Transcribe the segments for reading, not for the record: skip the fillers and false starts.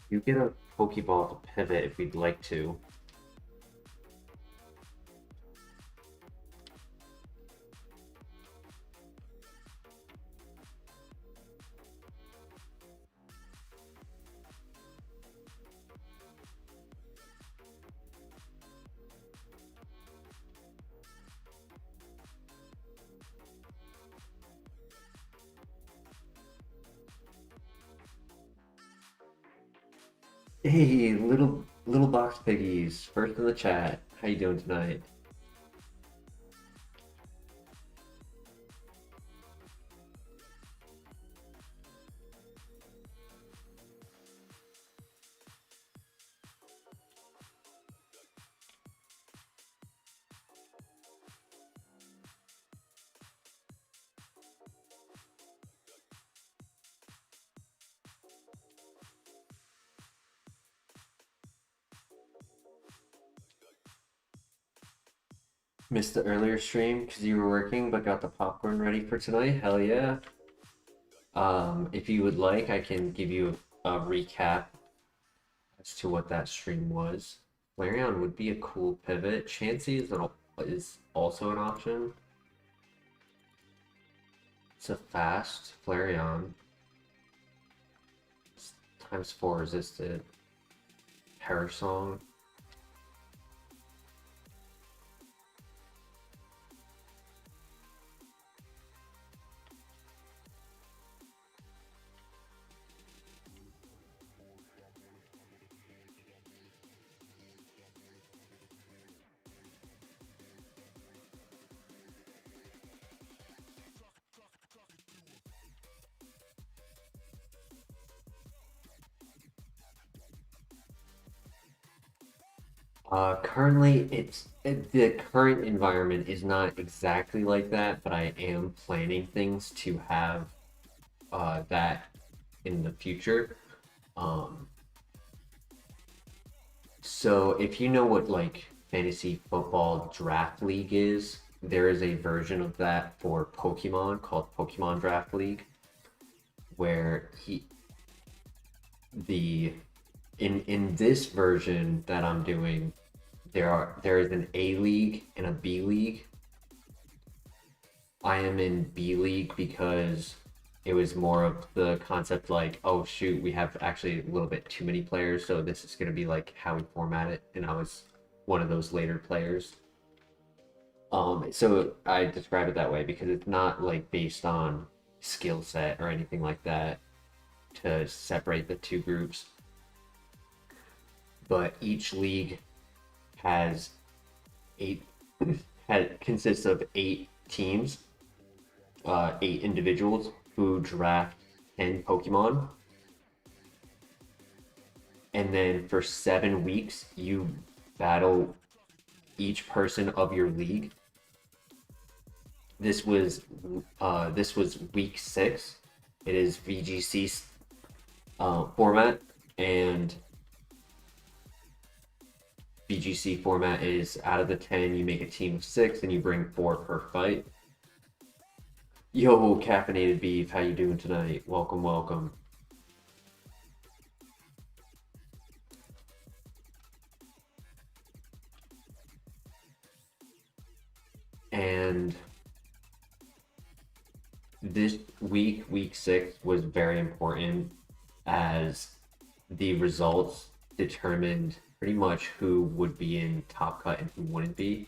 You get a Pokeball to pivot if you'd like to. Hey, little box piggies, first in the chat. How you doing tonight? Missed the earlier stream because you were working, but got the popcorn ready for tonight. Hell yeah. If you would like, I can give you a recap as to what that stream was. Flareon would be a cool pivot. Chansey is also an option. It's a fast Flareon. It's ×4 resisted. Parasong. Currently, the current environment is not exactly like that, but I am planning things to have that in the future. So if you know what like fantasy football draft league is, there is a version of that for Pokemon called Pokemon Draft League, where in this version that I'm doing, there is an A league and a B league. I am in B league because it was more of the concept like, oh shoot, we have actually a little bit too many players, so this is going to be like how we format it, and I was one of those later players. So I describe it that way because it's not like based on skill set or anything like that to separate the two groups. But each league has consists of 8 teams, 8 individuals who draft 10 Pokemon. And then for 7 weeks, you battle each person of your league. This was week 6. It is VGC format, and VGC format is out of the 10, you make a team of 6, and you bring 4 per fight. Yo, Caffeinated Beef, how you doing tonight? Welcome, welcome. And this week 6, was very important as the results determined pretty much who would be in Top Cut and who wouldn't be.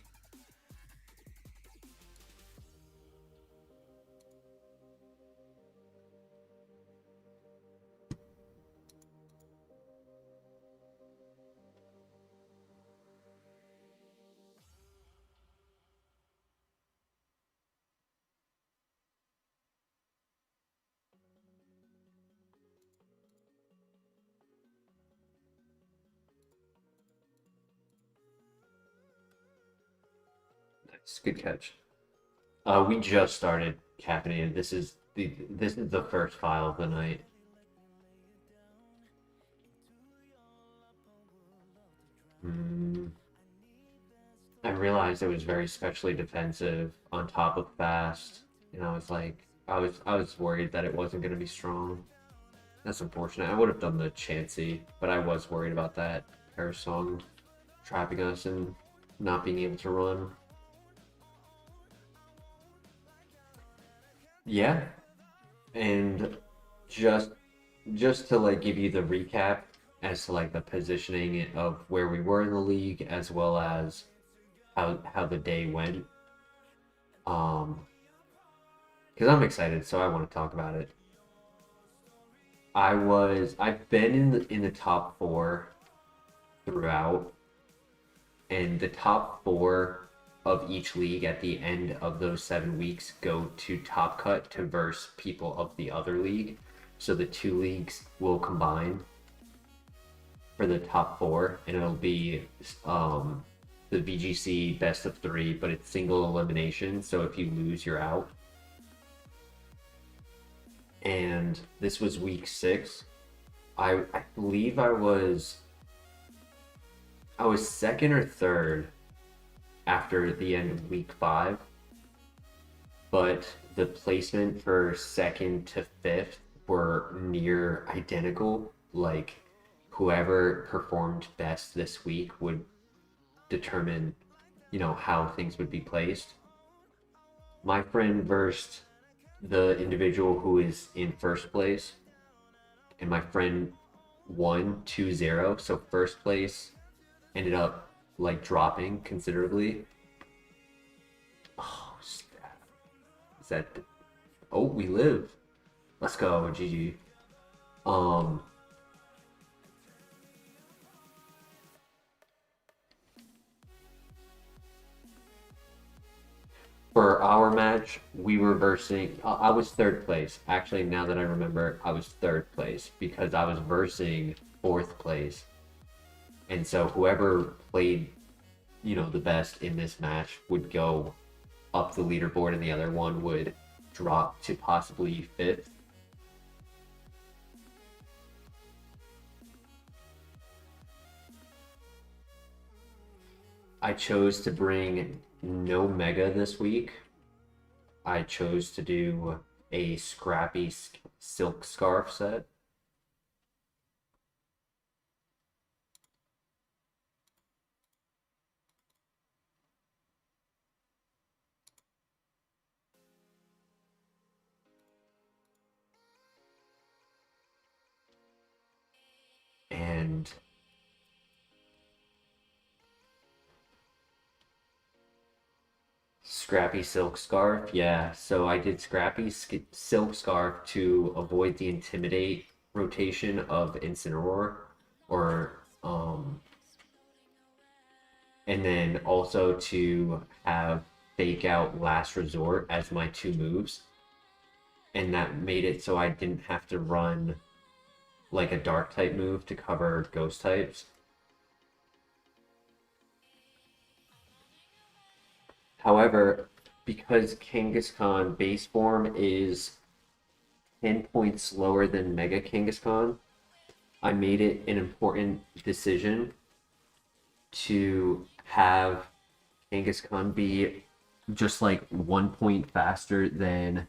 Nice, good catch. We just started Caffeinated. This is the first file of the night. I realized it was very specially defensive on top of fast, and I was like, I was worried that it wasn't going to be strong. That's unfortunate. I would have done the Chansey, but I was worried about that Parasong trapping us and not being able to run. Yeah, and just just to like give you the recap as to like the positioning of where we were in the league as well as how the day went. Um, because I'm excited, so I want to talk about it. I've been in the top four throughout, and the top four of each league at the end of those 7 weeks go to Top Cut to verse people of the other league. So the two leagues will combine for the top four, and it'll be the VGC best of three, but it's single elimination. So if you lose, you're out. And this was week 6. I believe I was second or third after the end of week 5, but the placement for second to fifth were near identical. Like whoever performed best this week would determine, how things would be placed. My friend versed the individual who is in first place, and my friend won 2-0. So first place ended up like dropping considerably. Oh, snap. Is that oh, we live. Let's go, GG. For our match, we were versing. I was third place. Actually, now that I remember, I was third place because I was versing fourth place. And so whoever played, the best in this match would go up the leaderboard, and the other one would drop to possibly fifth. I chose to bring no Mega this week. I chose to do a Scrappy Silk Scarf set. And Scrappy Silk Scarf, yeah. So I did Scrappy Silk Scarf to avoid the Intimidate rotation of Incineroar, or and then also to have Fake Out Last Resort as my two moves, and that made it so I didn't have to run like a Dark type move to cover Ghost types. However, because Kangaskhan base form is 10 points lower than Mega Kangaskhan, I made it an important decision to have Kangaskhan be just like 1 point faster than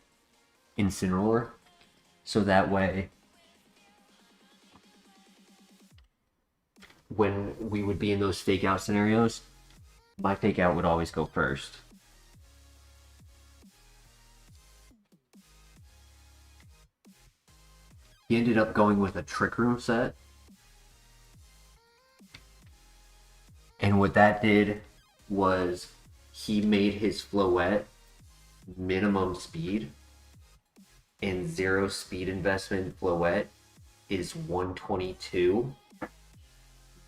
Incineroar. So that way, when we would be in those fake out scenarios, my fake out would always go first. He ended up going with a Trick Room set. And what that did was he made his Floette minimum speed, and 0 speed investment Floette is 122.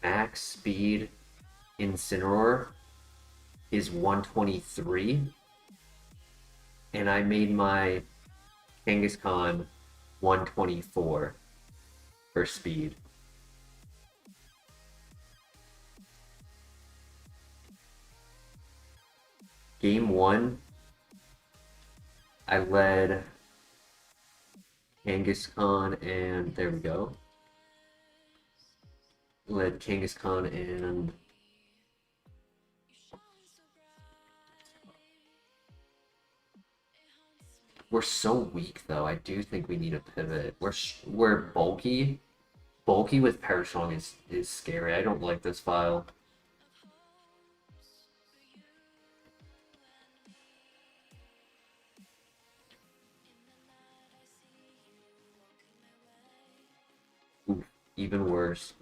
Max speed Incineroar is 123. And I made my Kangaskhan 124 for speed. Game 1, I led Kangaskhan and there we go. Led Kangaskhan and We're so weak though. I do think we need a pivot. We're bulky. Bulky with Perishong is scary. I don't like this file. Ooh, even worse.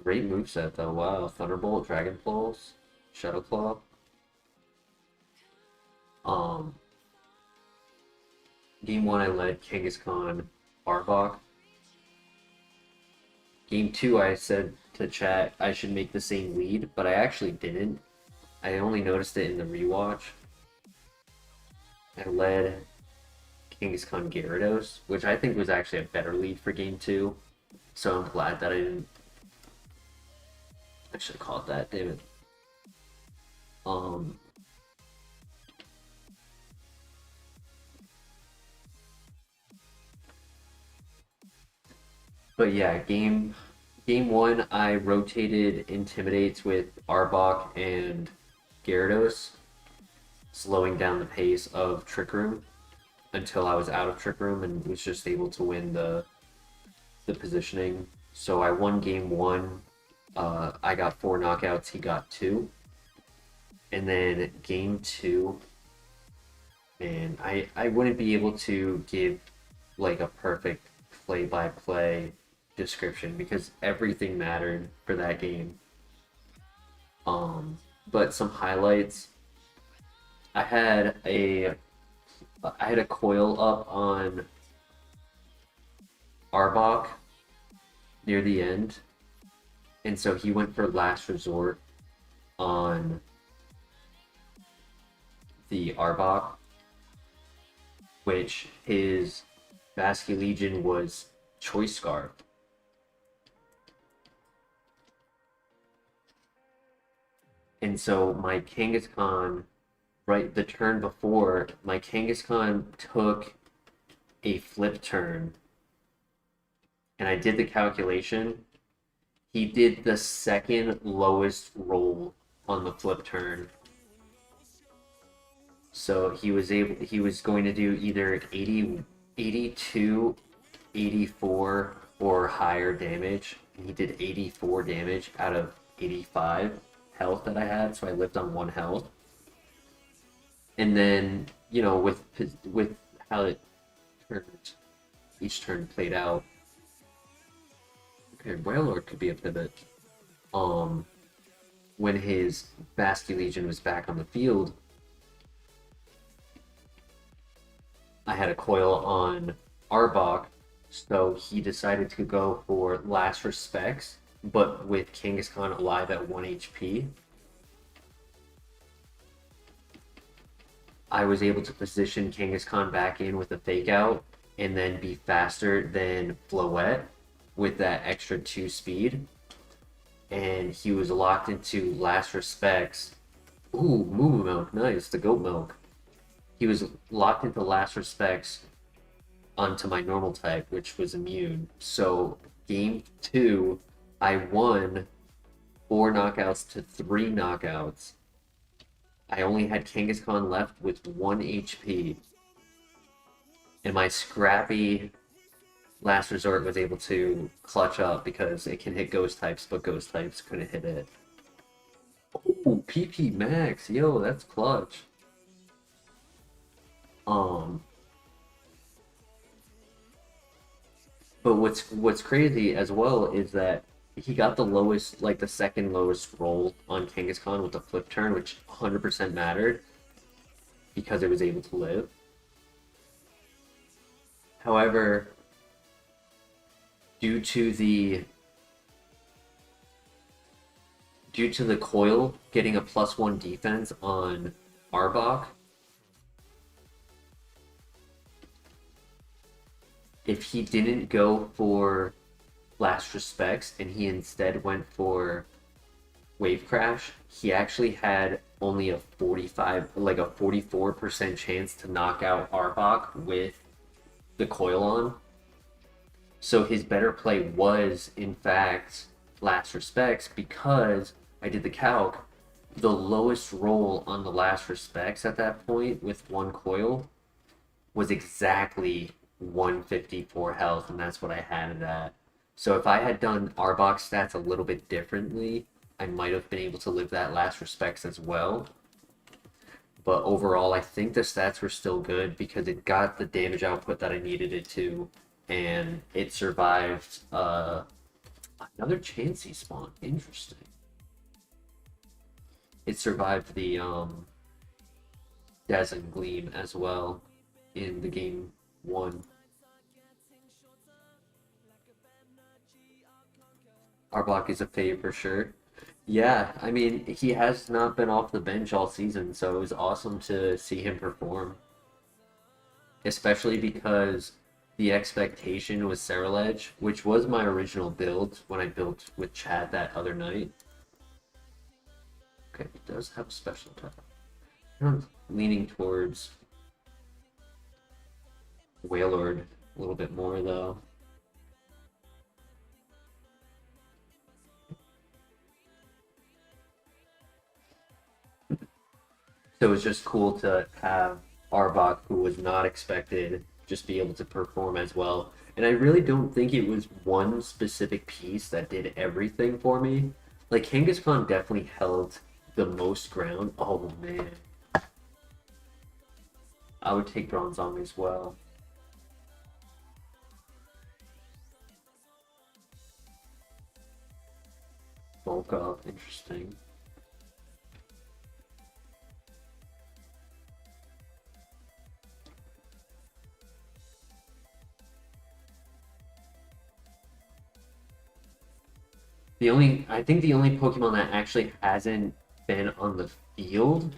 Great moveset though. Wow. Thunderbolt, Dragon Pulse, Shadow Claw. Um, Game 1 I led Kangaskhan Arbok. Game 2 I said to chat I should make the same lead, but I actually didn't. I only noticed it in the rewatch. I led Kangaskhan Gyarados, which I think was actually a better lead for Game 2. So I'm glad that I didn't. I should have called that, damn it. But yeah, game 1 I rotated Intimidates with Arbok and Gyarados, slowing down the pace of Trick Room until I was out of Trick Room and was just able to win the positioning. So I won game 1. I got 4 knockouts, he got 2. And then game 2, man, I wouldn't be able to give like a perfect play-by-play description because everything mattered for that game. But some highlights. I had a coil up on Arbok near the end, and so he went for last resort on the Arbok, which his Basculegion was Choice Scarf. And so my Kangaskhan, right, the turn before, my Kangaskhan took a flip turn. And I did the calculation. He did the second lowest roll on the flip turn. So he was going to do either 80, 82, 84, or higher damage. And he did 84 damage out of 85 health that I had, so I lived on 1 health. And then, you know, with how it turned, each turn played out. Okay, Wailord could be a pivot. When his Basculegion was back on the field, I had a coil on Arbok, so he decided to go for Last Respects, but with Kangaskhan alive at 1 HP. I was able to position Kangaskhan back in with a fake out and then be faster than Floette with that extra 2 speed. And he was locked into Last Respects. Ooh, Moo Milk, nice, the goat milk. He was locked into Last Respects onto my normal type, which was immune. So game 2, I won 4 knockouts to 3 knockouts. I only had Kangaskhan left with 1 HP. And my scrappy Last Resort was able to clutch up because it can hit ghost types, but ghost types couldn't hit it. Oh, PP Max, yo, that's clutch. But what's crazy as well is that he got the lowest, like the second lowest roll on Kangaskhan with the flip turn, which 100% mattered because it was able to live. However, due to the coil getting a +1 defense on Arbok, if he didn't go for Last Respects and he instead went for Wave Crash, he actually had only a 44% chance to knock out Arbok with the coil on. So his better play was, in fact, Last Respects because I did the calc. the lowest roll on the last respects at that point with one coil was exactly 154 health, and that's what I had it at. So if I had done Arbok stats a little bit differently, I might have been able to live that last respects as well. But overall, I think the stats were still good because it got the damage output that I needed it to, and it survived another Chansey spawn. Interesting. It survived the Dazzling Gleam as well in the game 1. Arbok is a fave for sure. Yeah, I mean, he has not been off the bench all season, so it was awesome to see him perform. Especially because the expectation was Cereledge, which was my original build when I built with Chad that other night. Okay, it does have a special attack. I'm leaning towards Wailord a little bit more, though. So it was just cool to have Arbok, who was not expected, just be able to perform as well. And I really don't think it was one specific piece that did everything for me. Like, Kangaskhan definitely held the most ground. Oh, man. I would take Bronzong as well. Bulk up, interesting. I think the only Pokemon that actually hasn't been on the field,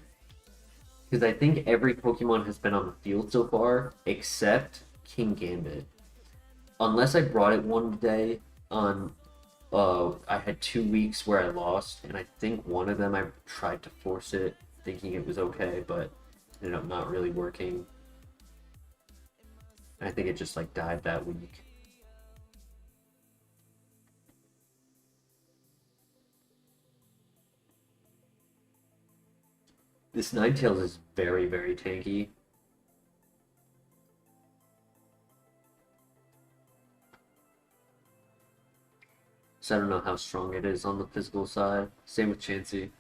because I think every Pokemon has been on the field so far, except King Gambit. Unless I brought it one day on, I had 2 weeks where I lost, and I think one of them I tried to force it, thinking it was okay, but ended up not really working. I think it just like died that week. This Ninetales is very, very tanky. So I don't know how strong it is on the physical side. Same with Chansey.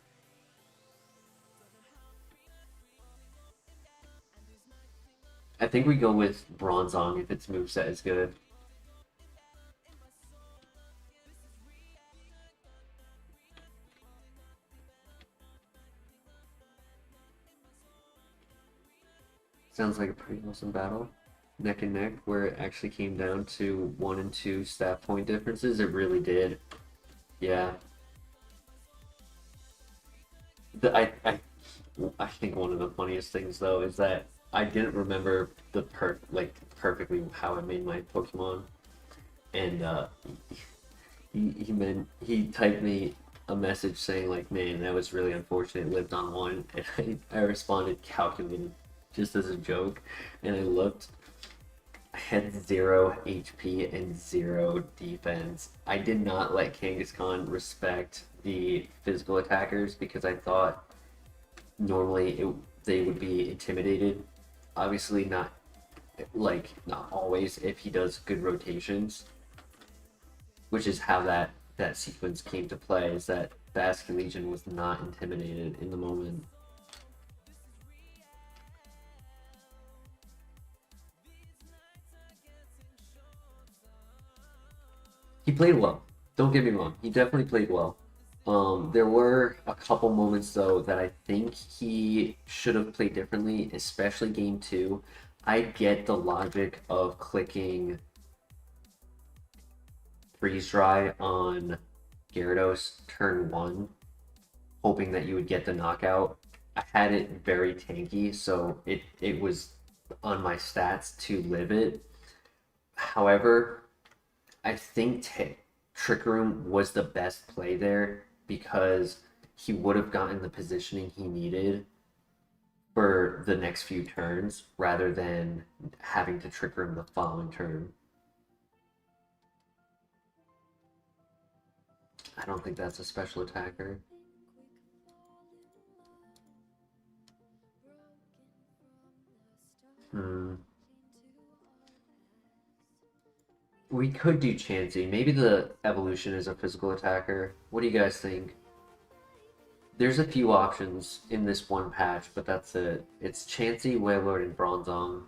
I think we go with Bronzong if its moveset is good. Sounds like a pretty awesome battle. Neck and neck, where it actually came down to 1 and 2 stat point differences. It really did. Yeah. I think one of the funniest things though is that I didn't remember the perfectly how I made my Pokemon, and he typed me a message saying like, "Man, that was really unfortunate. It lived on 1," and I responded calculated, just as a joke, and I looked. I had 0 HP and 0 defense. I did not let Kangaskhan respect the physical attackers because I thought normally they would be intimidated. Obviously, not always if he does good rotations, which is how that sequence came to play. Is that Basque Legion was not intimidated in the moment. He played well. Don't get me wrong. He definitely played well. There were a couple moments though that I think he should have played differently, especially game 2. I get the logic of clicking freeze dry on Gyarados turn 1, hoping that you would get the knockout. I had it very tanky, so it was on my stats to live it. However, I think Trick Room was the best play there because he would have gotten the positioning he needed for the next few turns rather than having to Trick Room the following turn. I don't think that's a special attacker. We could do Chansey. Maybe the evolution is a physical attacker. What do you guys think? There's a few options in this one patch, but that's it. It's Chansey, Wailord, and Bronzong.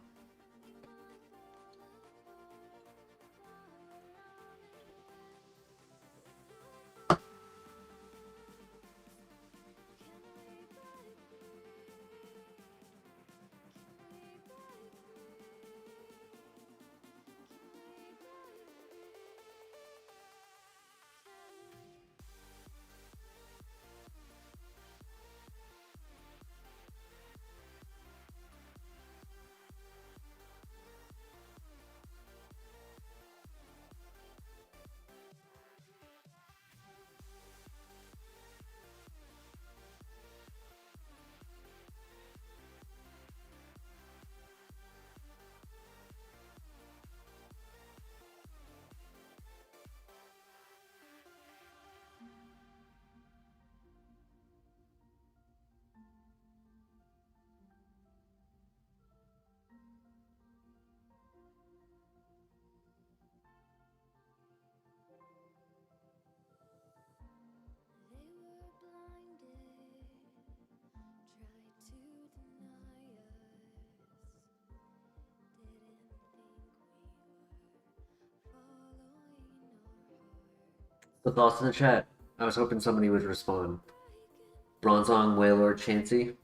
The thoughts in the chat. I was hoping somebody would respond. Bronzong, Wailord, Chansey.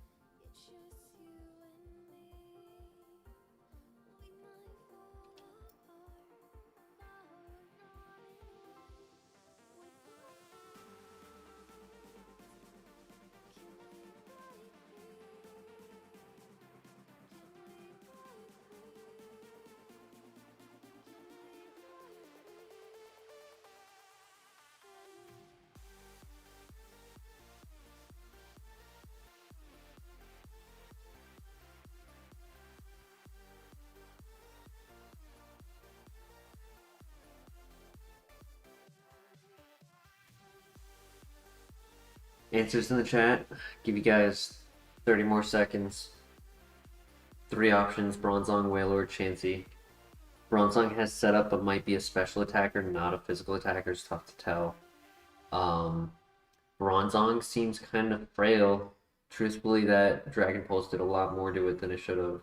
Answers in the chat. Give you guys 30 more seconds. 3 options: Bronzong, Wailord, Chansey. Bronzong has setup but might be a special attacker, not a physical attacker. It's tough to tell. Bronzong seems kind of frail. Truthfully, that Dragon Pulse did a lot more to it than it should have.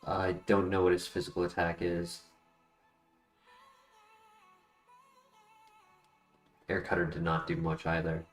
I don't know what his physical attack is. Air Cutter did not do much either.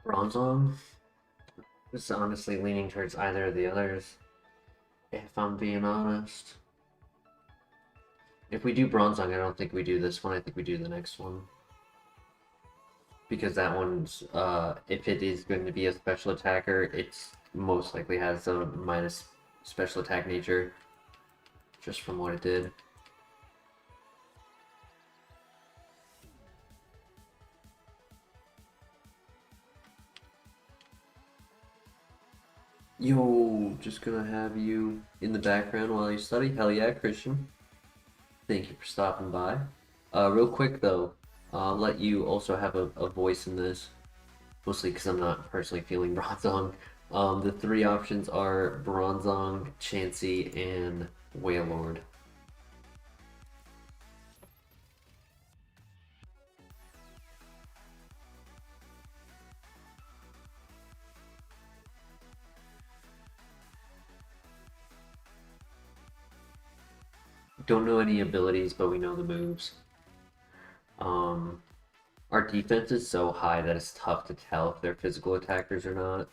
Bronzong? This is honestly leaning towards either of the others, if I'm being honest. If we do Bronzong, I don't think we do this one. I think we do the next one. Because that one's, if it is going to be a special attacker, it's most likely has a minus special attack nature. Just from what it did. Yo, just gonna have you in the background while you study. Hell yeah, Christian. Thank you for stopping by. Real quick though, I'll let you also have a voice in this. Mostly because I'm not personally feeling Bronzong. The 3 options are Bronzong, Chansey, and Wailord. Don't know any abilities, but we know the moves. Um, our defense is so high that it's tough to tell if they're physical attackers or not.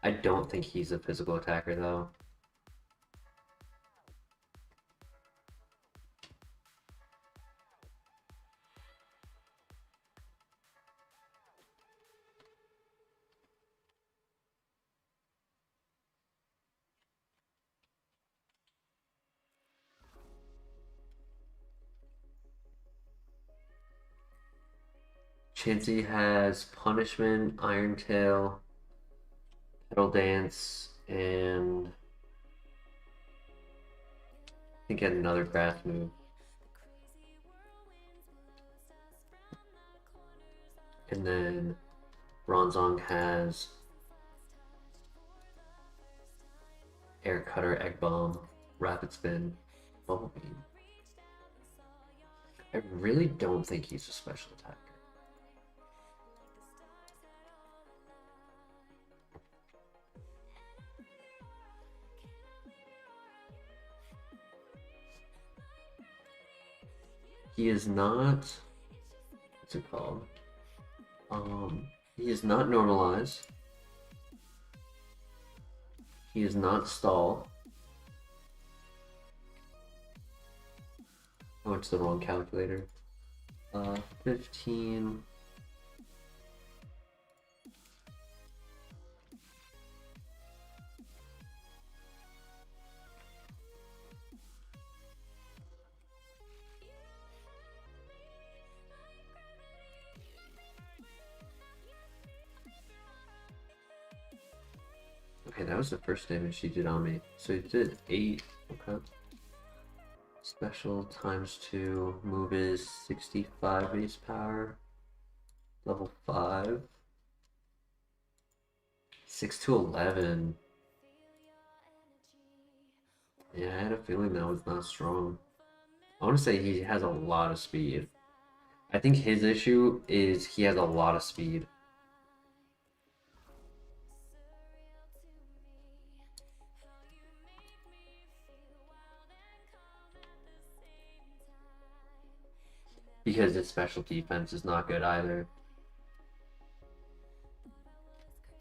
I don't think he's a physical attacker though. Chansey has Punishment, Iron Tail, Petal Dance, and I think another grass move. And then Bronzong has Air Cutter, Egg Bomb, Rapid Spin, Bubble Beam. I really don't think he's a special attacker. He is not, what's it called? He is not normalized. He is not stall. I went to the wrong calculator. 15. Okay, that was the first damage she did on me. So he did 8. Okay. Special times 2. Move is 65 base power. Level 5. 6 to 11. Yeah, I had a feeling that was not strong. I want to say he has a lot of speed. I think his issue is he has a lot of speed. Because his special defense is not good either.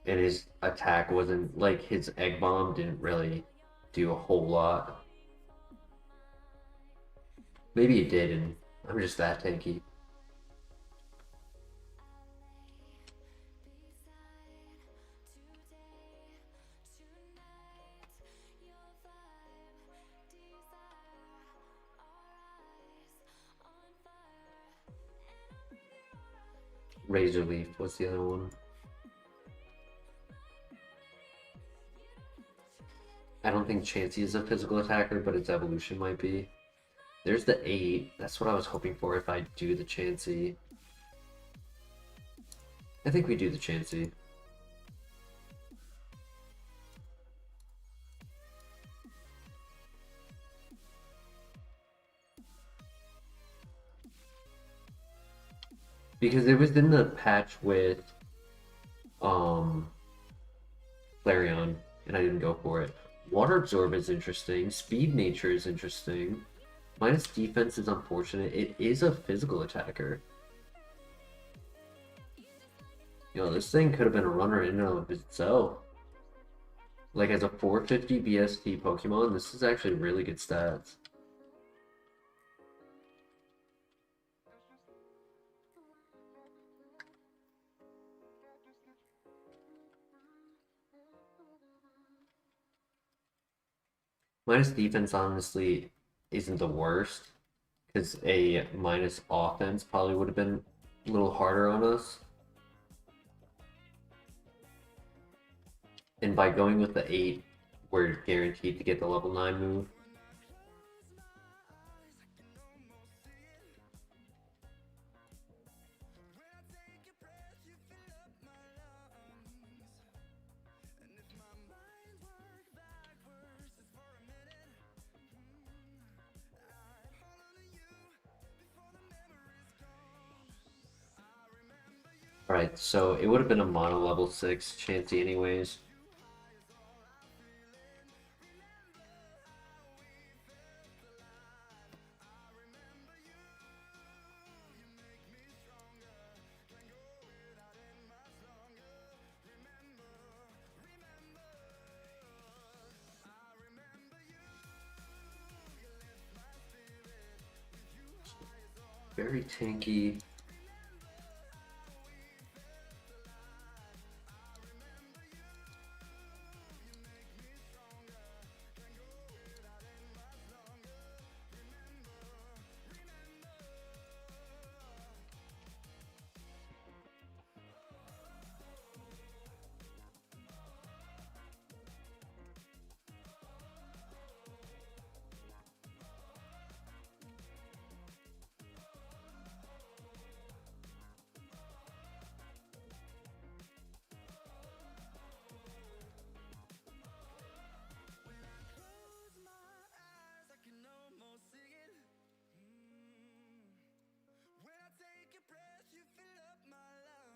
And his attack wasn't, like, his egg bomb didn't really do a whole lot. Maybe it did, and I'm just that tanky. Razor Leaf, what's the other one? I don't think Chansey is a physical attacker, but its evolution might be. There's the 8. That's what I was hoping for if I do the Chansey. I think we do the Chansey. Because it was in the patch with Flareon, and I didn't go for it. Water Absorb is interesting. Speed Nature is interesting. Minus defense is unfortunate. It is a physical attacker. You know, this thing could have been a runner in and of itself. Like, as a 450 BST Pokemon, this is actually really good stats. Minus defense, honestly, isn't the worst. Because a minus offense probably would have been a little harder on us. And by going with the 8, we're guaranteed to get the level 9 move. Alright, so it would have been a mono level 6 Chansey anyways. Very tanky.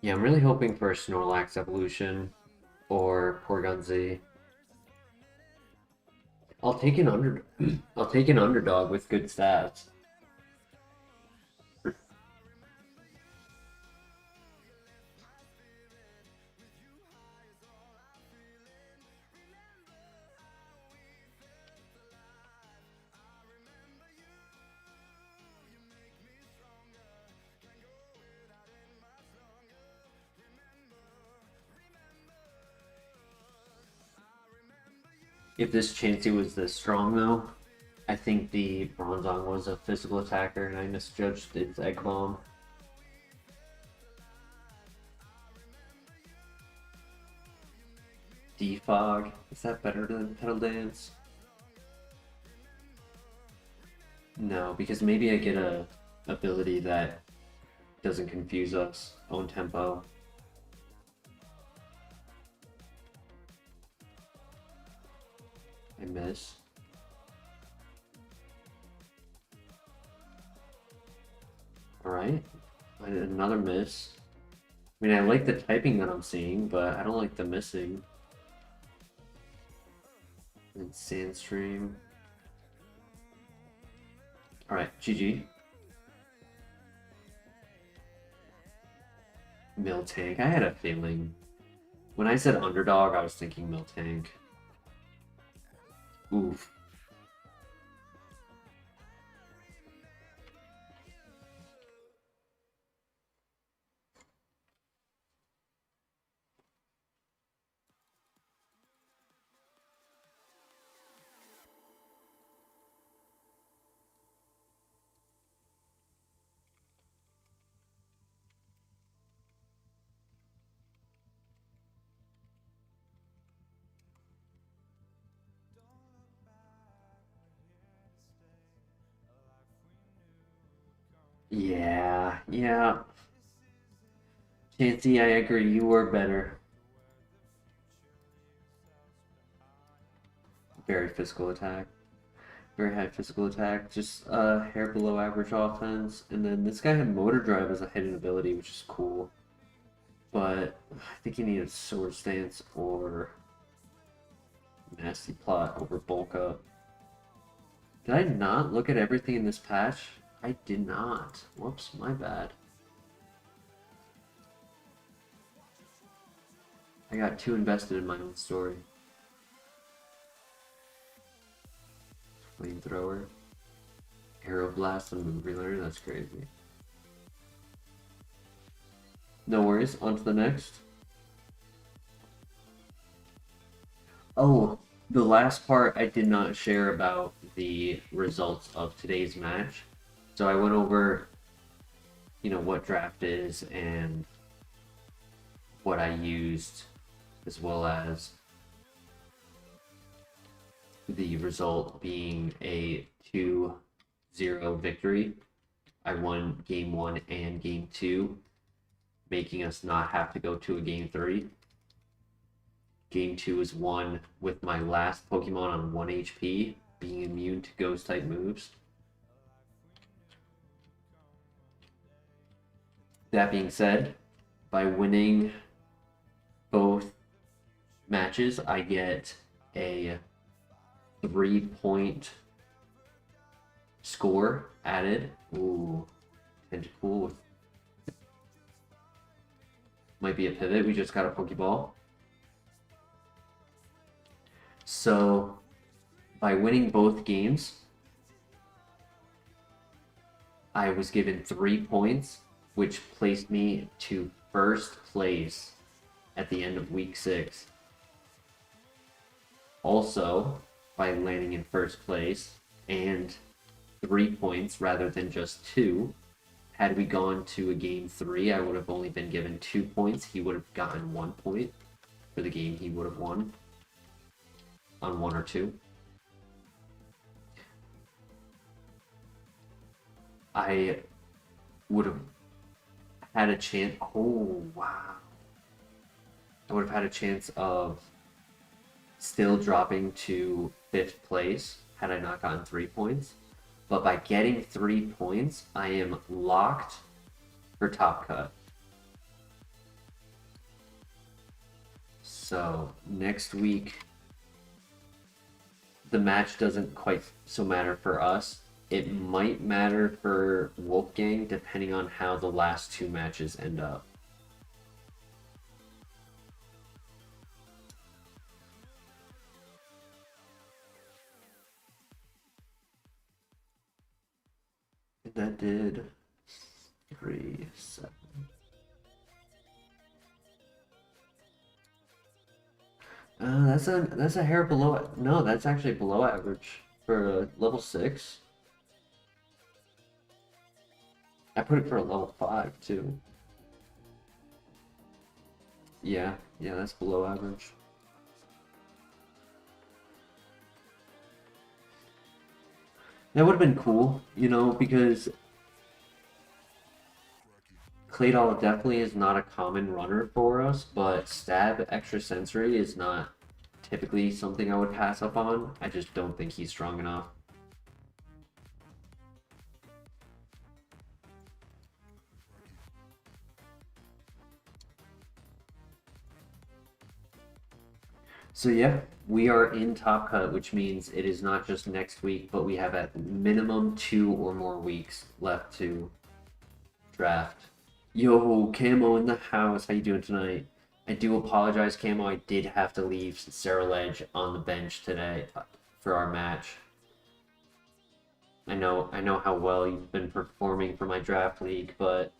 Yeah, I'm really hoping for a Snorlax evolution or Porygon-Z. I'll take an I'll take an underdog with good stats. If this Chansey was this strong, though, I think the Bronzong was a physical attacker, and I misjudged its Egg Bomb. Defog, is that better than Petal Dance? No, because maybe I get a ability that doesn't confuse us. Own Tempo. I miss. Alright. I did another miss. I mean, I like the typing that I'm seeing, but I don't like the missing. And Sandstream. Alright, GG. Miltank. I had a feeling. When I said underdog, I was thinking Miltank. Oof. Yeah. Chansey, I agree, you were better. Very physical attack. Very high physical attack, just a hair below average offense. And then this guy had Motor Drive as a hidden ability, which is cool. But I think he needed Sword Stance or Nasty Plot over Bulk Up. Did I not look at everything in this patch? I did not. Whoops, my bad. I got too invested in my own story. Flamethrower. Aeroblast and Move Relearner, that's crazy. No worries, on to the next. Oh, the last part I did not share about the results of today's match. So I went over, what draft is and what I used, as well as the result being a 2-0 victory. I won game 1 and game 2, making us not have to go to a game 3. Game 2 is won with my last Pokemon on 1 HP, being immune to ghost type moves. That being said, By winning both matches, I get a 3-point score added. Ooh, Tentacool might be a pivot. We just got a Pokeball. So, by winning both games, I was given 3 points, which placed me to first place at the end of week 6. Also, by landing in first place and 3 points rather than just 2, had we gone to a game 3, I would have only been given 2 points. He would have gotten 1 point for the game he would have won on 1 or 2. I would have had a chance. Oh, wow. I would have had a chance of still dropping to 5th place had I not gotten 3 points. But by getting 3 points, I am locked for top cut. So next week, the match doesn't quite so matter for us. It might matter for Wolfgang depending on how the last 2 matches end up. That did 3, 7. That's a hair below. No, that's actually below average for a level 6. I put it for a level 5 too. Yeah, that's below average. That would have been cool, you know, because Claydol definitely is not a common runner for us, but Stab Extrasensory is not typically something I would pass up on. I just don't think he's strong enough. So yeah, we are in Top Cut, which means it is not just next week, but we have at minimum 2 or more weeks left to draft. Yo, Camo in the house. How you doing tonight? I do apologize, Camo. I did have to leave Sarah Ledge on the bench today for our match. I know how well you've been performing for my draft league, but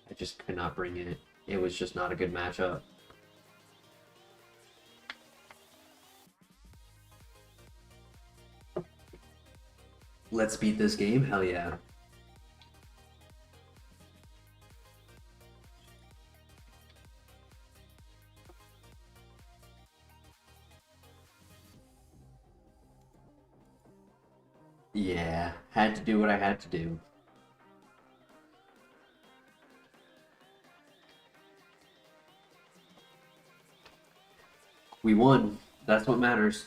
I just could not bring it. It was just not a good matchup. Let's beat this game? Hell yeah. Yeah, had to do what I had to do. We won. That's what matters.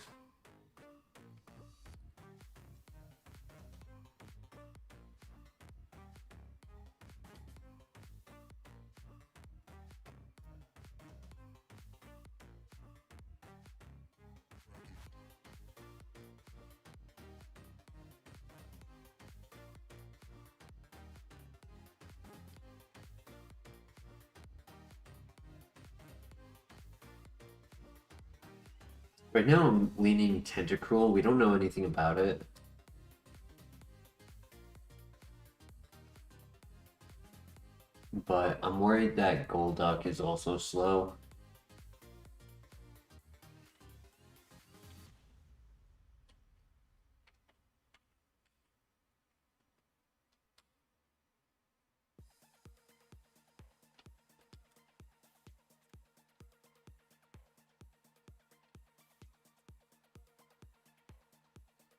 Right now I'm leaning Tentacruel. We don't know anything about it. But I'm worried that Golduck is also slow.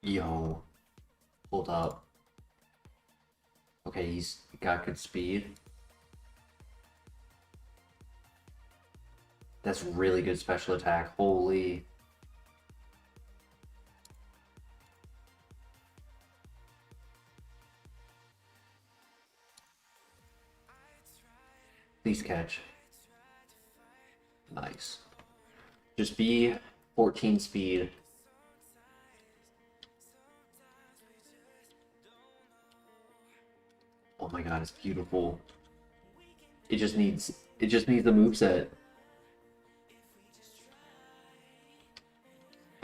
Yo, hold up. Okay, he's got good speed. That's really good special attack. Holy. Please catch. Nice. Just be 14 speed. Oh my god, it's beautiful. It just needs the moveset.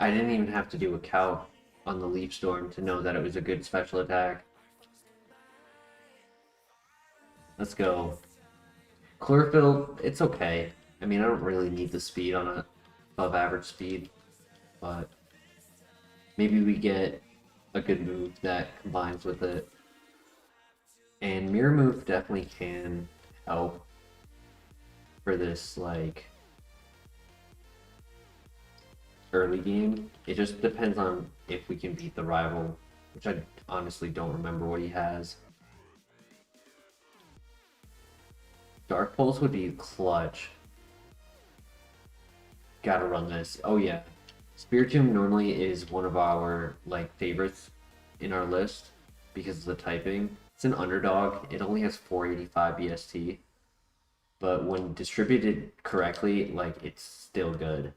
I didn't even have to do a cow on the Leaf Storm to know that it was a good special attack. Let's go. Chlorophyll, it's okay. I mean, I don't really need the speed on a above average speed, but maybe we get a good move that combines with it. And Mirror Move definitely can help for this, like, early game. It just depends on if we can beat the rival, which I honestly don't remember what he has. Dark Pulse would be clutch. Gotta run this. Oh yeah. Spiritomb normally is one of our like favorites in our list because of the typing. It's an underdog. It only has 485 BST. But when distributed correctly, like it's still good.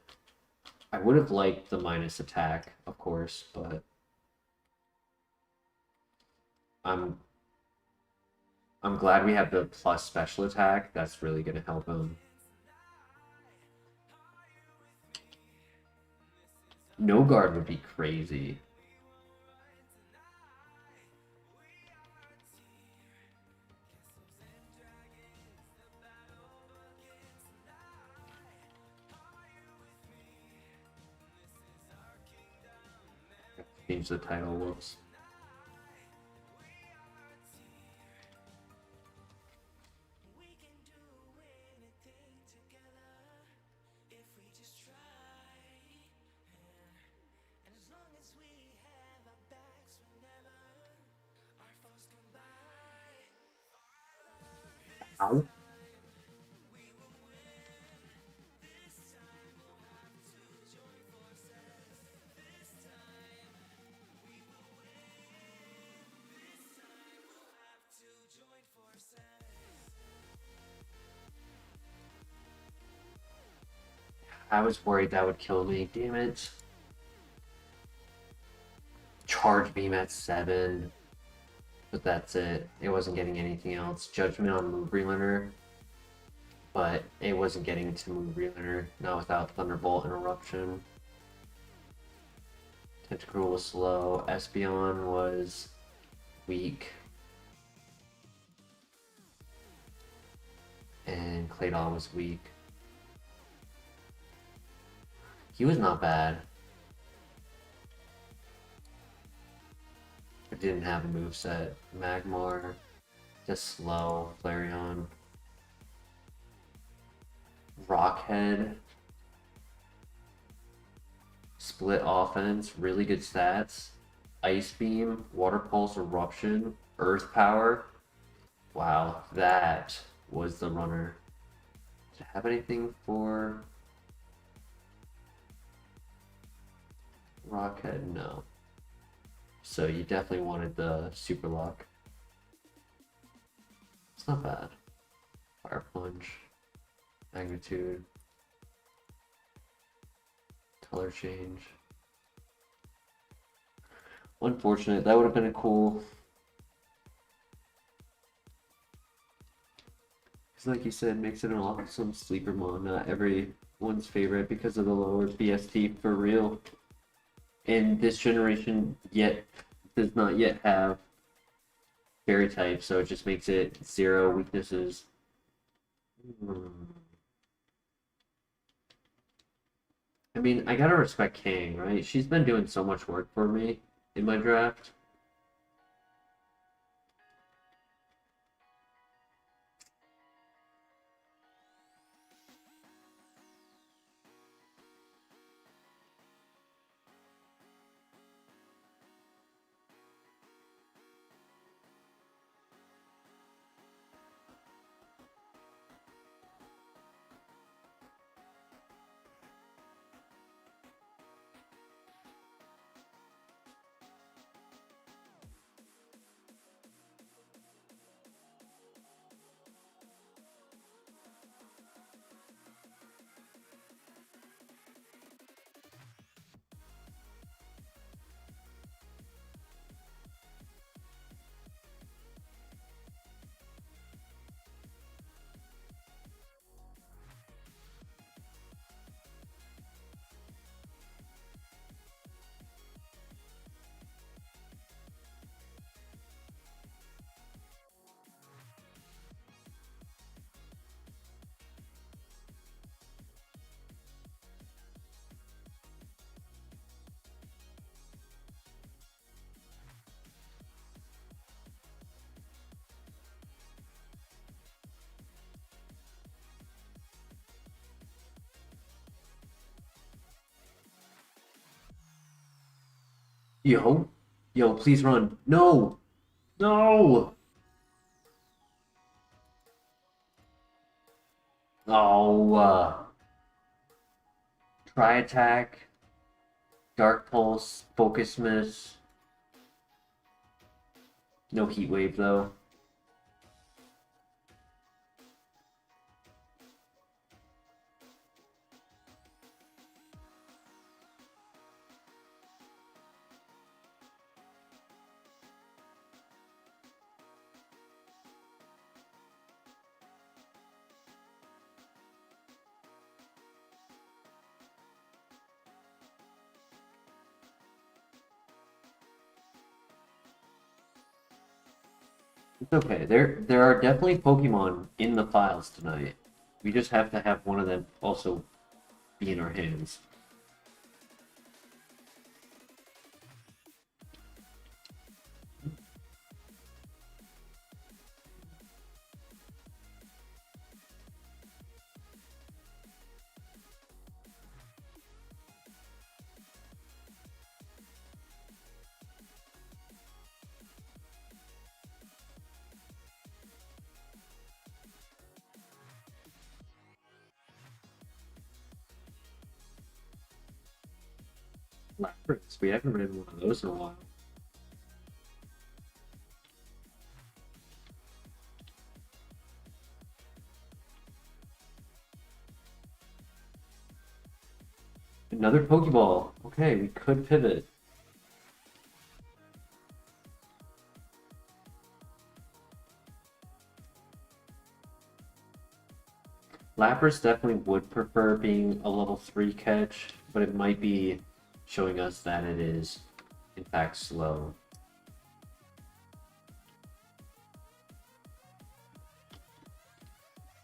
I would have liked the minus attack, of course, but I'm glad we have the plus special attack. That's really gonna help him. No guard would be crazy. Change the title, whoops. Ow. I was worried that would kill me, damn it. Charge beam at 7. But that's it. It wasn't getting anything else. Judgment on Move Relearner. But it wasn't getting to Move Relearner. Not without Thunderbolt and Eruption. Tentacruel was slow. Espeon was weak. And Claydol was weak. He was not bad. It didn't have a moveset. Magmar, just slow. Flareon. Rockhead. Split offense, really good stats. Ice Beam, Water Pulse, Eruption, Earth Power. Wow, that was the runner. Does it have anything for Rockhead? No. So you definitely wanted the Super Lock. It's not bad. Fire Plunge, Magnitude, Color Change. Unfortunate. That would have been a cool. Because like you said, makes it an awesome sleeper mon. Not everyone's favorite because of the lower BST for real. And this generation does not yet have fairy type, so it just makes it 0 weaknesses. I mean, I gotta respect Kang, right? She's been doing so much work for me in my draft. Yo, yo, please run. No, no. Oh, try attack, dark pulse, focus miss. No heat wave though. It's okay. There are definitely Pokemon in the files tonight. We just have to have one of them also be in our hands. Lapras, we haven't ran one of those in a while. Another Pokeball. Okay, we could pivot. Lapras definitely would prefer being a level 3 catch, but it might be showing us that it is, in fact, slow.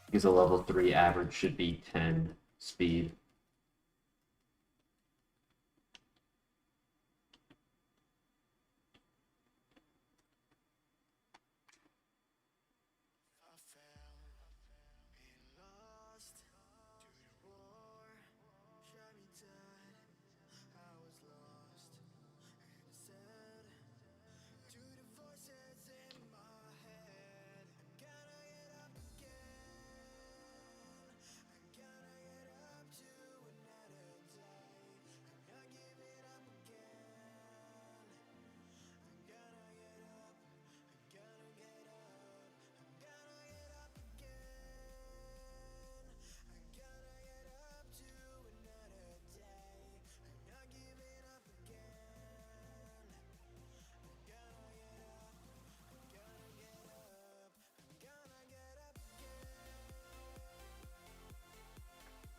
Because a level 3 average should be 10 speed.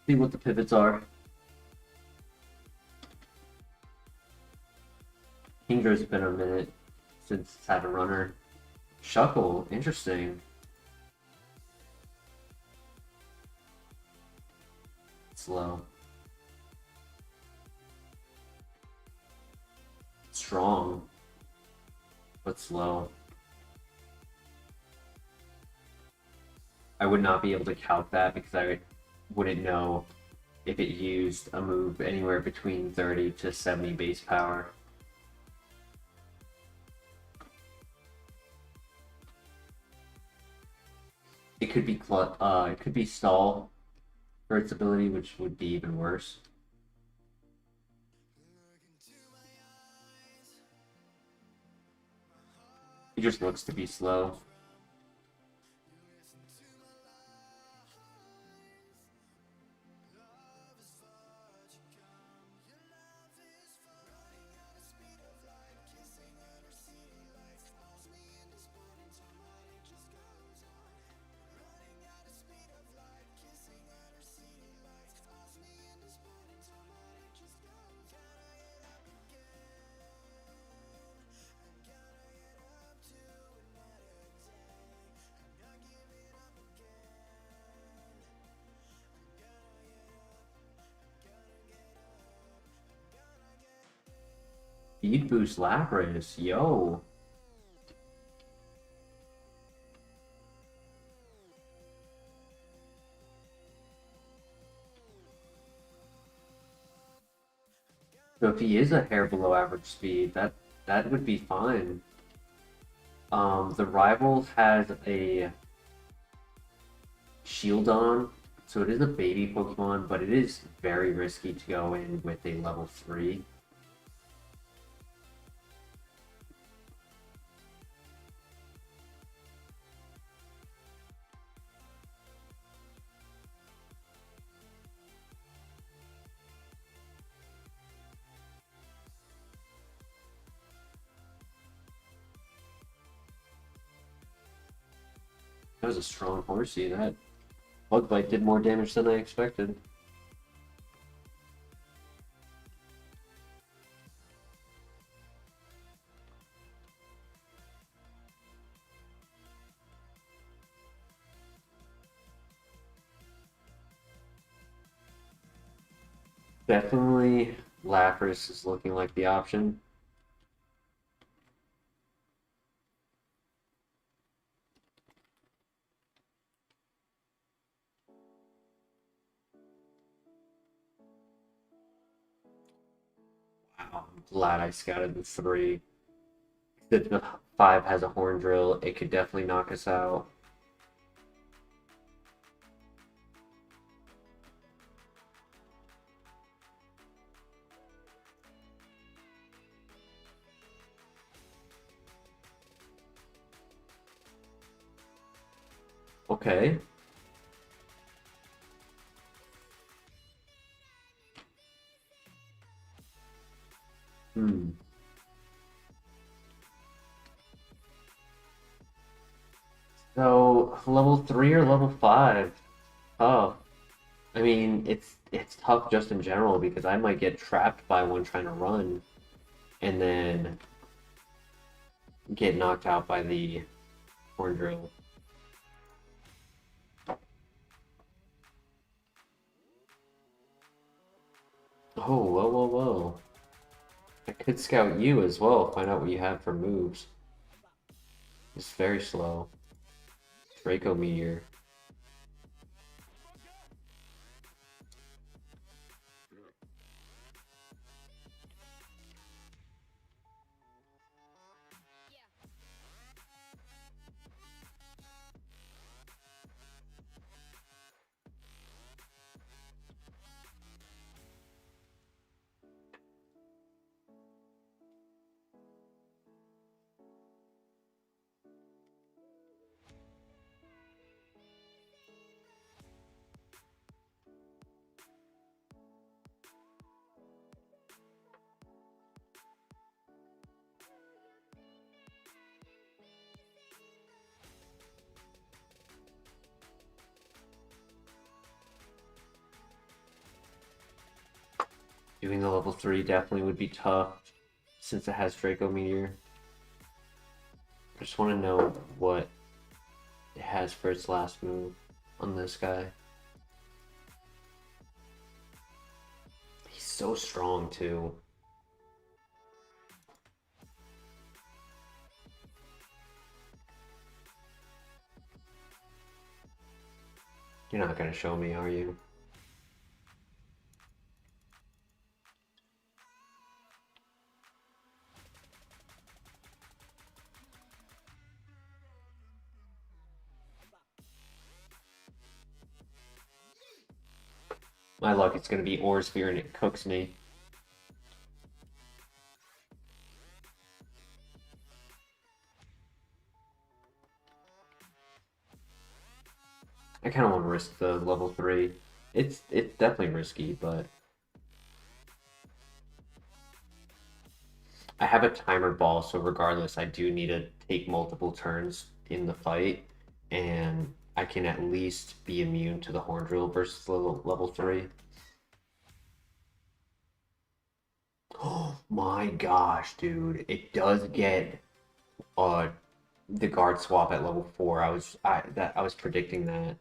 See what the pivots are. Kinger's been a minute since it's had a runner. Shuckle, interesting. Slow. Strong, but slow. I would not be able to calc that because I wouldn't know if it used a move anywhere between 30 to 70 base power. It could be stall for its ability, which would be even worse. It just looks to be slow. Speed boost Lapras, yo. So if he is a hair below average speed, that would be fine. The Rivals has a Shield on, so it is a baby Pokemon, but it is very risky to go in with a level 3. That was a strong Horsey. That Bug Bite did more damage than I expected. Definitely Lapras is looking like the option. Wow, I'm glad I scouted the 3. The 5 has a Horn Drill. It could definitely knock us out. Okay. Hmm. So level 3 or level 5? Oh, I mean, it's tough just in general because I might get trapped by one trying to run and then get knocked out by the Horn Drill. Oh, whoa, whoa, whoa. I could scout you as well, find out what you have for moves. It's very slow. Draco Meteor. Doing the level 3 definitely would be tough since it has Draco Meteor. I just want to know what it has for its last move on this guy. He's so strong too. You're not gonna show me, are you? My luck, it's gonna be Ore Sphere and it cooks me. I kind of want to risk the level 3. It's definitely risky, but I have a timer ball, so regardless, I do need to take multiple turns in the fight, and I can at least be immune to the Horn Drill versus level 3. Oh my gosh, dude! It does get uh the guard swap at level 4. I was predicting that,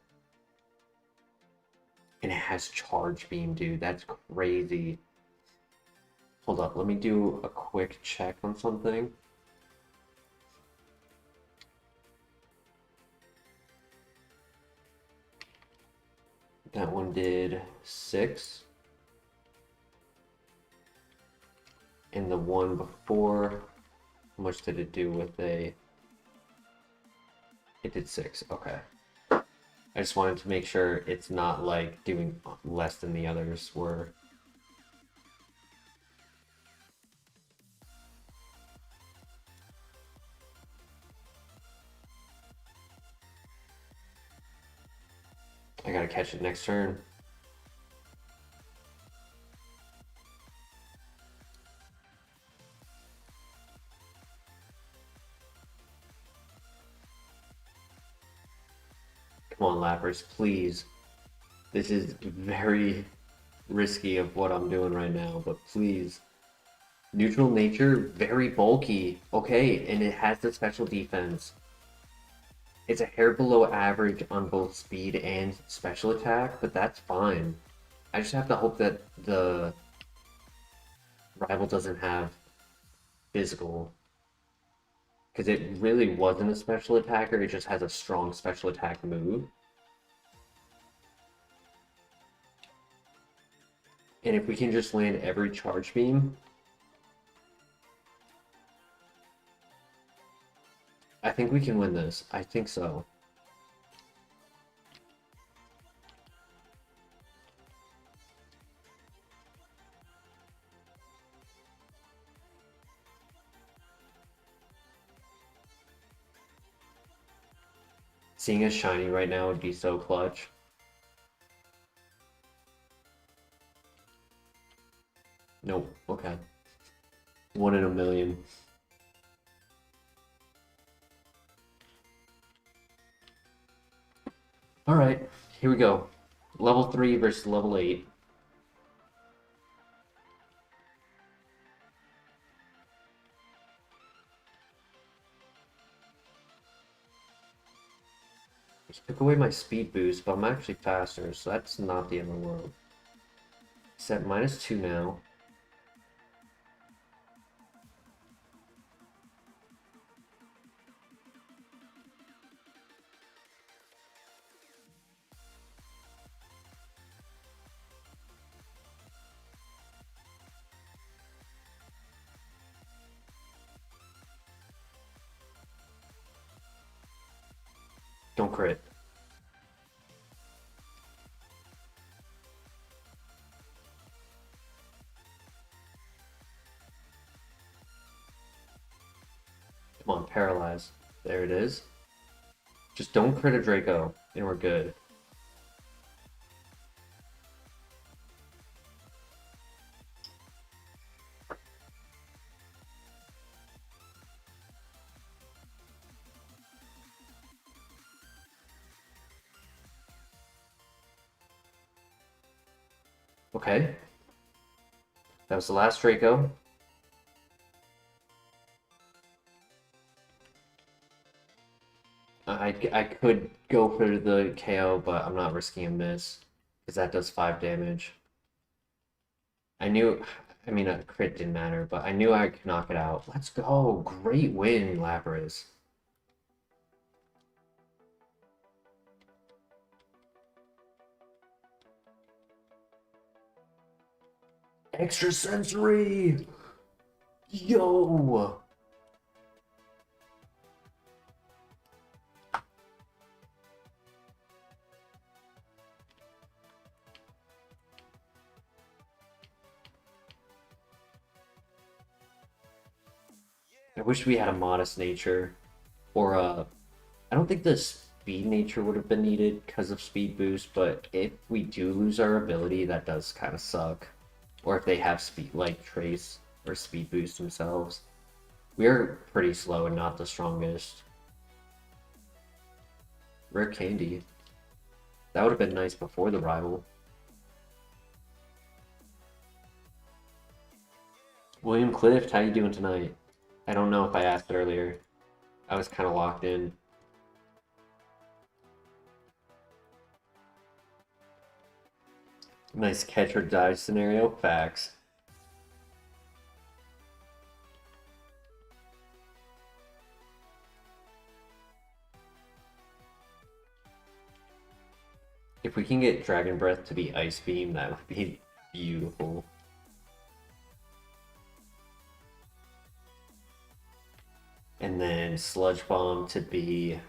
and it has Charge Beam, dude. That's crazy. Hold up, let me do a quick check on something. That one did 6. And the one before, how much did it do with a... It did 6, okay. I just wanted to make sure it's not like doing less than the others were. I gotta catch it next turn. Come on, Lappers, please. This is very risky of what I'm doing right now, but please. Neutral nature, very bulky. Okay, and it has the special defense. It's a hair below average on both speed and special attack, but that's fine. I just have to hope that the rival doesn't have physical. Because it really wasn't a special attacker, it just has a strong special attack move. And if we can just land every charge beam, I think we can win this. I think so. Seeing a shiny right now would be so clutch. Nope, okay. 1 in a million. Alright, here we go. Level 3 versus level 8. He took away my speed boost, but I'm actually faster, so that's not the end of the world. It's at -2 now. Don't crit. Come on, paralyze. There it is. Just don't crit a Draco, and we're good. Okay. That was the last Draco. I could go for the KO, but I'm not risking a miss, because that does 5 damage. I mean, a crit didn't matter, but I knew I could knock it out. Let's go! Great win, Lapras. Extrasensory! Yo! I wish we had a modest nature, or I don't think the speed nature would have been needed because of speed boost, but if we do lose our ability, that does kind of suck. Or if they have speed, like Trace or speed boost themselves. We're pretty slow and not the strongest. Rare candy. That would have been nice before the rival. William Clift, how you doing tonight? I don't know if I asked earlier. I was kind of locked in. Nice catch or dive scenario. Facts. If we can get Dragon Breath to be Ice Beam, that would be beautiful. And then Sludge Bomb to be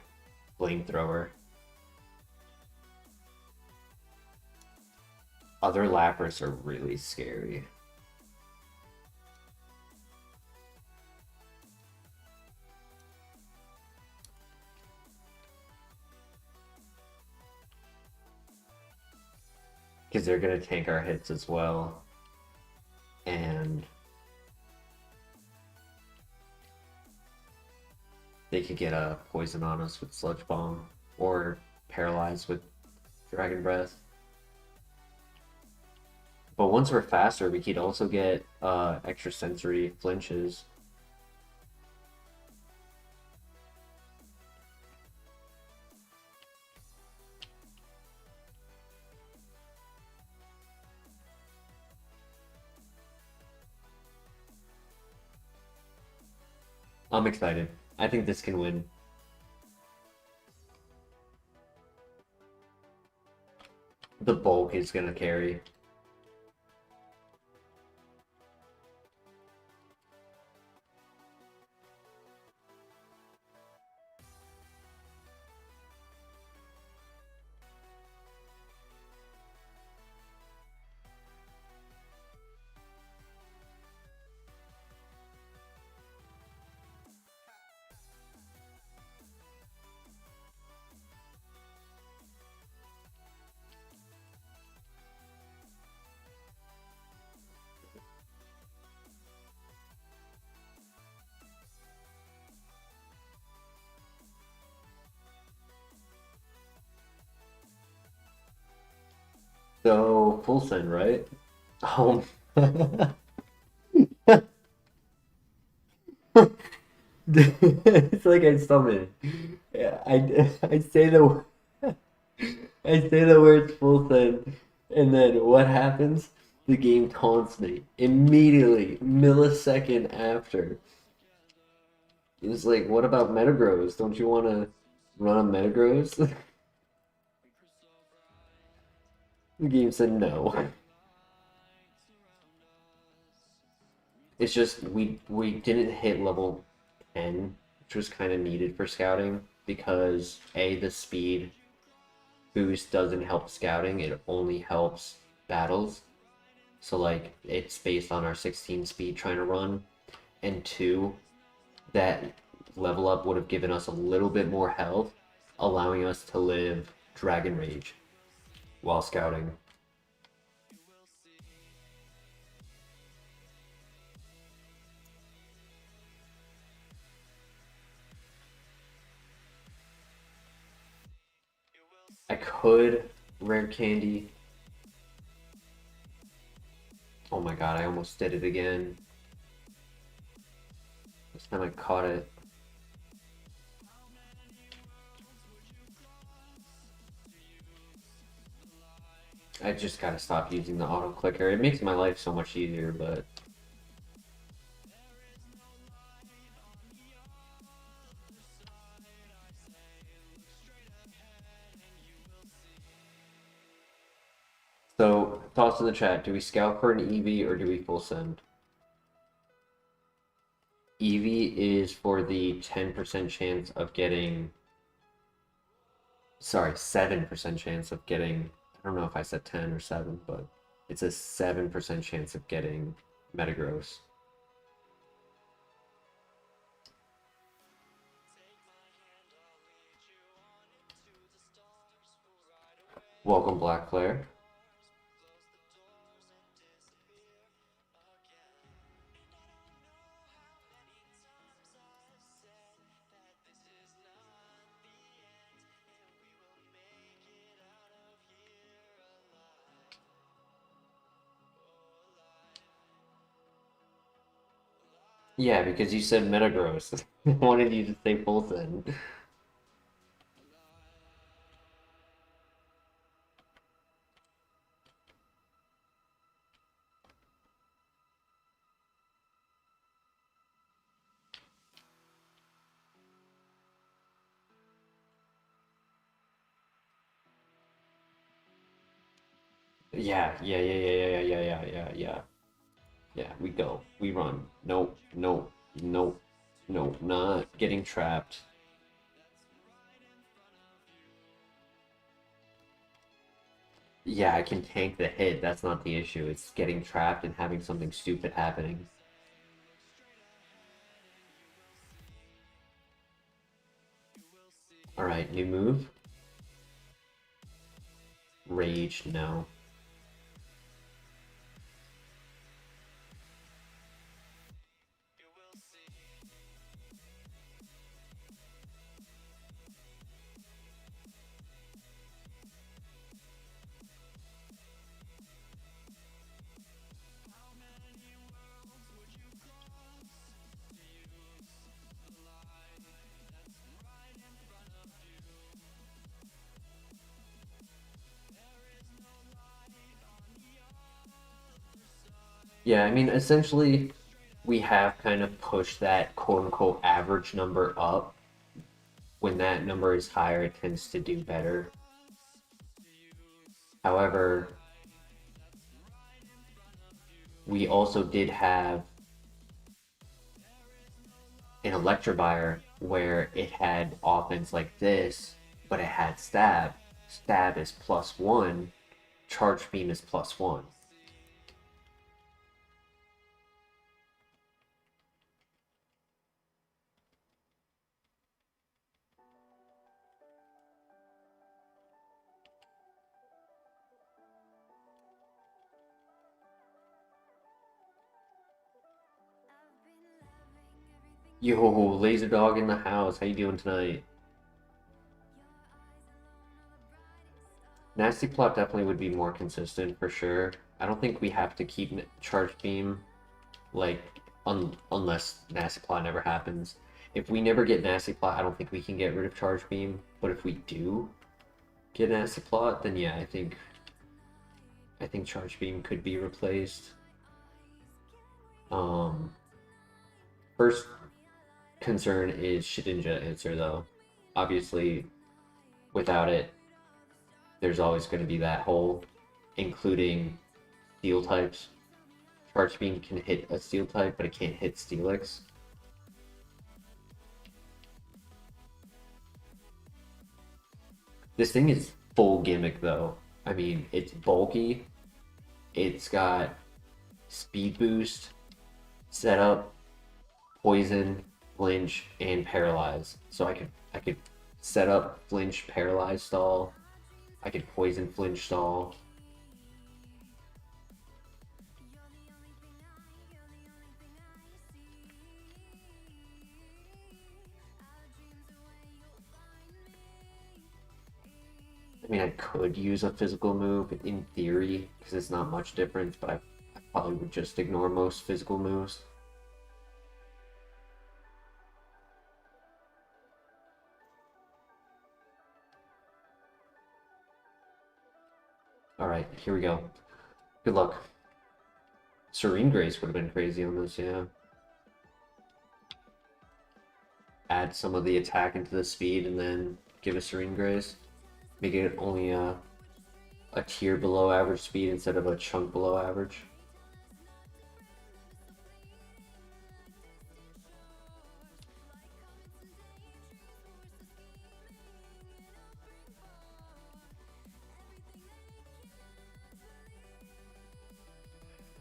Flamethrower. Other Lappers are really scary. Because they're going to tank our hits as well. And they could get a poison on us with Sludge Bomb or paralyzed with Dragon Breath. But once we're faster, we could also get extra sensory flinches. I'm excited. I think this can win. The bulk is going to carry. So, full send, right? Oh. It's like I summon. Yeah, I say the I say the words full send, and then what happens? The game taunts me immediately, millisecond after. It's like, what about Metagross? Don't you want to run a Metagross? The game said no. It's just we didn't hit level 10, which was kind of needed for scouting because A, the speed boost doesn't help scouting, it only helps battles. So like it's based on our 16 speed trying to run. And two, that level up would have given us a little bit more health, allowing us to live Dragon Rage while scouting. I could rare candy. Oh my god, I almost did it again. This time I caught it. I just gotta stop using the auto clicker. It makes my life so much easier, but so thoughts in the chat. Do we scout for an EV or do we full send? EV is for the 10% chance of getting, sorry, 7% chance of getting, I don't know if I said 10 or 7, but it's a 7% chance of getting Metagross. Welcome, Black Claire. Yeah, because you said Metagross. I wanted you to say full send. Yeah. Yeah, we go. We run. Nope, nope, nope. No, not getting trapped. Yeah, I can tank the hit. That's not the issue. It's getting trapped and having something stupid happening. Alright, new move. Rage, no. Yeah, I mean, essentially, we have kind of pushed that quote-unquote average number up. When that number is higher, it tends to do better. However, we also did have an Electivire where it had offense like this, but it had stab. Stab is +1, charge beam is +1. Yo, Laser Dog in the house. How you doing tonight? Nasty Plot definitely would be more consistent for sure. I don't think we have to keep Charge Beam, like, unless Nasty Plot never happens. If we never get Nasty Plot, I don't think we can get rid of Charge Beam. But if we do get Nasty Plot, then yeah, I think Charge Beam could be replaced. First concern is Shedinja answer though. Obviously, without it, there's always going to be that hole, including steel types. Charge Beam can hit a steel type, but it can't hit Steelix. This thing is full gimmick though. I mean, it's bulky. It's got speed boost, setup, poison, flinch, and paralyze. So I could set up flinch, paralyze stall. I could poison flinch stall. I mean, I could use a physical move in theory, because it's not much difference, but I probably would just ignore most physical moves. Alright, here we go. Good luck. Serene Grace would have been crazy on this, yeah. Add some of the attack into the speed and then give a Serene Grace. Make it only a tier below average speed instead of a chunk below average.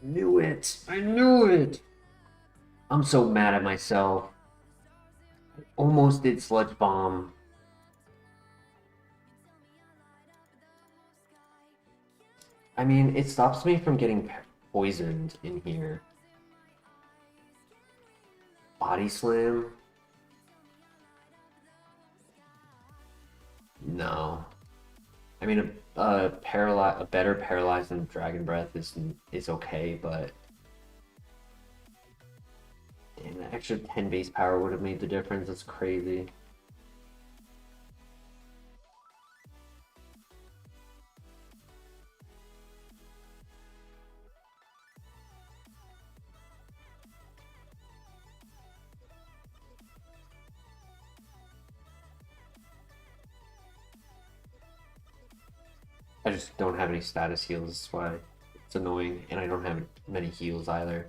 Knew it! I knew it! I'm so mad at myself. I almost did Sludge Bomb. I mean, it stops me from getting poisoned in here. Body Slam? No. I mean, a better Paralyze than Dragon Breath is okay, but damn, the extra 10 base power would have made the difference. That's crazy. I just don't have any status heals, that's why it's annoying, and I don't have many heals either.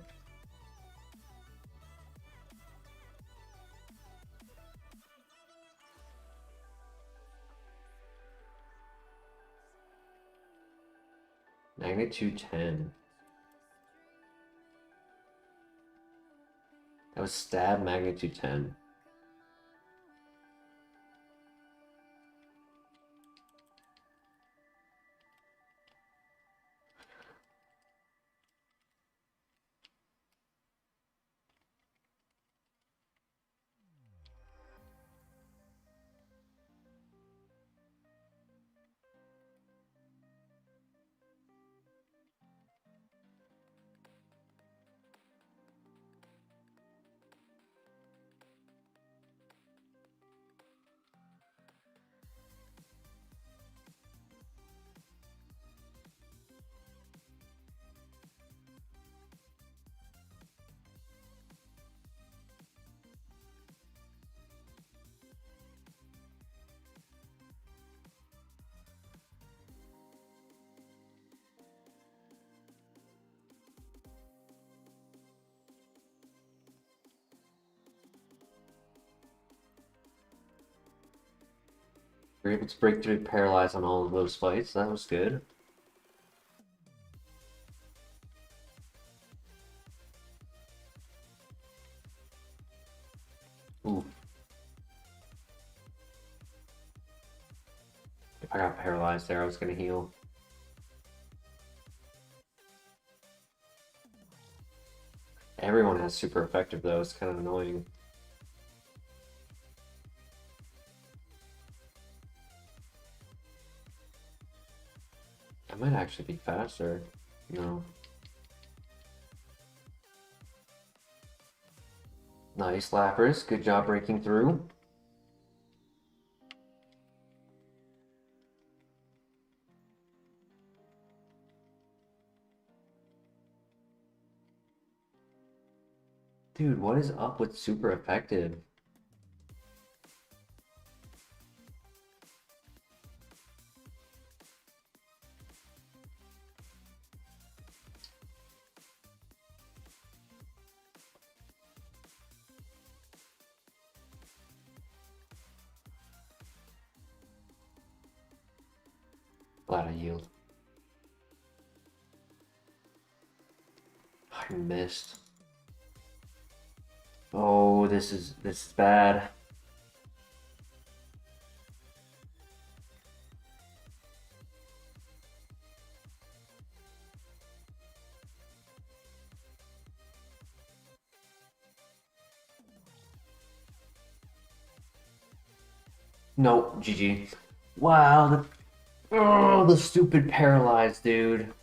Magnitude 10. That was stab magnitude 10. We were able to break through paralyze on all of those fights. That was good. Ooh. If I got paralyzed there, I was gonna heal. Everyone has super effective though, it's kind of annoying. I might actually be faster. No. Nice, Lapras. Good job breaking through. Dude, what is up with super effective? Glad I yield. I missed. Oh, this is bad. Nope, GG. Wow, the stupid paralyzed dude.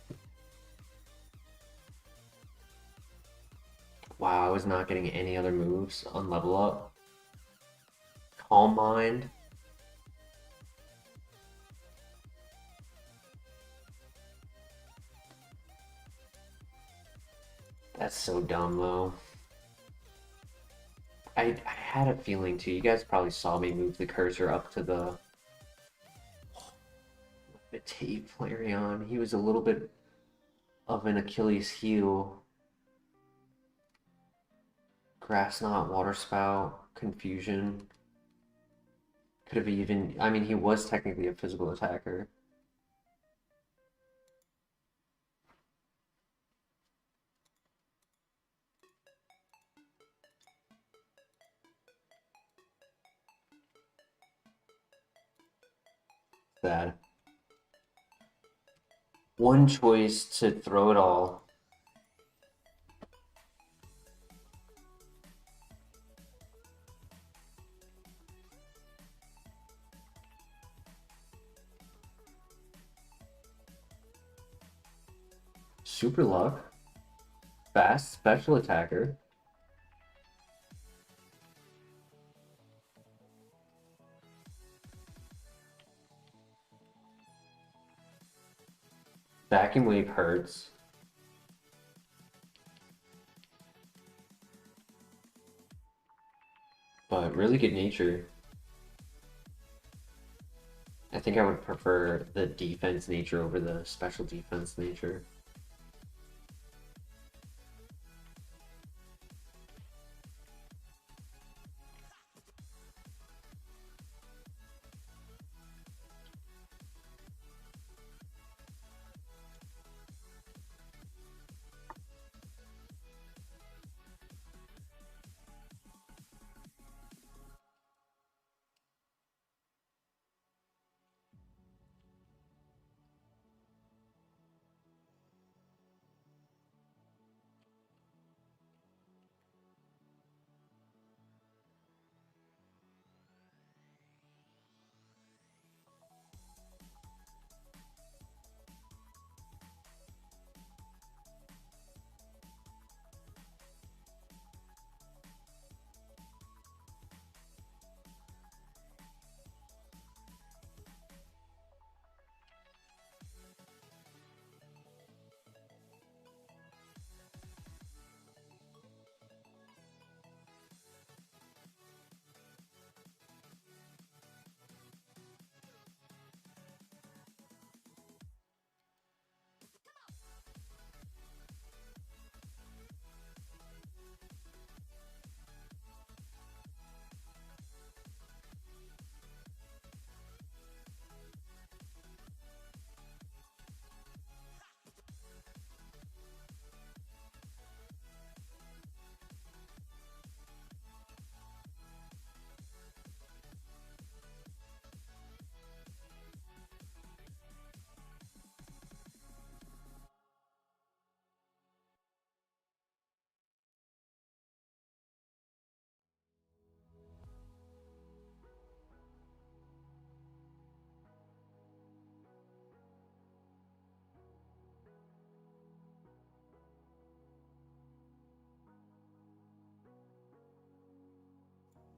Wow, I was not getting any other moves on level up. Calm Mind. That's so dumb though. I had a feeling too. You guys probably saw me move the cursor up to the tape Flareon. He was a little bit of an Achilles heel. Grass Knot, Water Spout, Confusion. Could have even, I mean, he was technically a physical attacker. Sad. One choice to throw it all. Super luck. Fast special attacker. Vacuum wave hurts. But really good nature. I think I would prefer the defense nature over the special defense nature.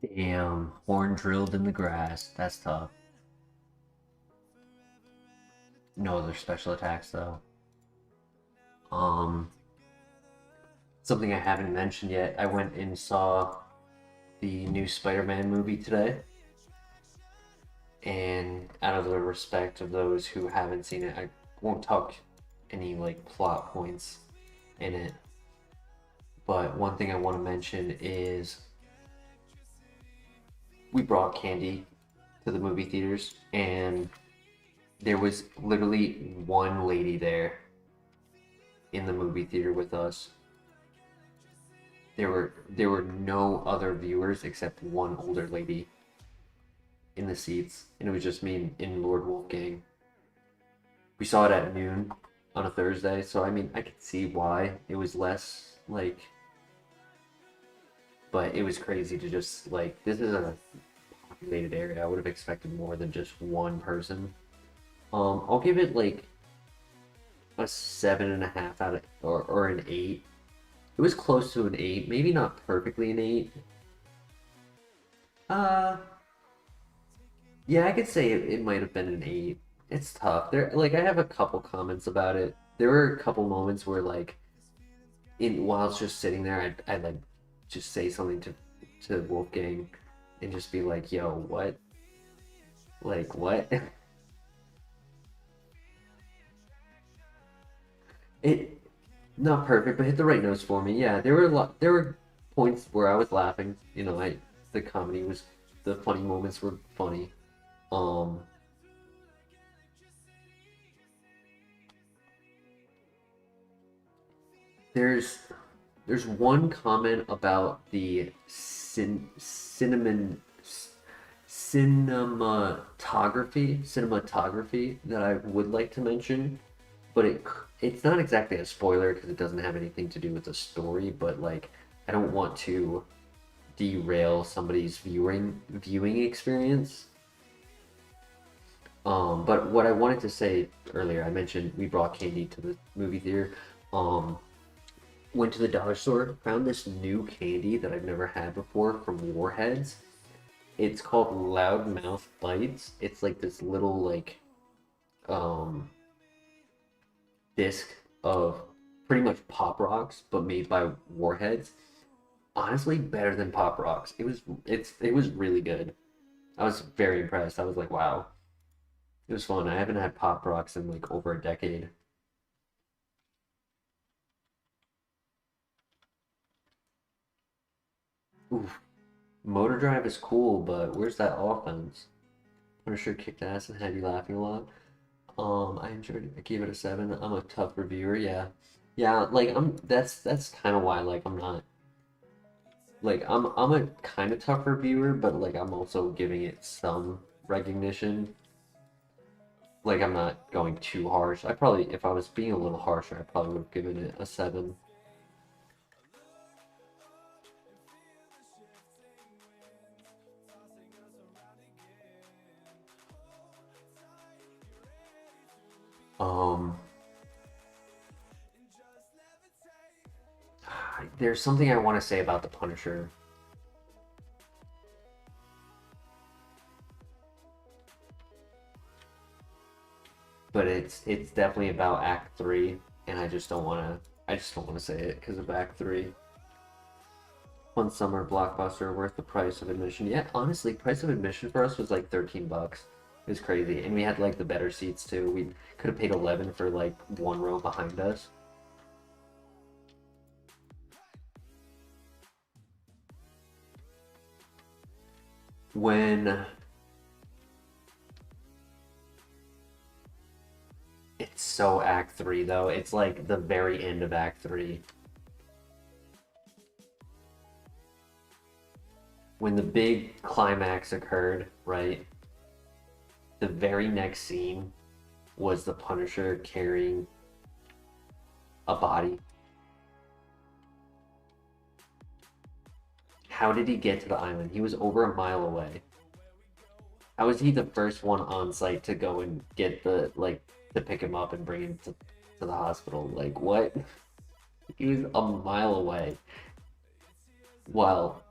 Damn, horn drilled in the grass. That's tough. No other special attacks though. Um, Something I haven't mentioned yet. I went and saw the new Spider-Man movie today, and out of the respect of those who haven't seen it, I won't talk any like plot points in it. But one thing I want to mention is we brought candy to the movie theaters, and there was literally one lady there in the movie theater with us. There were no other viewers except one older lady in the seats, and it was just me and Lord Wolfgang. We saw it at noon on a Thursday, so I mean I could see why it was less like, but it was crazy to just like this is a populated area. I would have expected more than just one person. I'll give it like a 7.5 out of or an 8. It was close to an 8, maybe not perfectly an 8. Uh, yeah, I could say it might have been an 8. It's tough. There, like, I have a couple comments about it. There were a couple moments where, like, in while it's just sitting there, I'd like just say something to Wolfgang and just be like, "Yo, what? Like, what?" It not perfect, but hit the right notes for me. Yeah, there were a lot. There were points where I was laughing. You know, the comedy was the funny moments were funny. Um, there's there's one comment about the cinematography that I would like to mention, but it's not exactly a spoiler because it doesn't have anything to do with the story. But like, I don't want to derail somebody's viewing experience. But what I wanted to say earlier, I mentioned we brought candy to the movie theater. Um, Went to the dollar store, found this new candy that I've never had before from Warheads. It's called Loudmouth Bites. It's like this little like um disc of pretty much Pop Rocks, but made by Warheads. Honestly, better than Pop Rocks. It was really good. I was very impressed. I was like, wow, it was fun. I haven't had Pop Rocks in like over a decade. Oof. Motor Drive is cool, but where's that offense? Punisher kicked ass and had you laughing a lot. I enjoyed it. I gave it a 7. I'm a tough reviewer, yeah. Yeah, like that's kind of why like I'm not like I'm a kind of tough reviewer, but like I'm also giving it some recognition. Like I'm not going too harsh. I probably if I was being a little harsher, I probably would have given it a 7. Um there's something I want to say about the Punisher, but it's definitely about Act 3, and I just don't want to say it because of Act 3. One summer blockbuster worth the price of admission. Yeah, honestly, price of admission for us was like $13. It was crazy, and we had like the better seats too. We could have paid 11 for like one row behind us. When it's so Act 3 though, it's like the very end of Act 3. When the big climax occurred, right? The very next scene was the Punisher carrying a body. How did he get to the island? He was over a mile away. How was he the first one on site to go and get the like to pick him up and bring him to the hospital? Like what? He was a mile away. Well,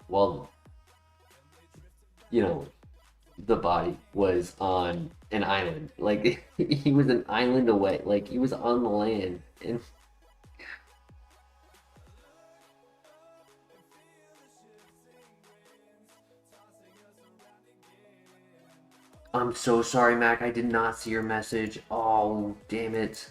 you know, the body was on an island. Like he was an island away. Like he was on the land. And I'm so sorry, Mac. I did not see your message. Oh, damn it.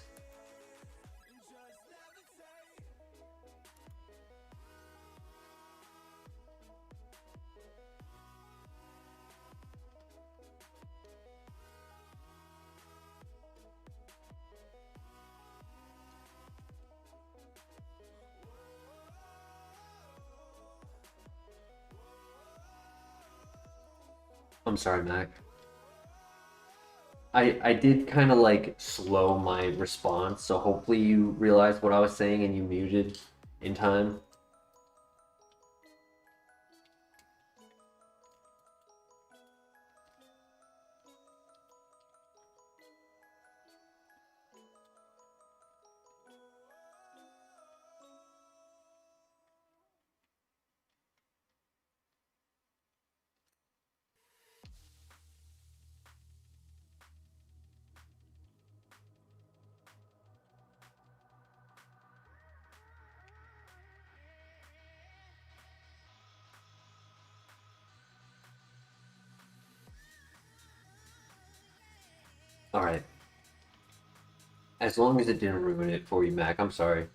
I'm sorry, Mac. I did kind of like slow my response, so hopefully you realized what I was saying and you muted in time. All right. As long as it didn't ruin it for you, Mac, I'm sorry.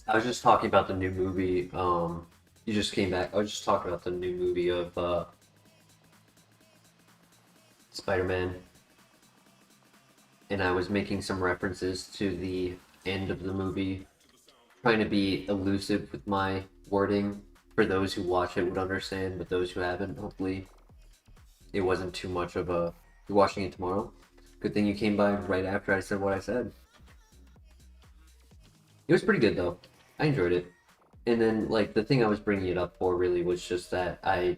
I was just talking about the new movie. You just came back. I was just talking about the new movie of Spider-Man, and I was making some references to the end of the movie, trying to be elusive with my wording for those who watch it would understand, but those who haven't, hopefully it wasn't too much of a. You're watching it tomorrow. Good thing you came by right after I said what I said. It was pretty good though. I enjoyed it. And then, like, the thing I was bringing it up for really was just that I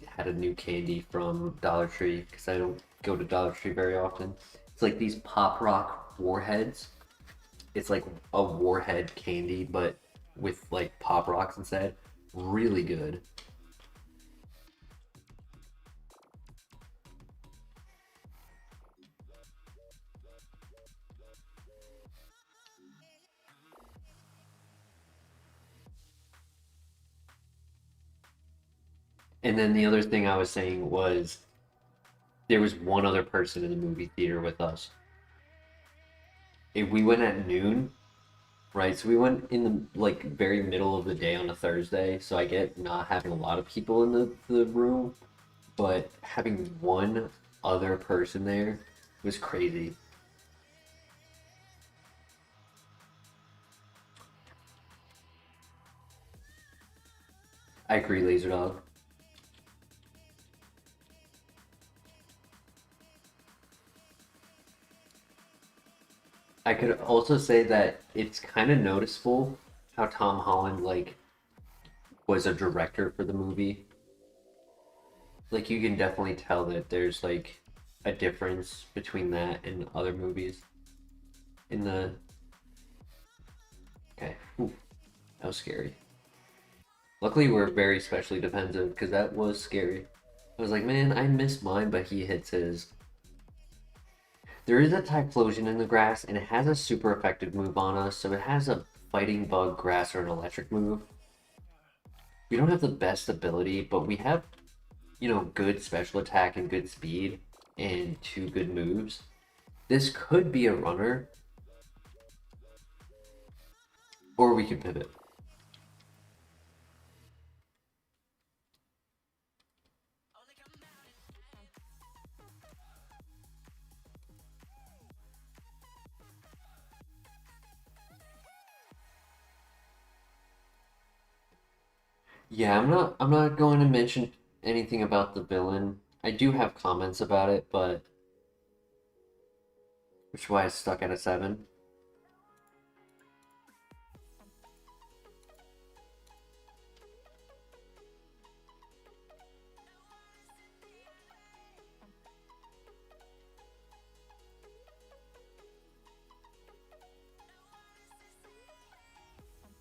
had a new candy from Dollar Tree because I don't go to Dollar Tree very often. It's like these Pop Rock Warheads. It's like a Warhead candy, but with like Pop Rocks instead. Really good. And then the other thing I was saying was there was one other person in the movie theater with us. If we went at noon, right? So we went in the like very middle of the day on a Thursday. So I get not having a lot of people in the room, but having one other person there was crazy. I agree, Laser Dog. I could also say that it's kind of noticeable how Tom Holland like was a director for the movie. Like you can definitely tell that there's like a difference between that and other movies in the. Okay, ooh, that was scary. Luckily, we're very specially defensive because that was scary. I was like, man, I missed mine, but he hits his. There is a Typhlosion in the grass, and it has a super effective move on us, so it has a fighting bug, grass, or an electric move. We don't have the best ability, but we have, good special attack and good speed, and two good moves. This could be a runner, or we could pivot. Yeah, I'm not going to mention anything about the villain. I do have comments about it, but which is why it's stuck at a 7.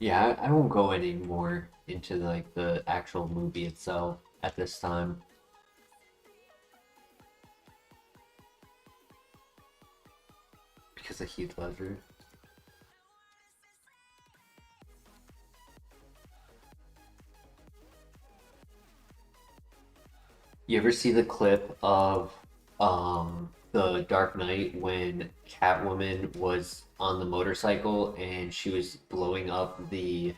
Yeah, I won't go any more into like the actual movie itself at this time because of Heath Ledger. You ever see the clip of the Dark Knight when Catwoman was on the motorcycle and she was blowing up the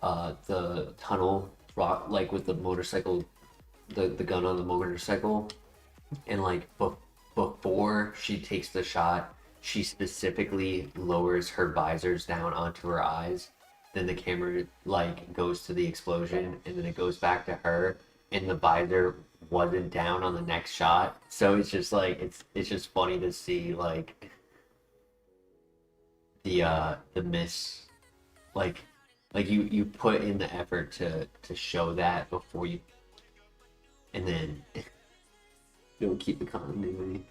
tunnel rock like with the motorcycle the gun on the motorcycle and like before she takes the shot she specifically lowers her visors down onto her eyes, then the camera like goes to the explosion and then it goes back to her and the visor wasn't down on the next shot, so it's just like it's just funny to see like the miss, like you put in the effort to show that before you and then don't keep the continuity.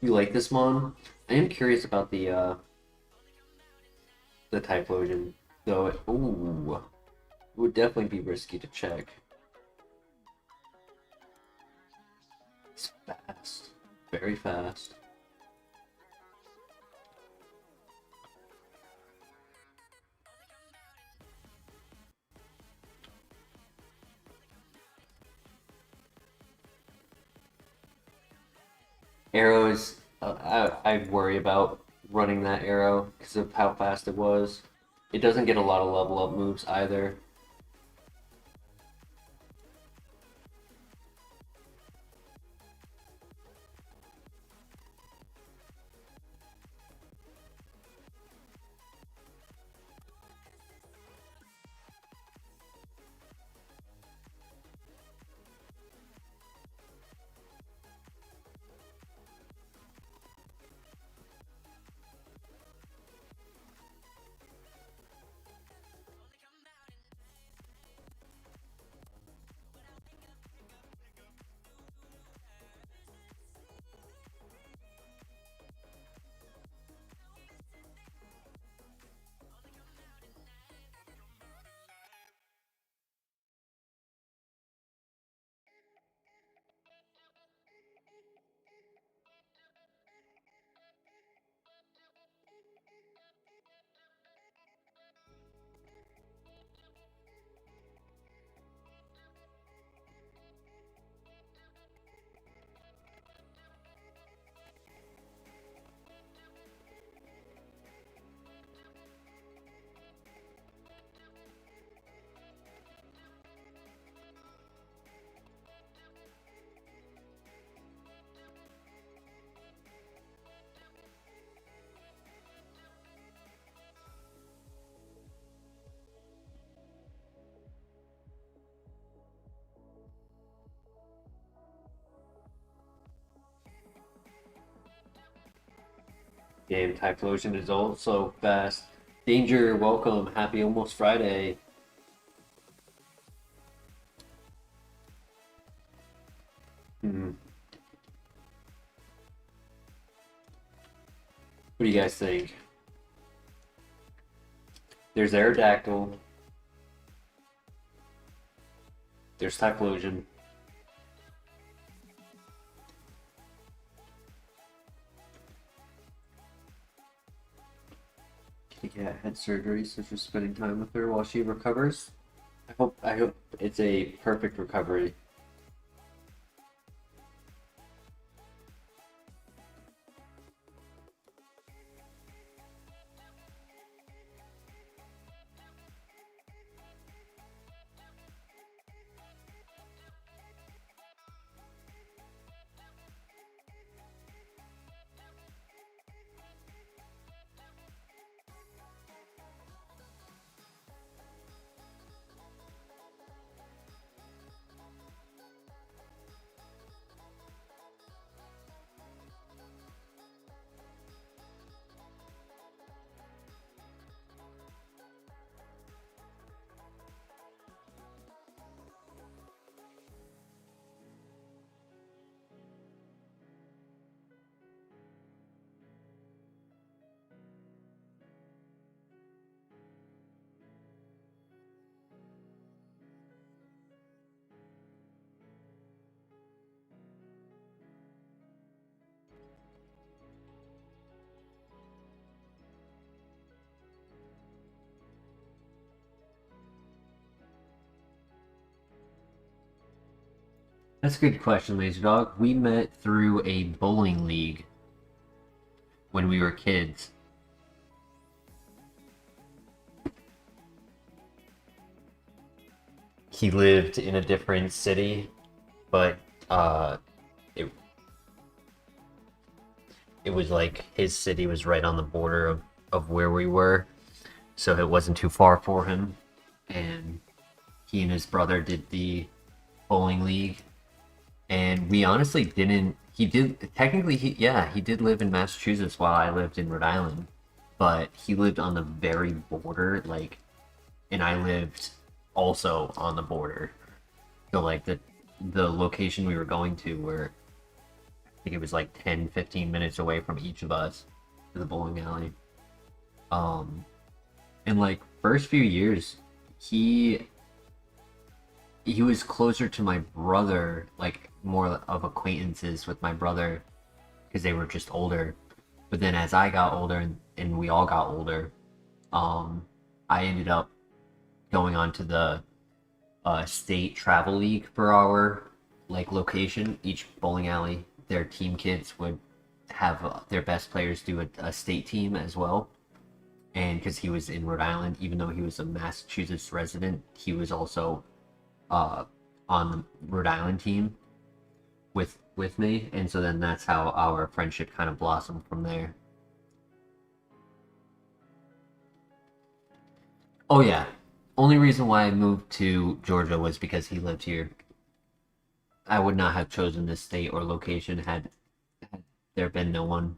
You like this mon? I am curious about the Typhlosion, though. Ooh, it would definitely be risky to check. It's fast, very fast. Arrow is. I worry about running that arrow because of how fast it was. It doesn't get a lot of level up moves either. Damn, Typhlosion is also fast. Danger, welcome, happy almost Friday. Hmm. What do you guys think? There's Aerodactyl. There's Typhlosion. Get head surgery, so just spending time with her while she recovers. I hope it's a perfect recovery. That's a good question, Laser Dog. We met through a bowling league when we were kids. He lived in a different city, but it it was like his city was right on the border of where we were, so it wasn't too far for him. And he and his brother did the bowling league, and we honestly didn't. He did technically, he did live in Massachusetts while I lived in Rhode Island, but he lived on the very border, like, and I lived also on the border. So like the location we were going to were, I think it was like 10-15 minutes away from each of us to the bowling alley. Um, and like first few years, he he was closer to my brother, like more of acquaintances with my brother because they were just older. But then as I got older and we all got older, I ended up going on to the state travel league for our like location. Each bowling alley, their team kids would have their best players do a state team as well. And because he was in Rhode Island, even though he was a Massachusetts resident, he was also uh, on the Rhode Island team with me, and so then that's how our friendship kind of blossomed from there. Oh yeah, only reason why I moved to Georgia was because he lived here. I would not have chosen this state or location had there been no one.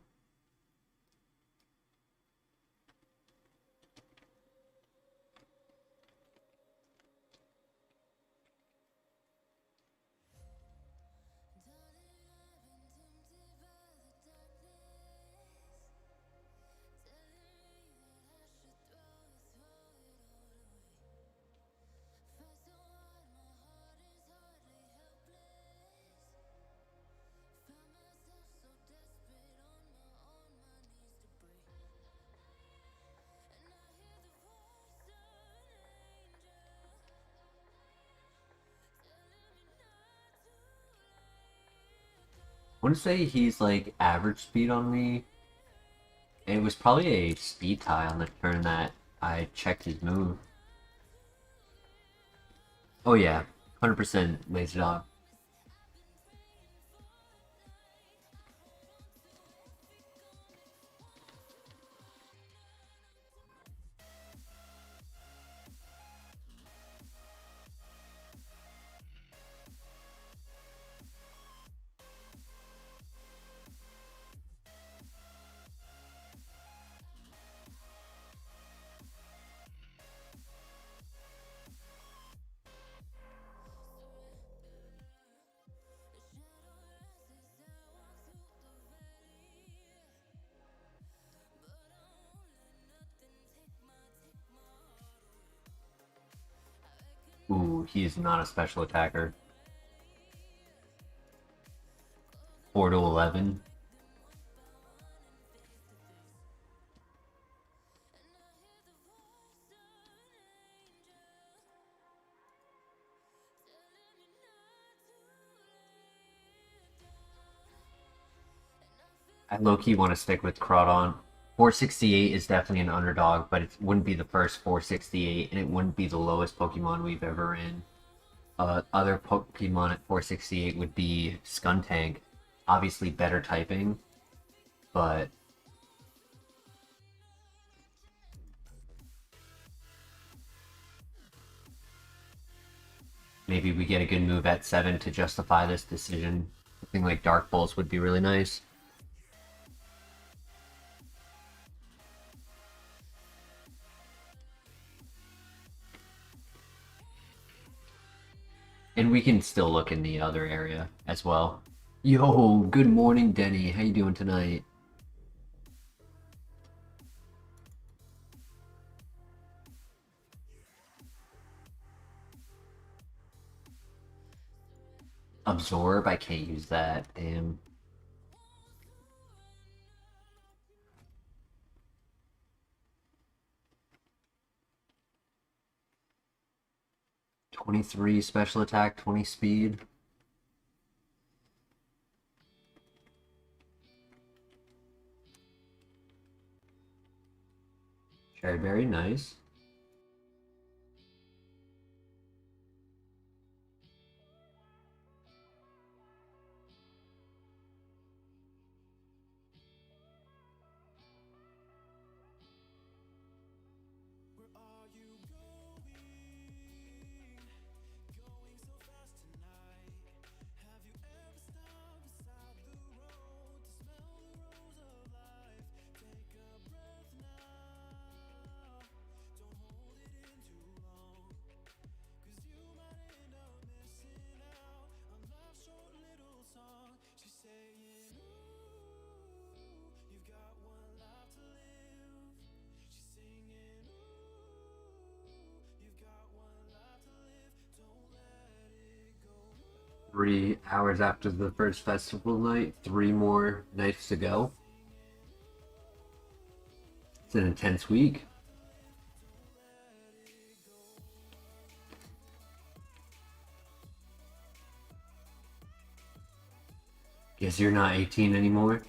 I want to say he's like average speed on me. It was probably a speed tie on the turn that I checked his move. Oh yeah, 100% laser dog. Ooh, he is not a special attacker. 4 to 11. I low-key want to stick with Crawdon. 468 is definitely an underdog, but it wouldn't be the first 468, and it wouldn't be the lowest Pokemon we've ever in. Other Pokemon at 468 would be Skuntank. Obviously better typing, but maybe we get a good move at 7 to justify this decision. Something like Dark Pulse would be really nice. And we can still look in the other area as well. Yo, good morning, Denny. How you doing tonight? Absorb? I can't use that. Damn. 23 special attack, 20 speed. Cherry berry, nice. Three hours after the first festival night, three more nights to go. It's an intense week. Guess you're not 18 anymore.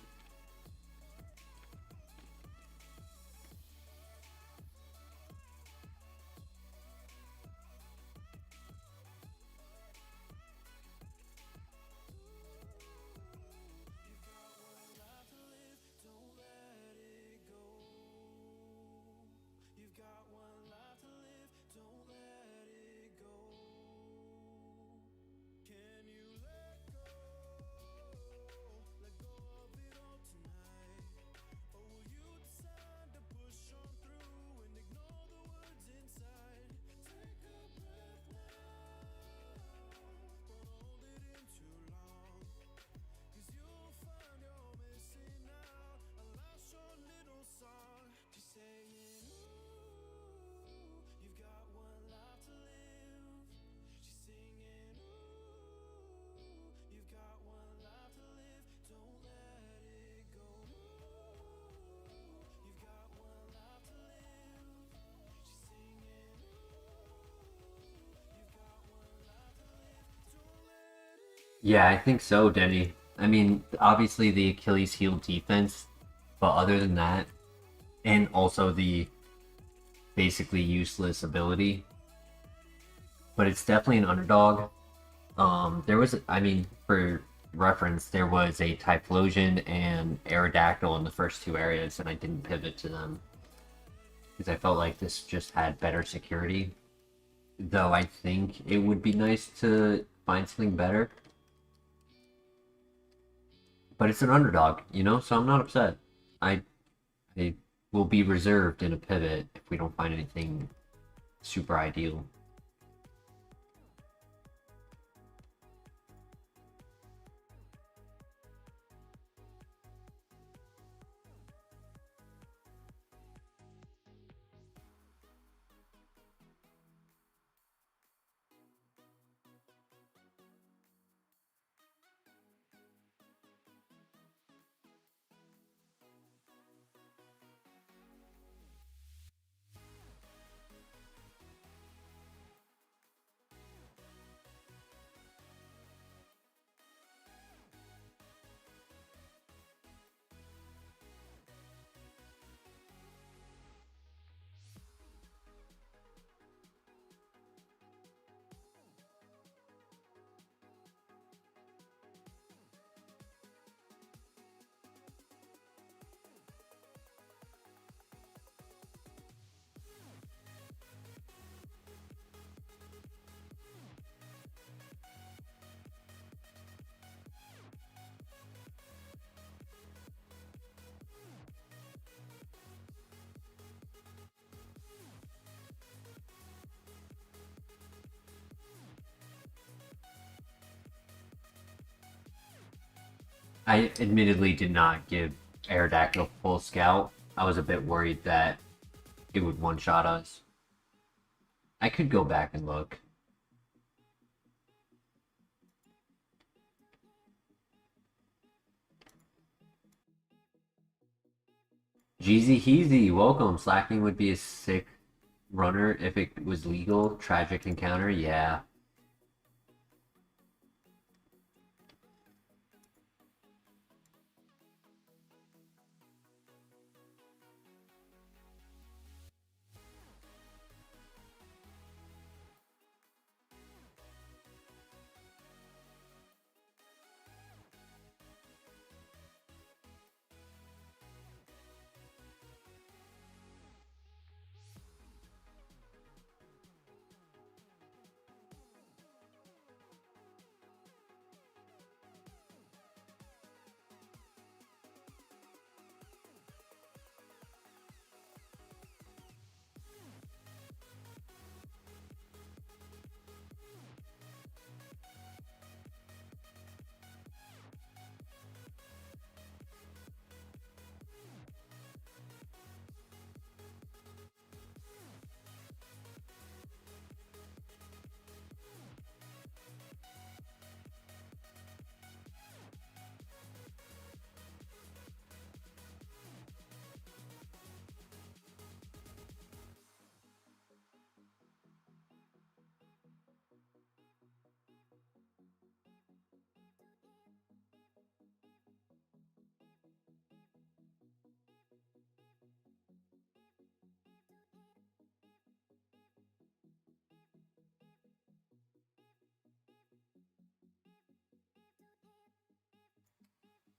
Yeah, I think so, Denny. I mean, obviously the Achilles heel defense, but other than that, and also the basically useless ability, but it's definitely an underdog. There was, I mean, for reference, there was a Typhlosion and Aerodactyl in the first two areas, and I didn't pivot to them because I felt like this just had better security. Though I think it would be nice to find something better. But it's an underdog, you know, so I'm not upset. I I will be reserved in a pivot if we don't find anything super ideal. I admittedly did not give Aerodactyl full scout. I was a bit worried that it would one-shot us. I could go back and look. Jeezy Heezy, welcome. Slacking would be a sick runner if it was legal. Tragic encounter, yeah.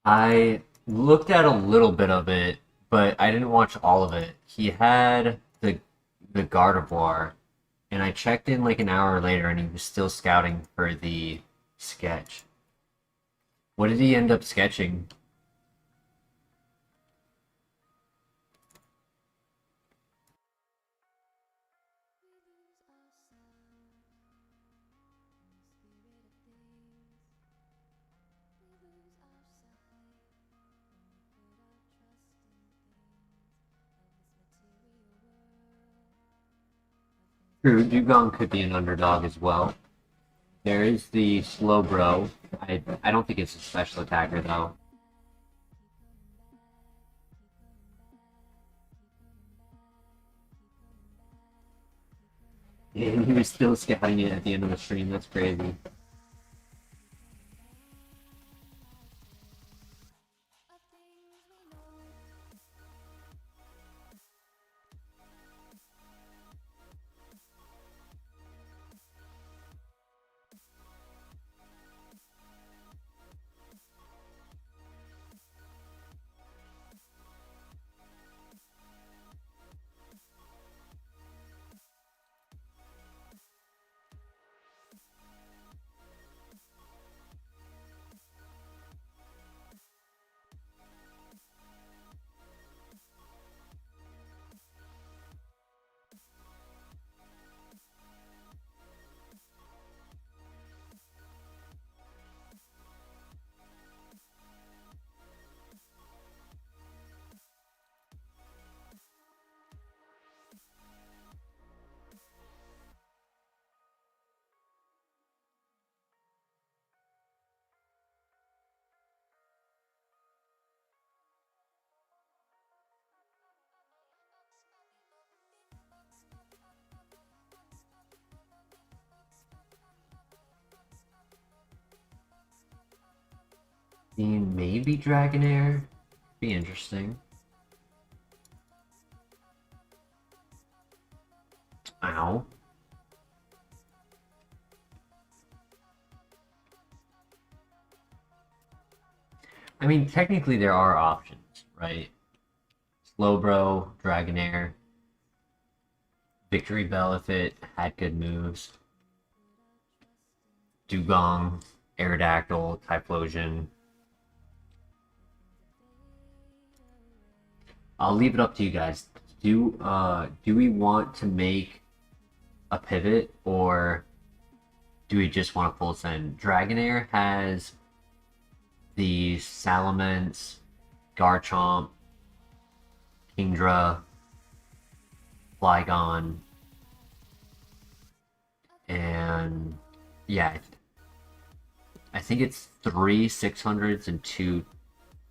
I looked at a little bit of it, but I didn't watch all of it. He had the Gardevoir, and I checked in like an hour later, and he was still scouting for the sketch. What did he end up sketching? True, Dugong could be an underdog as well. There is the Slowbro. I don't think it's a special attacker though. And he was still scouting it at the end of the stream. That's crazy. Maybe Dragonair. Be interesting. Ow. I mean, technically there are options, right? Slowbro, Dragonair, Victory Bell if it had good moves, Dugong, Aerodactyl, Typhlosion. I'll leave it up to you guys. Do we want to make a pivot or do we just want to full send? Dragonair has the Salamence, Garchomp, Kingdra, Flygon, and yeah, I think it's 3 600s and 2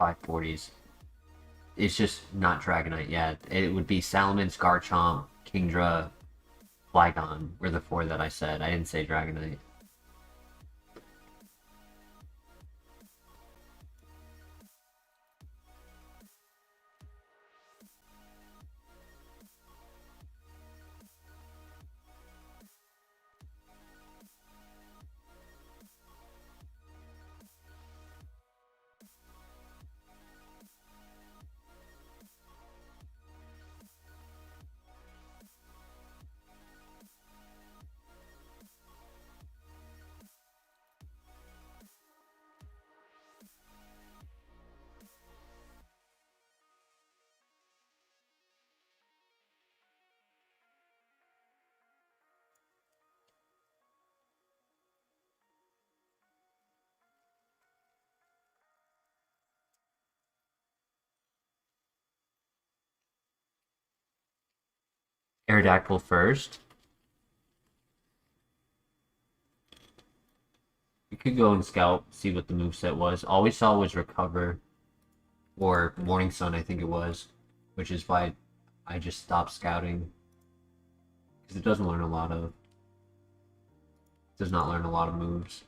540s. It's just not Dragonite yet. It would be Salamence, Garchomp, Kingdra, Flygon were the four that I said. I didn't say Dragonite. Aerodactyl first. We could go and scout, see what the moveset was. All we saw was Recover, or Morning Sun, I think it was, which is why I just stopped scouting. Because it does not learn a lot of moves.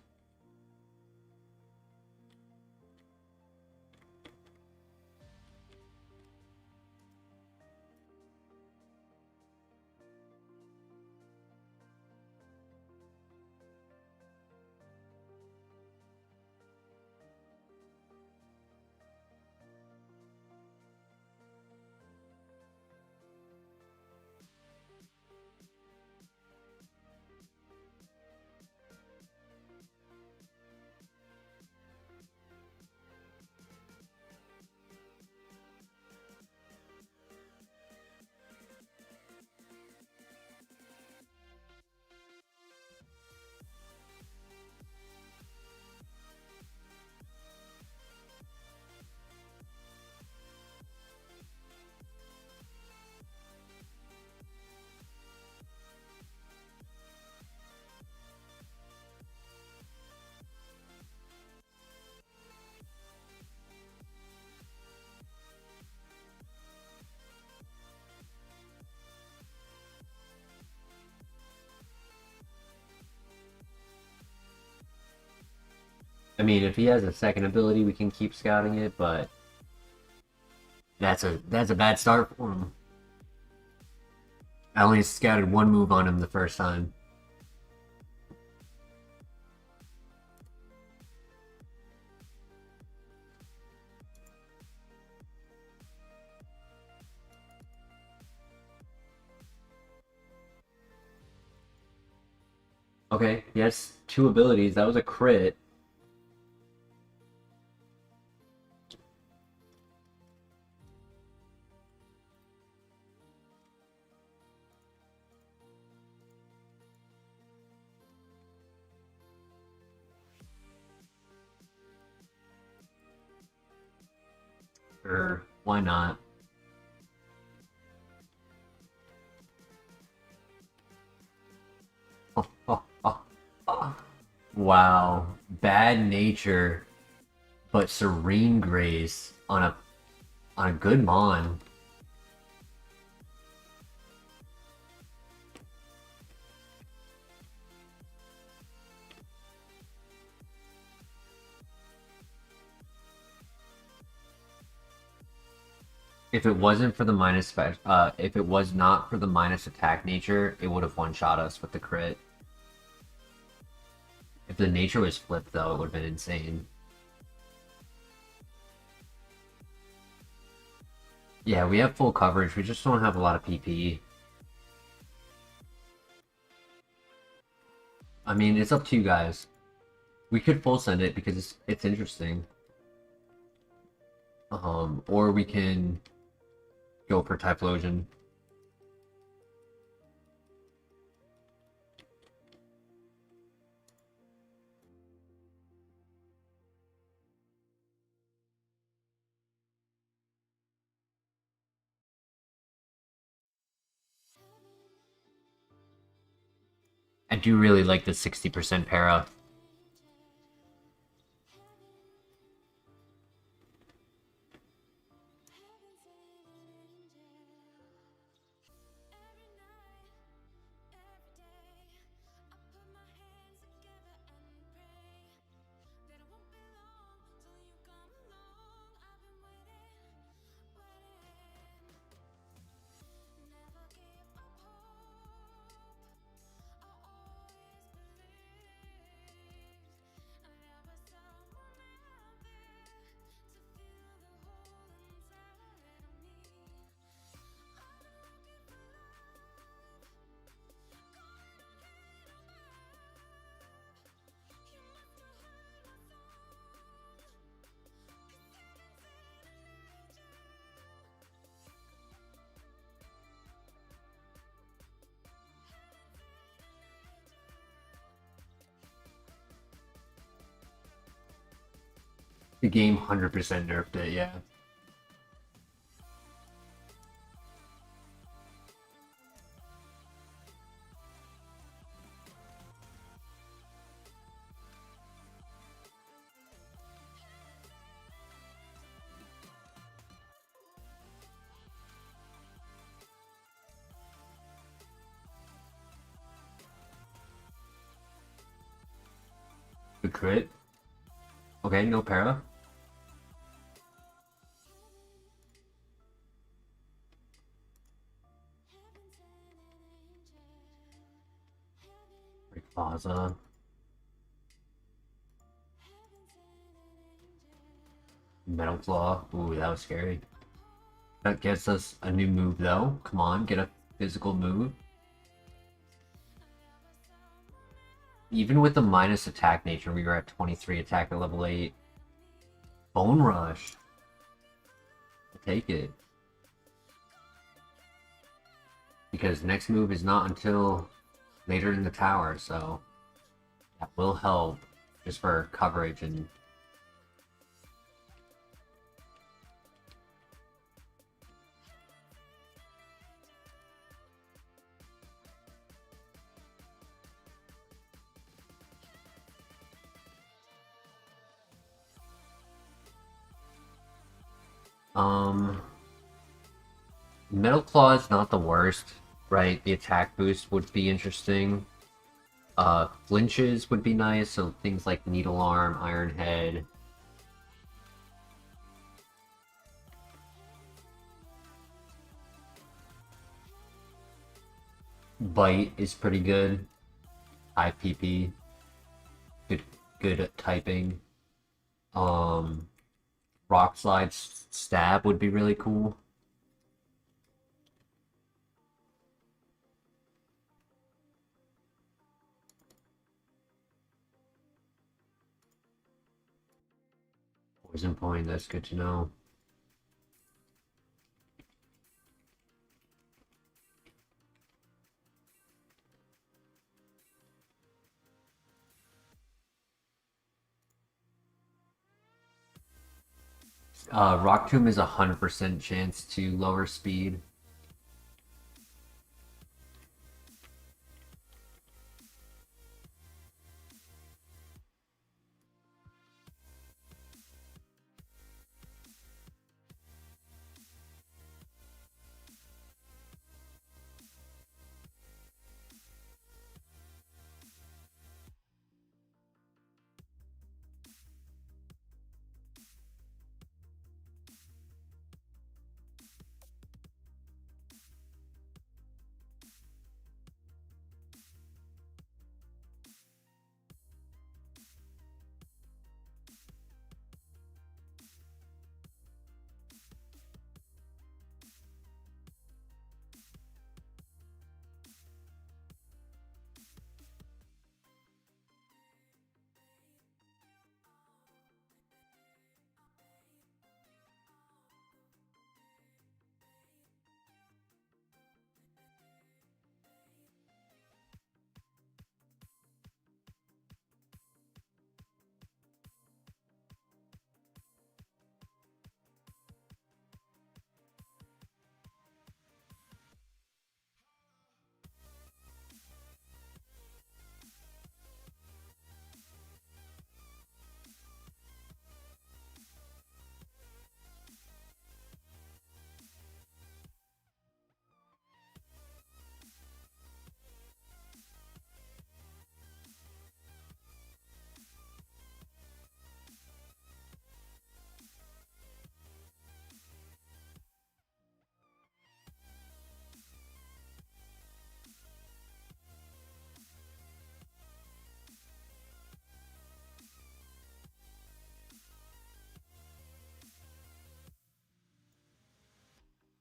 I mean, if he has a second ability, we can keep scouting it, but that's a bad start for him. I only scouted one move on him the first time. Okay, he has two abilities. That was a crit. Sure, why not? Oh, oh, oh, oh. Wow, bad nature, but serene grace on a good mon. If it wasn't for the if it was not for the minus attack nature, it would have one-shot us with the crit. If the nature was flipped, though, it would have been insane. Yeah, we have full coverage. We just don't have a lot of PP. I mean, it's up to you guys. We could full send it because it's interesting. Or we can go for Typhlosion. I do really like the 60% para. The game 100% nerfed it, yeah. The crit. Okay, no para. Plaza. Metal Claw. Ooh, that was scary. That gets us a new move, though. Come on, get a physical move. Even with the minus attack nature, we were at 23 attack at level 8. Bone Rush. I'll take it. Because next move is not until later in the tower, so that will help just for coverage and Metal Claw is not the worst, right? The attack boost would be interesting. Flinches would be nice, so things like Needle Arm, Iron Head. Bite is pretty good. IPP, good at typing. Rock Slide Stab would be really cool. Poison Point, that's good to know. Rock Tomb is 100% chance to lower speed.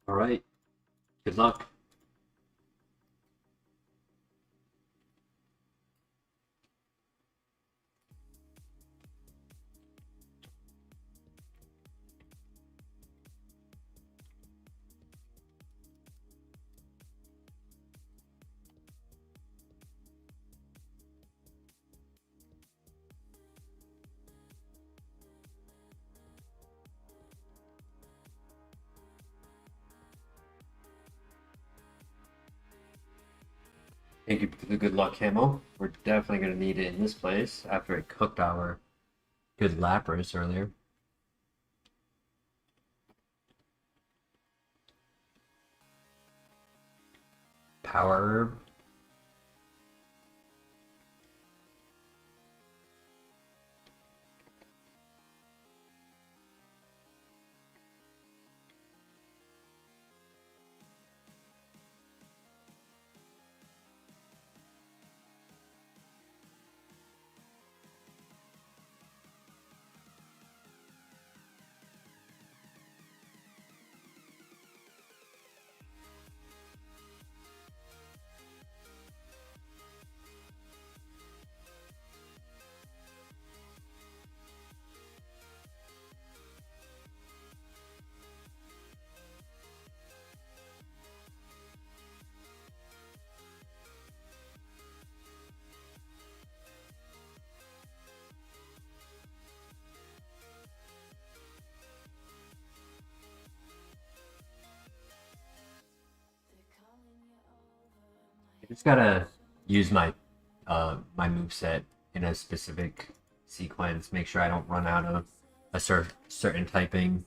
Alright, good luck. Thank you for the good luck camo. We're definitely going to need it in this place after it cooked our good Lapras earlier. Power Herb. I just gotta use my my moveset in a specific sequence, make sure I don't run out of a certain typing.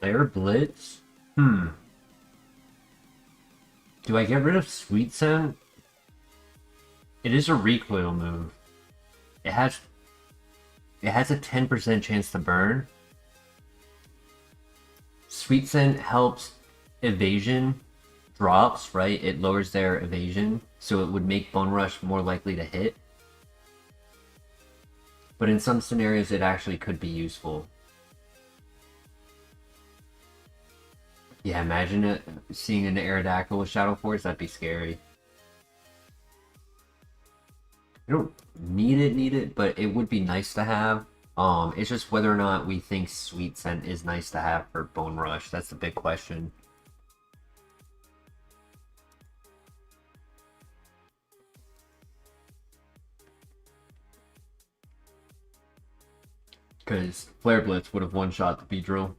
Flare Blitz? Hmm. Do I get rid of Sweet Scent? It is a recoil move. It has a 10% chance to burn. Sweet Scent helps evasion drops, right? It lowers their evasion, so it would make Bone Rush more likely to hit. But in some scenarios, it actually could be useful. Yeah, imagine it, seeing an Aerodactyl with Shadow Force, that'd be scary. I don't need it, but it would be nice to have. It's just whether or not we think Sweet Scent is nice to have for Bone Rush. That's the big question. Because Flare Blitz would have one-shot the Beedrill.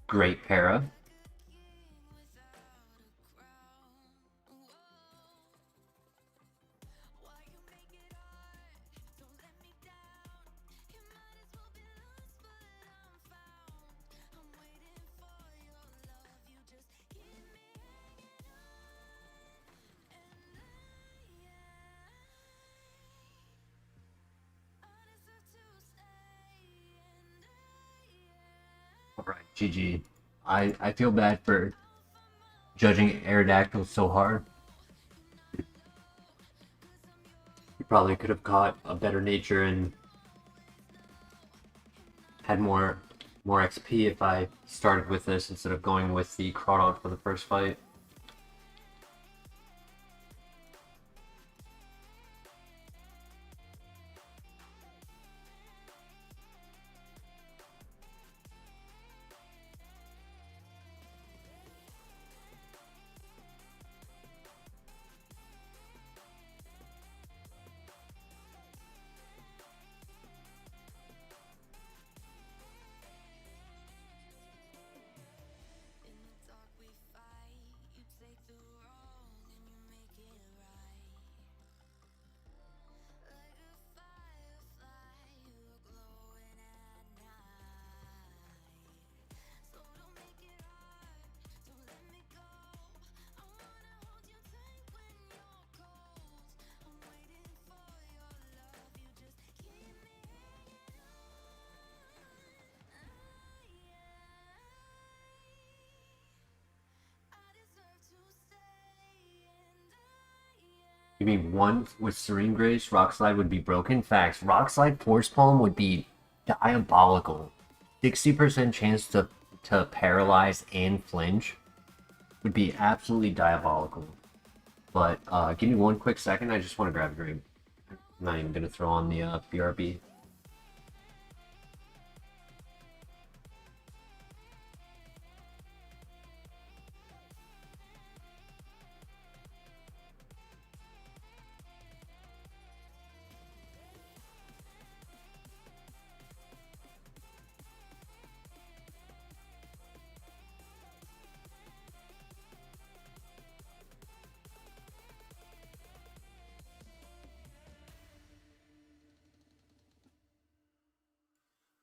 Great para. Alright, GG. I feel bad for judging Aerodactyl so hard. You probably could have caught a better nature and had more XP if I started with this instead of going with the Crawdog for the first fight. You mean one with Serene Grace, Rock Slide would be broken? Facts. Rock Slide Force Palm would be diabolical. 60% chance to paralyze and flinch would be absolutely diabolical. But give me one quick second. I just want to grab a drink. I'm not even gonna throw on the BRB.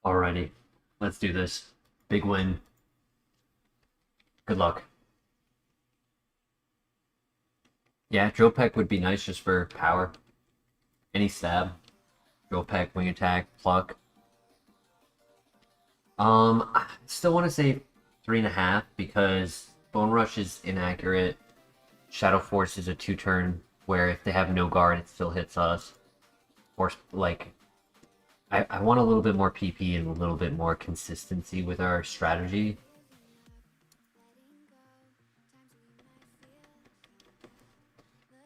Alrighty, let's do this. Big win. Good luck. Yeah, Drill Peck would be nice just for power. Any stab. Drill Peck, Wing Attack, Pluck. I still want to say 3.5 because Bone Rush is inaccurate. Shadow Force is a 2-turn where if they have no guard, it still hits us. Or like, I want a little bit more PP and a little bit more consistency with our strategy.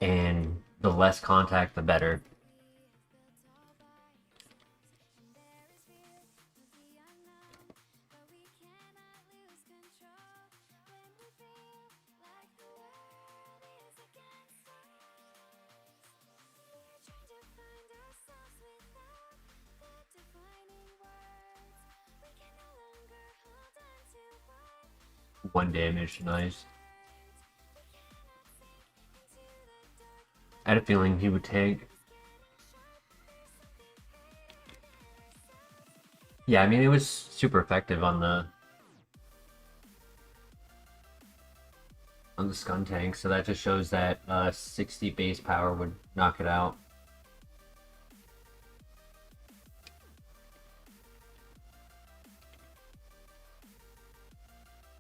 And the less contact, the better. 1 damage, nice. I had a feeling he would tank. Yeah, I mean, it was super effective on the Scun tank, so that just shows that 60 base power would knock it out.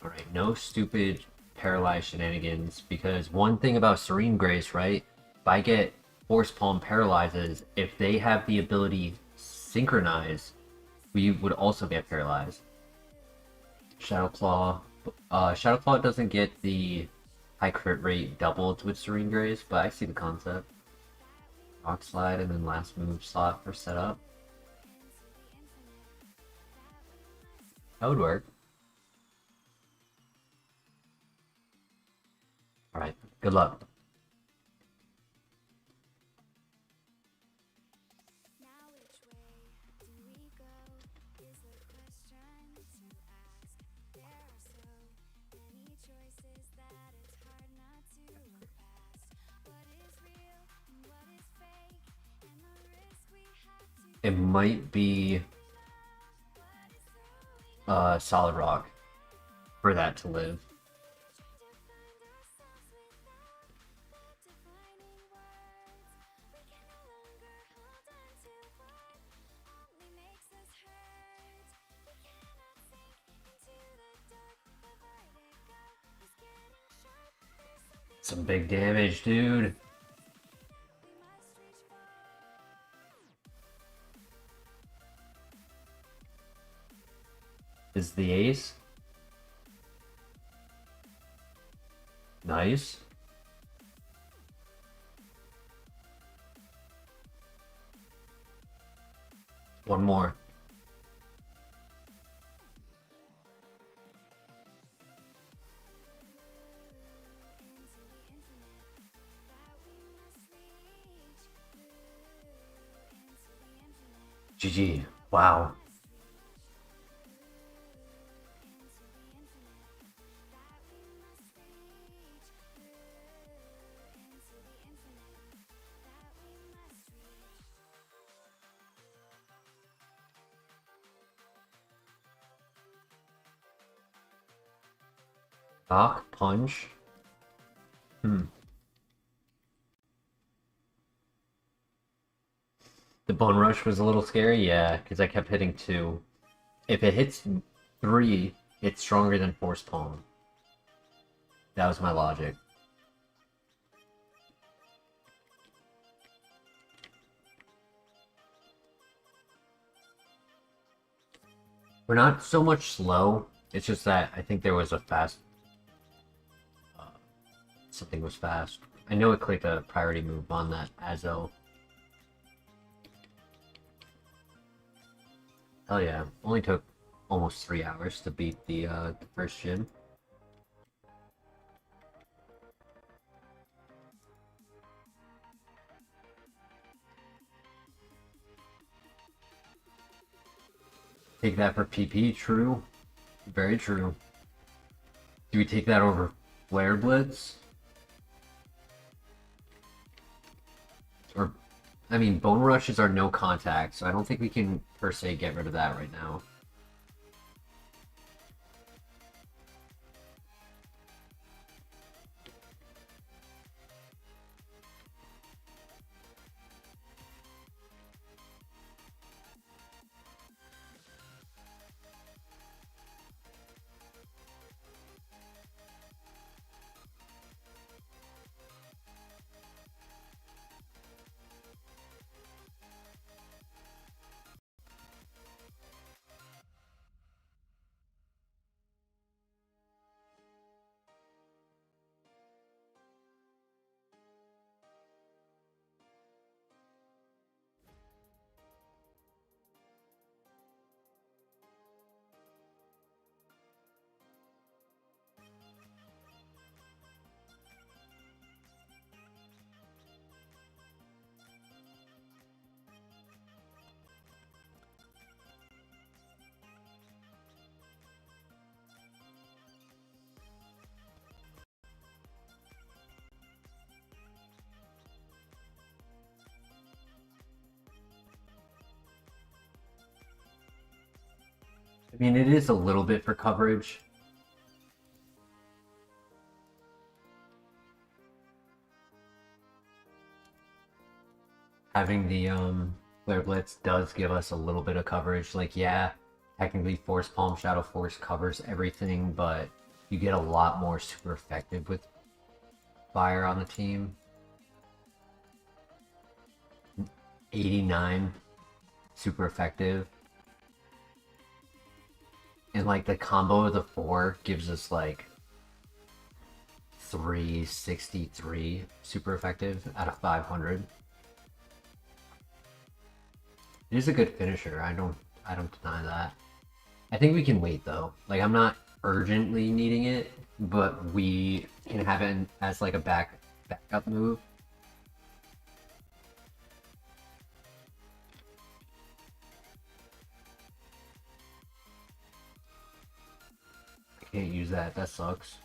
Alright, no stupid paralyzed shenanigans, because one thing about Serene Grace, right? If I get Force Palm paralyzes, if they have the ability Synchronize, we would also get paralyzed. Shadow Claw. Shadow Claw doesn't get the high crit rate doubled with Serene Grace, but I see the concept. Rock Slide and then last move slot for setup. That would work. Alright, good luck. It might be Solid Rock for that to live. Some big damage, dude. Is the ace? Nice. One more. GG. Wow. Knock, punch. The Bone Rush was a little scary, yeah, because I kept hitting 2. If it hits 3, it's stronger than Force Palm. That was my logic. We're not so much slow, it's just that I think there was a fast... something was fast. I know it clicked a priority move on that Azo. Hell yeah, only took almost 3 hours to beat the first gym. Take that for PP, true. Very true. Do we take that over Flare Blitz? Or, I mean, Bone Rushes are no contact, so I don't think we can, per se, get rid of that right now. I mean, it is a little bit for coverage. Having the Flare Blitz does give us a little bit of coverage. Like, yeah, technically Force Palm Shadow Force covers everything, but you get a lot more super effective with Fire on the team. 89 super effective. And like the combo of the 4 gives us like 363 super effective out of 500. It is a good finisher. I don't deny that. I think we can wait though. Like I'm not urgently needing it, but we can have it as like a backup move. I can't use that. That sucks.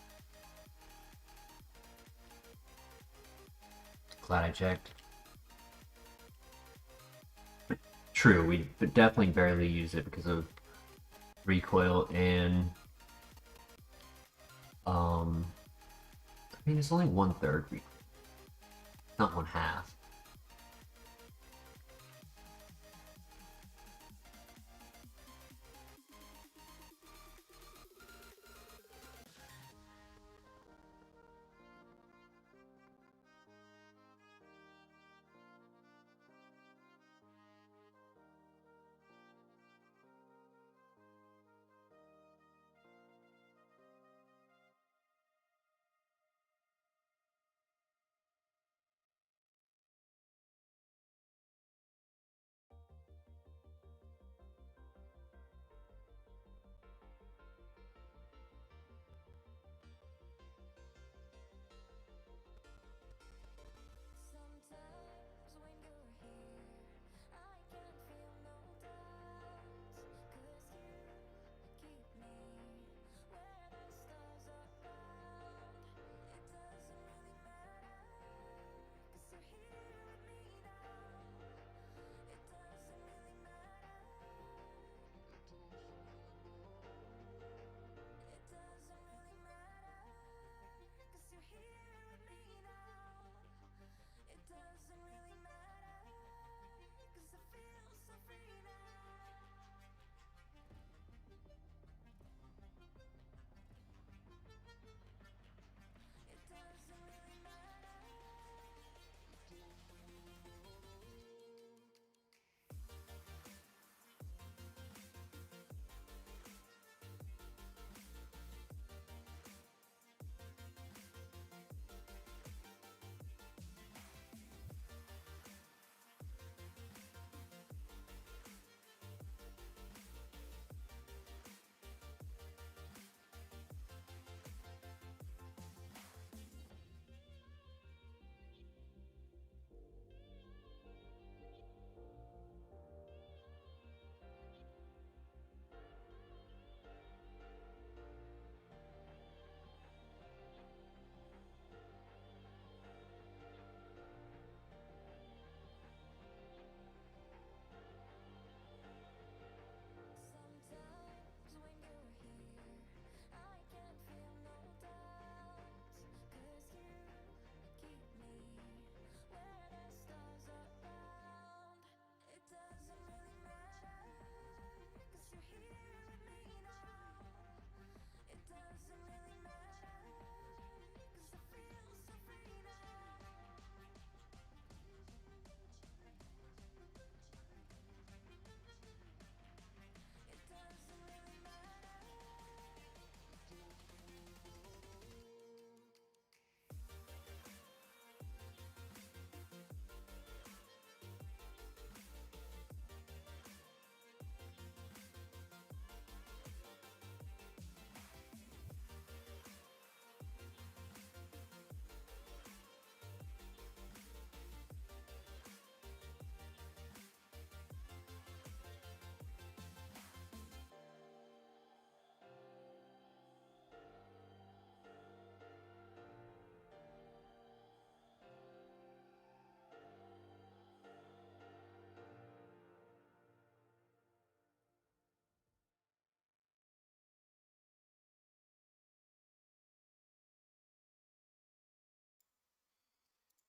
Glad I checked. True, we definitely barely use it because of recoil and I mean it's only 1/3 recoil, not 1/2.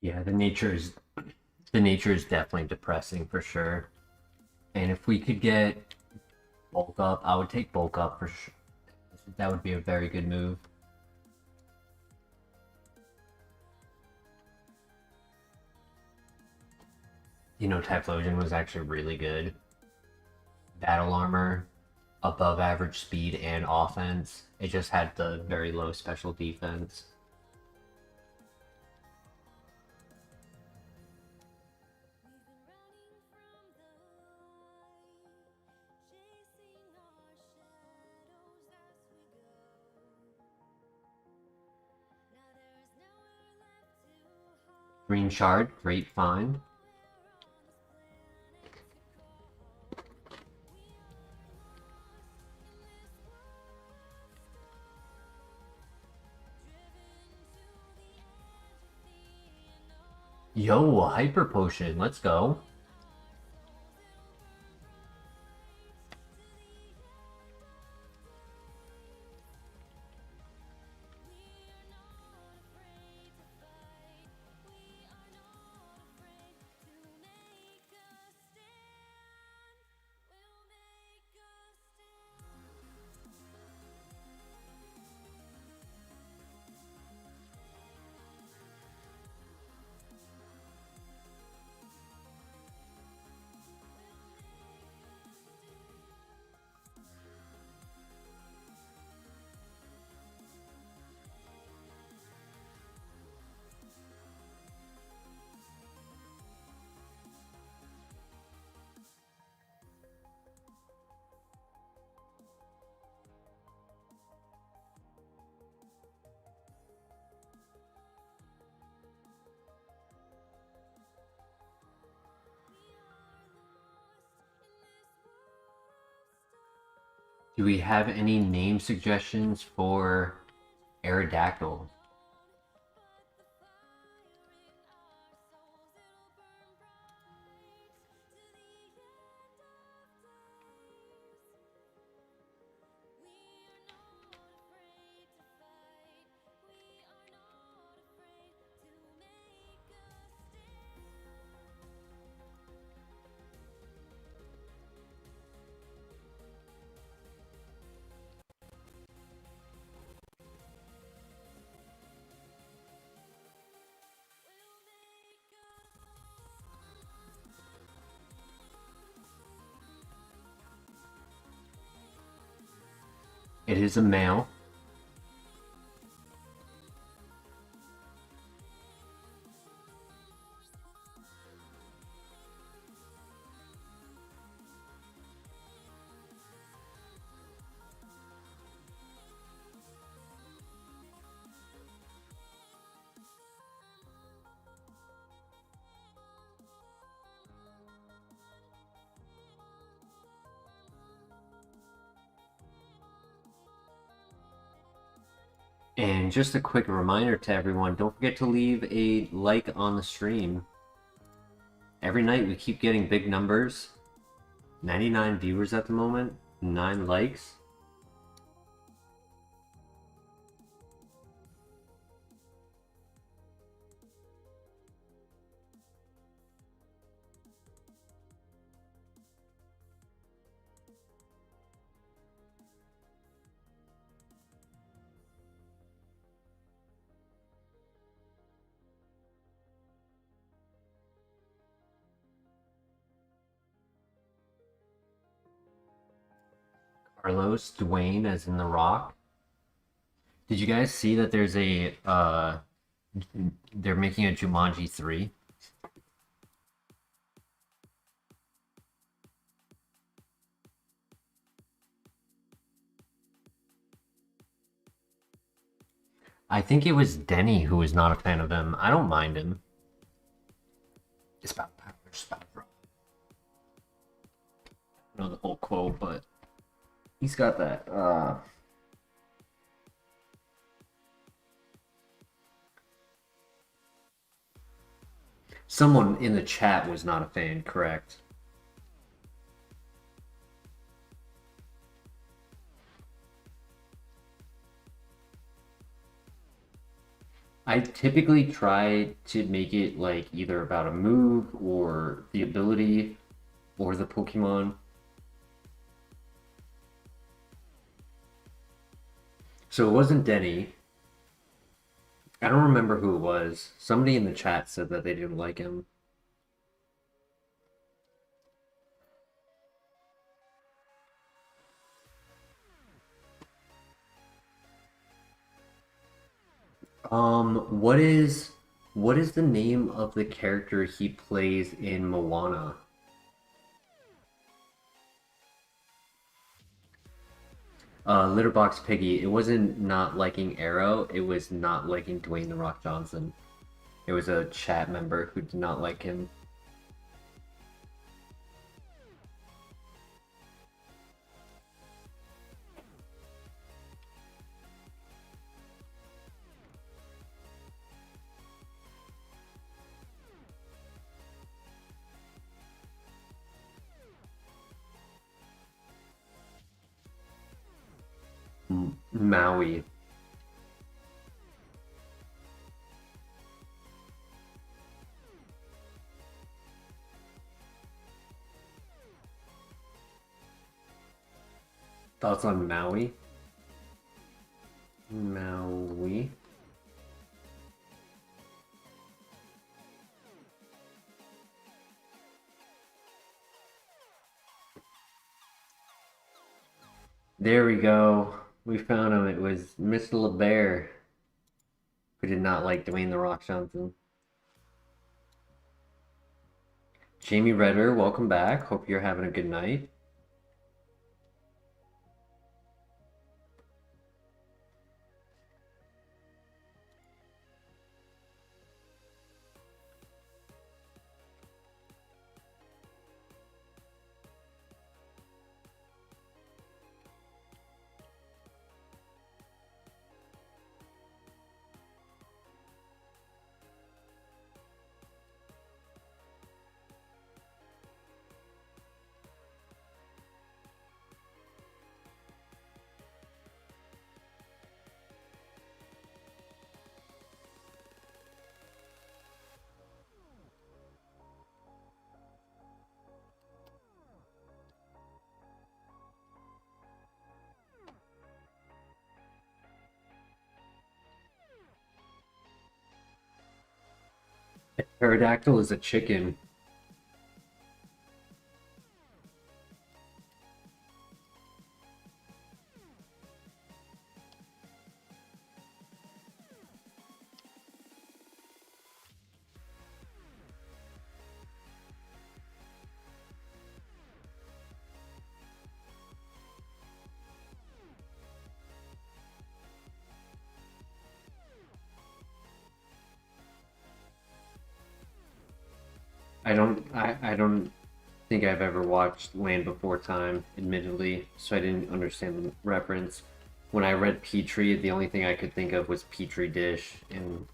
Yeah, the nature is definitely depressing for sure. And if we could get bulk up, I would take bulk up for sure. That would be a very good move. You know, Typhlosion was actually really good. Battle armor, above average speed and offense. It just had the very low special defense. Green Shard, great find. Yo, a Hyper Potion, let's go. Do we have any name suggestions for Aerodactyl? It is a male. And just a quick reminder to everyone, don't forget to leave a like on the stream. Every night we keep getting big numbers. 99 viewers at the moment, 9 likes. Carlos, Dwayne as in The Rock. Did you guys see that there's a they're making a Jumanji 3? I think it was Denny who was not a fan of him. I don't mind him. It's about power, it's about rock. I don't know the whole quote, but he's got that someone in the chat was not a fan, correct? I typically try to make it like either about a move or the ability or the Pokemon. So it wasn't Denny. I don't remember who it was. Somebody in the chat said that they didn't like him. What is the name of the character he plays in Moana? Litterbox Piggy. It wasn't not liking Arrow. It was not liking Dwayne the Rock Johnson. It was a chat member who did not like him. Maui. Thoughts on Maui? Maui. There we go. We found him. It was Mr. LeBear, who did not like Dwayne the Rock Johnson. Jamie Redder, welcome back. Hope you're having a good night. A pterodactyl is a chicken. I don't think I've ever watched Land Before Time, admittedly, so I didn't understand the reference. When I read Petrie, the only thing I could think of was Petri dish, and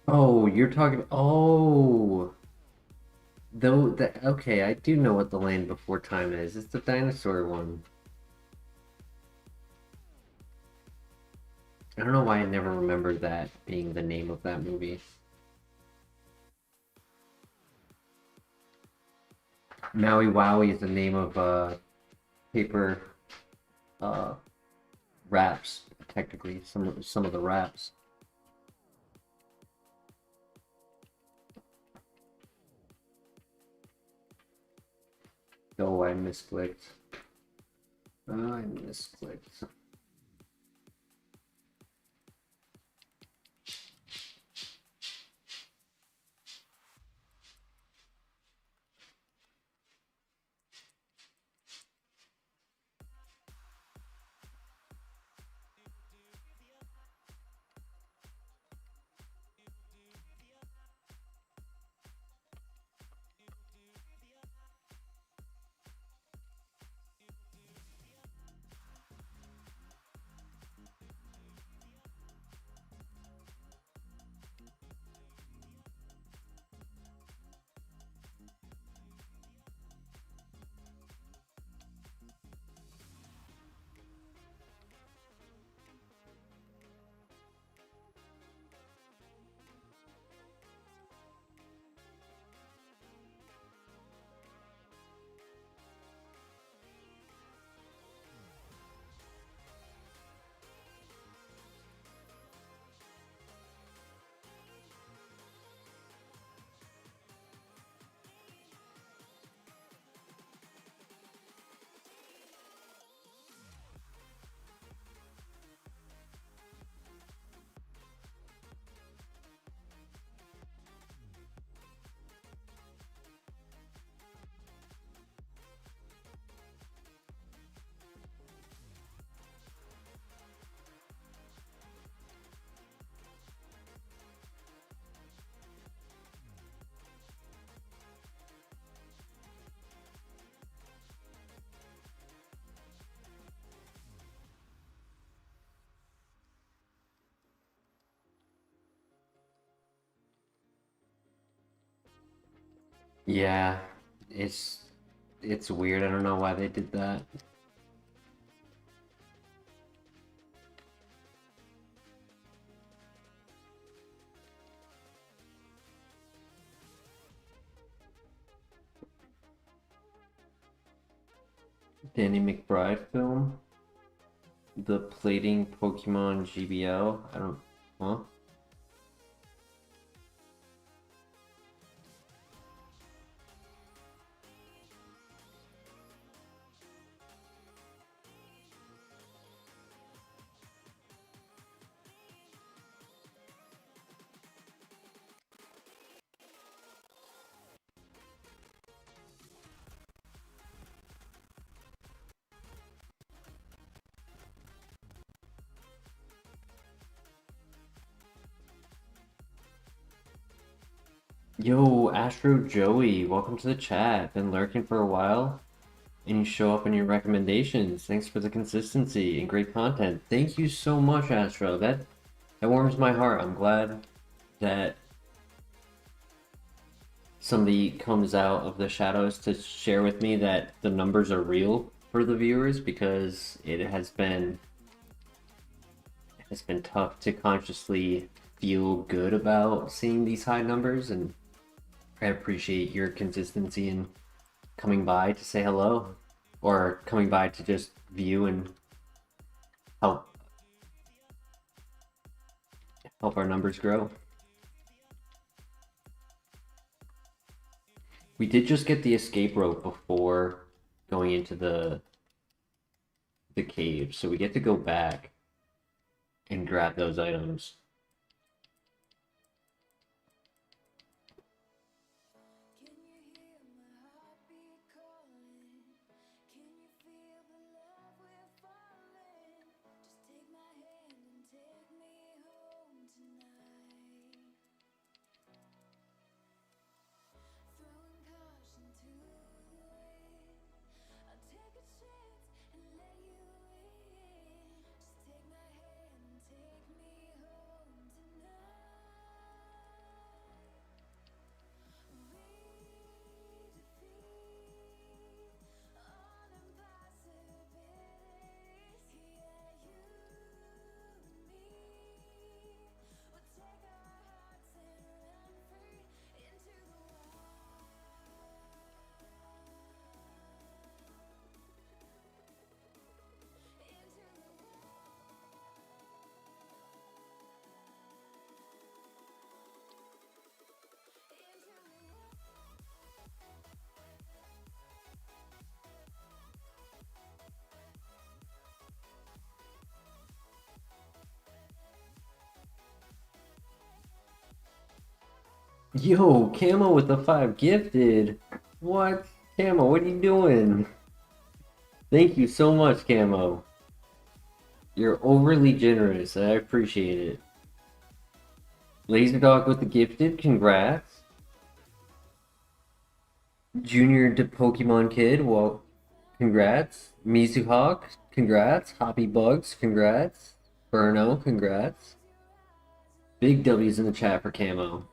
oh, you're talking. Oh, though that okay, I do know what the Land Before Time is. It's the dinosaur one. I don't know why I never remembered that being the name of that movie. Maui Wowie is the name of paper uh wraps, technically some of the wraps. Oh, I misclicked. Oh, I misclicked. Yeah, it's it's weird. I don't know why they did that. Danny McBride film, the plating Pokemon GBL. I don't. Huh? Yo, Astro Joey, welcome to the chat. Been lurking for a while, and you show up in your recommendations. Thanks for the consistency and great content. Thank you so much, Astro. That warms my heart. I'm glad that somebody comes out of the shadows to share with me that the numbers are real for the viewers, because it has been tough to consciously feel good about seeing these high numbers, and I appreciate your consistency in coming by to say hello, or coming by to just view and help help our numbers grow. We did just get the escape rope before going into the cave, so we get to go back and grab those items. Yo, Camo with the 5 gifted. What? Camo, what are you doing? Thank you so much, Camo. You're overly generous. I appreciate it. Laser Dog with the gifted, congrats. Junior to Pokemon Kid, well, congrats. Mizuhawk, congrats. Hoppy Bugs, congrats. Burno, congrats. Big W's in the chat for Camo.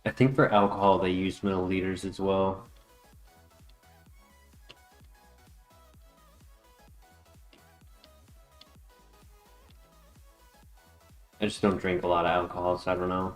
I think for alcohol they use milliliters as well. I just don't drink a lot of alcohol, so I don't know.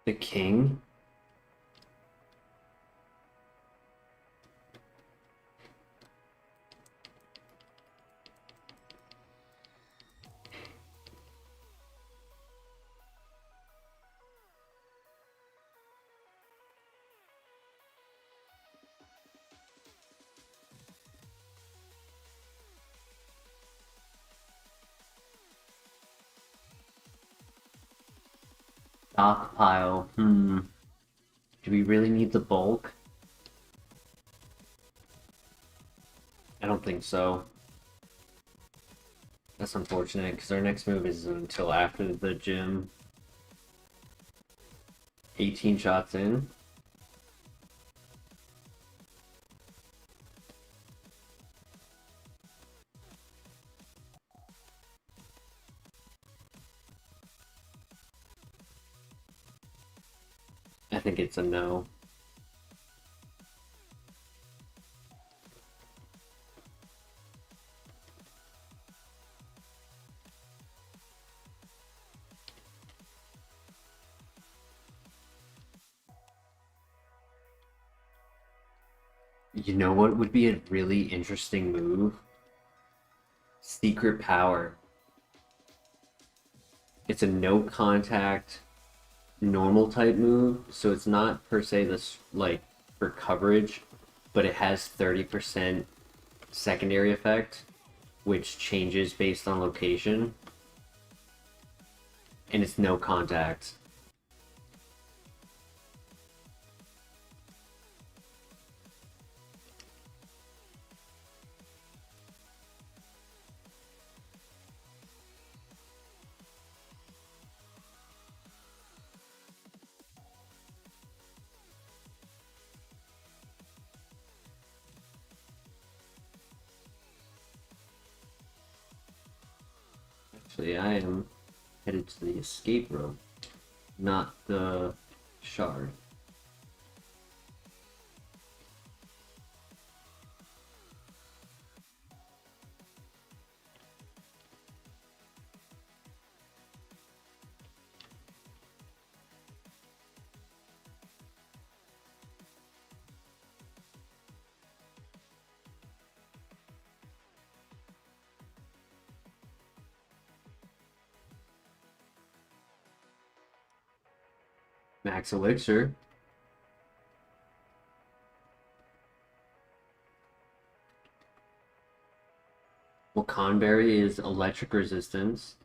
The king? Stockpile. Do we really need the bulk? I don't think so. That's unfortunate, because our next move isn't until after the gym. 18 shots in. I think it's a no. You know what would be a really interesting move? Secret Power. It's a no contact normal type move, so it's not per se this like for coverage, but it has 30% secondary effect, which changes based on location, and it's no contact. Actually, I am headed to the escape room, not the shard. Max Elixir. Well, Conberry is electric resistance.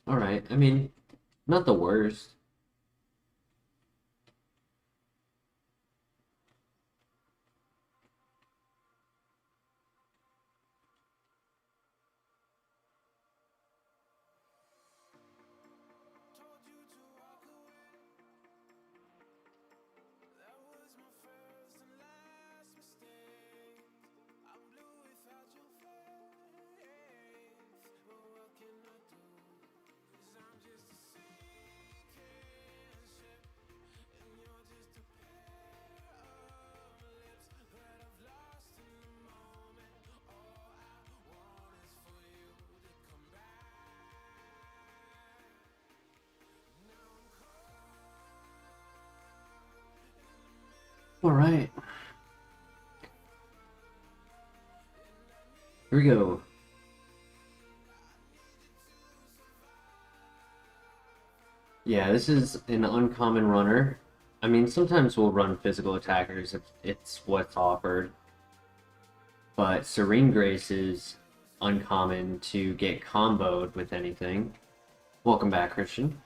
Alright, I mean, not the worst. Alright. Here we go. Yeah, this is an uncommon runner. I mean, sometimes we'll run physical attackers if it's what's offered. But Serene Grace is uncommon to get comboed with anything. Welcome back, Christian.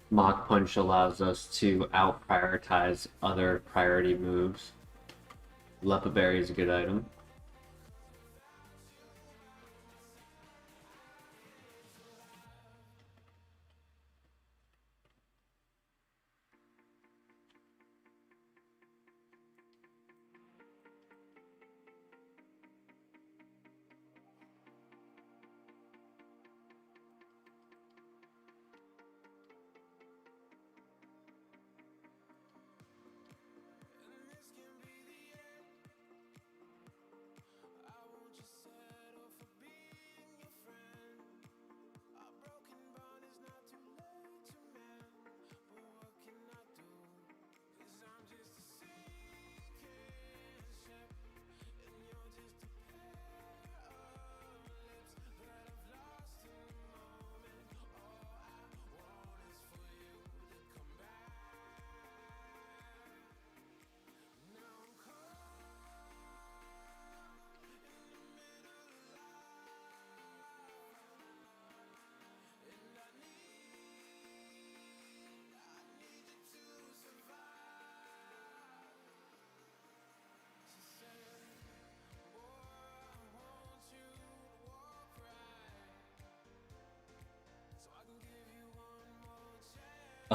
Mach Punch allows us to out-prioritize other priority moves. Lepa Berry is a good item.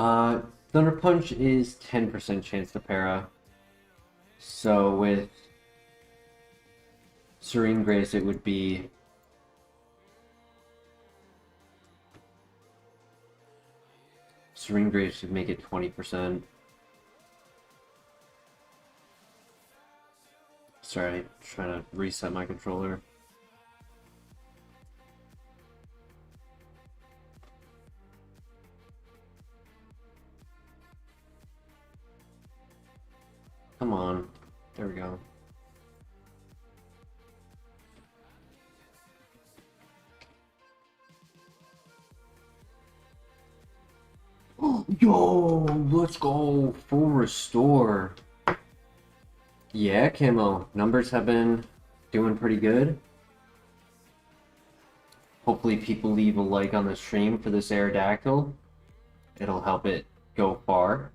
Thunder Punch is 10% chance to para. So with Serene Grace, it would be Serene Grace should make it 20%. Sorry, trying to reset my controller. Come on. There we go. Yo, let's go. Full restore. Yeah, Camo. Numbers have been doing pretty good. Hopefully people leave a like on the stream for this Aerodactyl. It'll help it go far.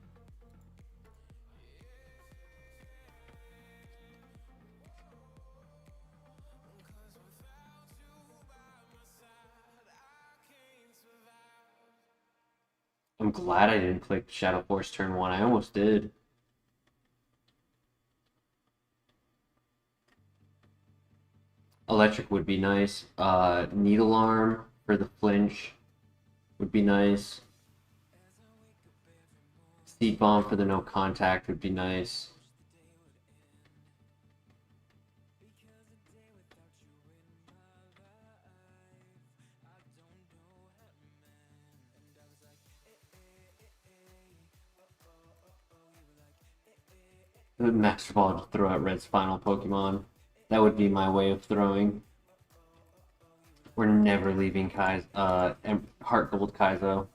I'm glad I didn't click Shadow Force turn 1. I almost did. Electric would be nice. Needle Arm for the flinch would be nice. Seed Bomb for the no contact would be nice. The Master Ball to throw at Red's final Pokemon. That would be my way of throwing. We're never leaving HeartGold Kaizo.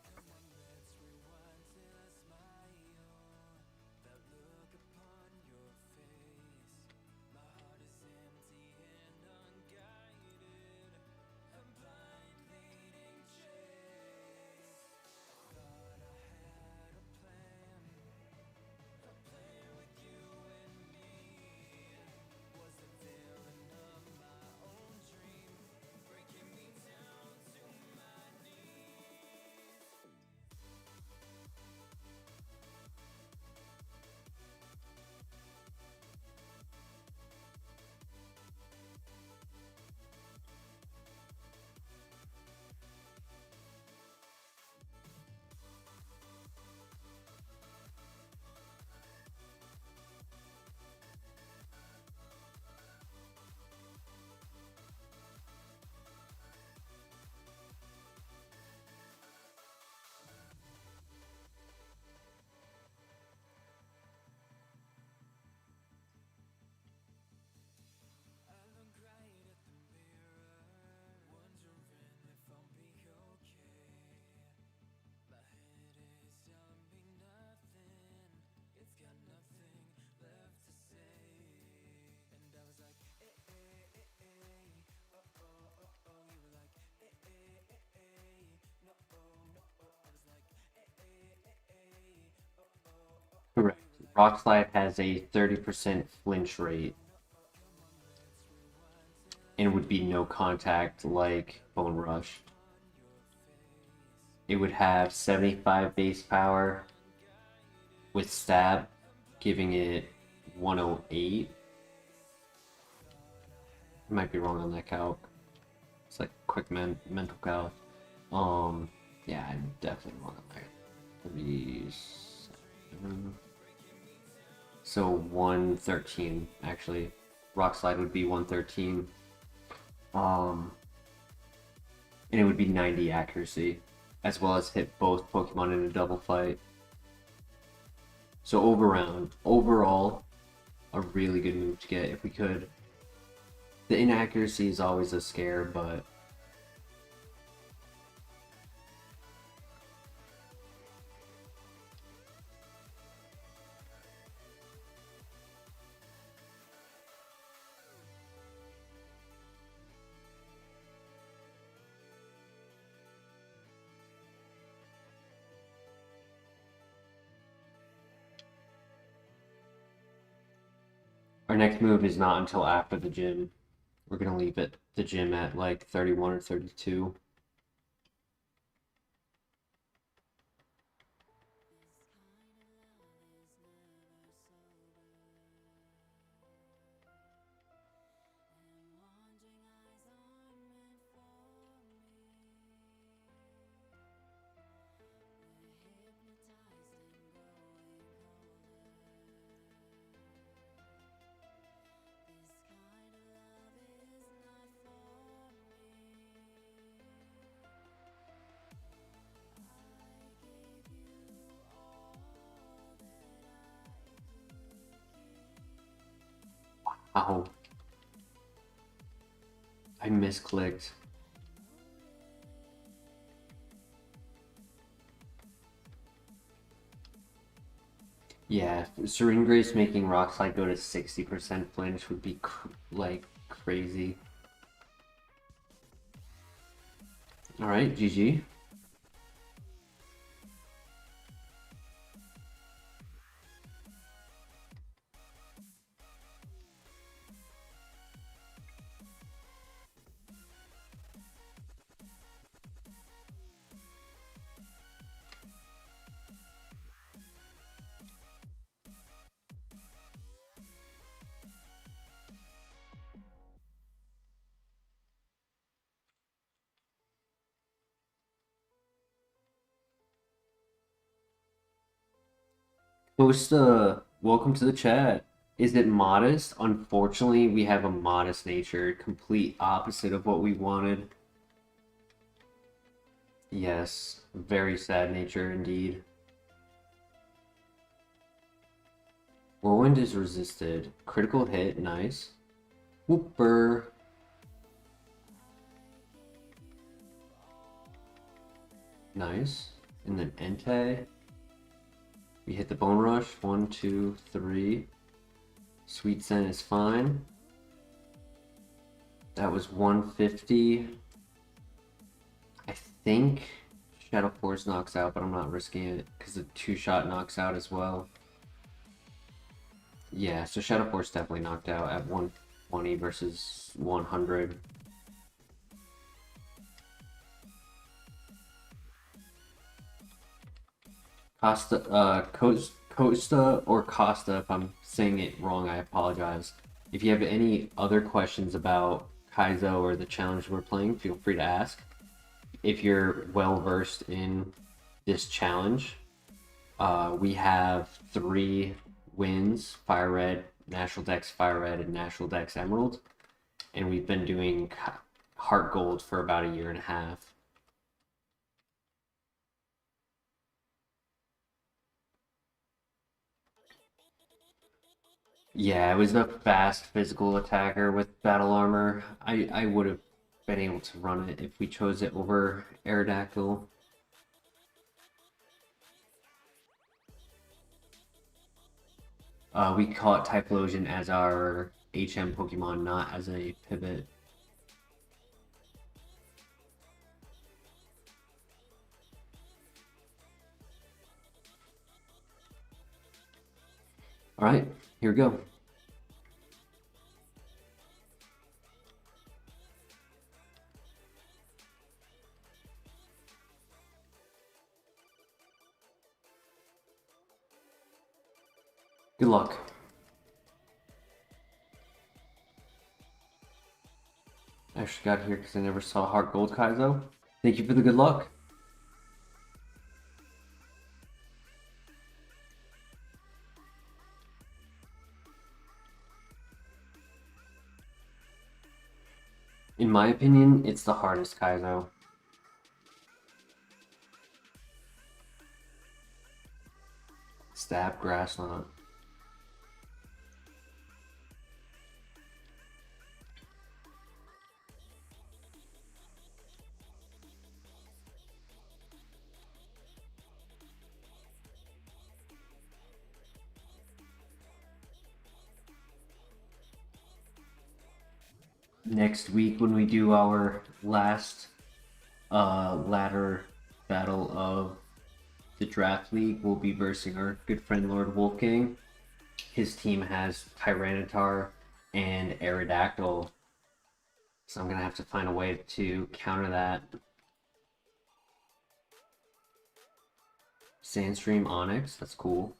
Correct. Rock Slide has a 30% flinch rate. And would be no contact like Bone Rush. It would have 75 base power with stab, giving it 108. I might be wrong on that calc. It's like quick mental calc. Yeah, I'm definitely wrong on that. 37. So 113 actually. Rock Slide would be 113. And it would be 90 accuracy, as well as hit both Pokemon in a double fight. So overall, a really good move to get if we could. The inaccuracy is always a scare, but our next move is not until after the gym. We're gonna leave the gym at like 31 or 32. Ow. I misclicked. Yeah, Serene Grace making Rock Slide go to 60% flinch would be like crazy. Alright, GG. Welcome to the chat. Is it modest? Unfortunately, we have a modest nature, complete opposite of what we wanted. Yes, very sad nature indeed. Whirlwind is resisted. Critical hit, nice. Whooper. Nice. And then Entei. We hit the Bone Rush. 1, 2, 3. Sweet Scent is fine. That was 150. I think Shadow Force knocks out, but I'm not risking it because the 2-shot knocks out as well. Yeah, so Shadow Force definitely knocked out at 120 versus 100. Costa or Costa, if I'm saying it wrong, I apologize. If you have any other questions about Kaizo or the challenge we're playing, feel free to ask. If you're well versed in this challenge, we have 3 wins: FireRed, National Dex FireRed, and National Dex Emerald. And we've been doing HeartGold for about a year and a half. Yeah, it was a fast physical attacker with battle armor. I would have been able to run it if we chose it over Aerodactyl. We caught Typhlosion as our HM Pokemon, not as a pivot. Alright, here we go. Good luck. I actually got here because I never saw HeartGold Kaizo. Thank you for the good luck. In my opinion, it's the hardest Kaizo. Stab Grass Knot. Next week when we do our last ladder battle of the draft league, we'll be versing our good friend Lord Wolfgang. His team has Tyranitar and Aerodactyl, so I'm gonna have to find a way to counter that. Sandstream Onyx, that's cool.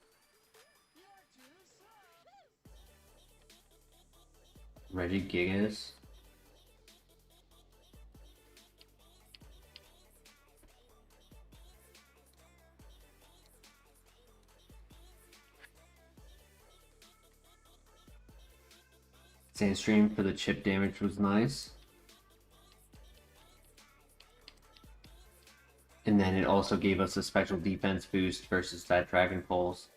Regigigas. Sandstream for the chip damage was nice. And then it also gave us a special defense boost versus that Dragon Pulse.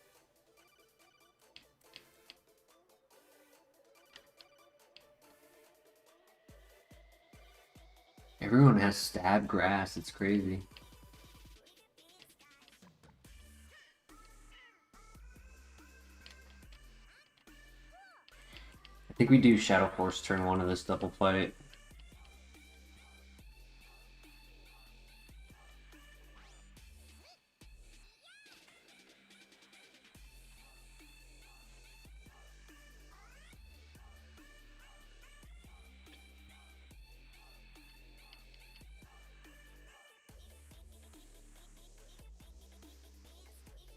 Everyone has stab grass. It's crazy. I think we do Shadow Force turn 1 of this double fight.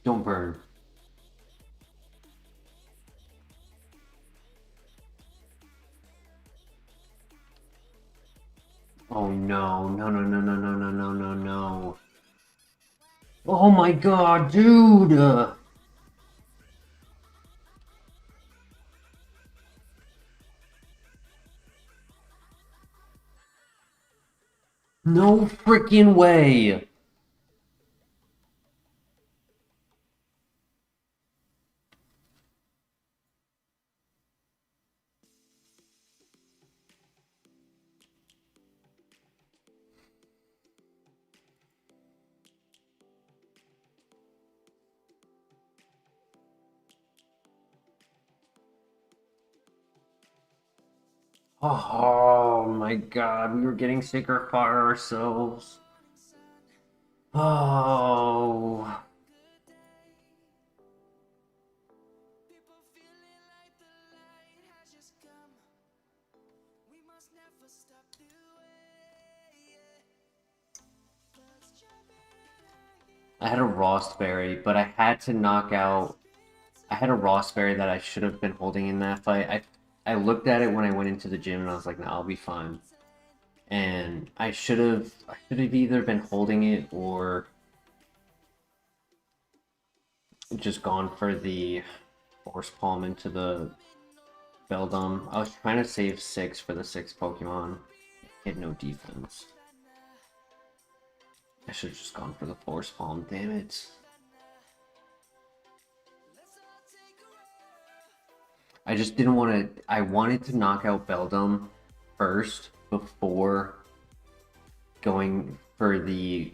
Don't burn. Oh no, no, no, no, no, no, no, no, no, no. Oh my god, dude! No freaking way! Oh my god, we were getting sicker fire ourselves. Oh. I had a Rostberry, but I had to knock out. I had a Rostberry that I should have been holding in that fight. I looked at it when I went into the gym and I was like, nah, I'll be fine. And I should have either been holding it or just gone for the Force Palm into the Beldum. I was trying to save 6 for the 6th Pokemon. It had no defense. I should have just gone for the Force Palm, damn it. I just didn't want to. I wanted to knock out Beldum first before going for the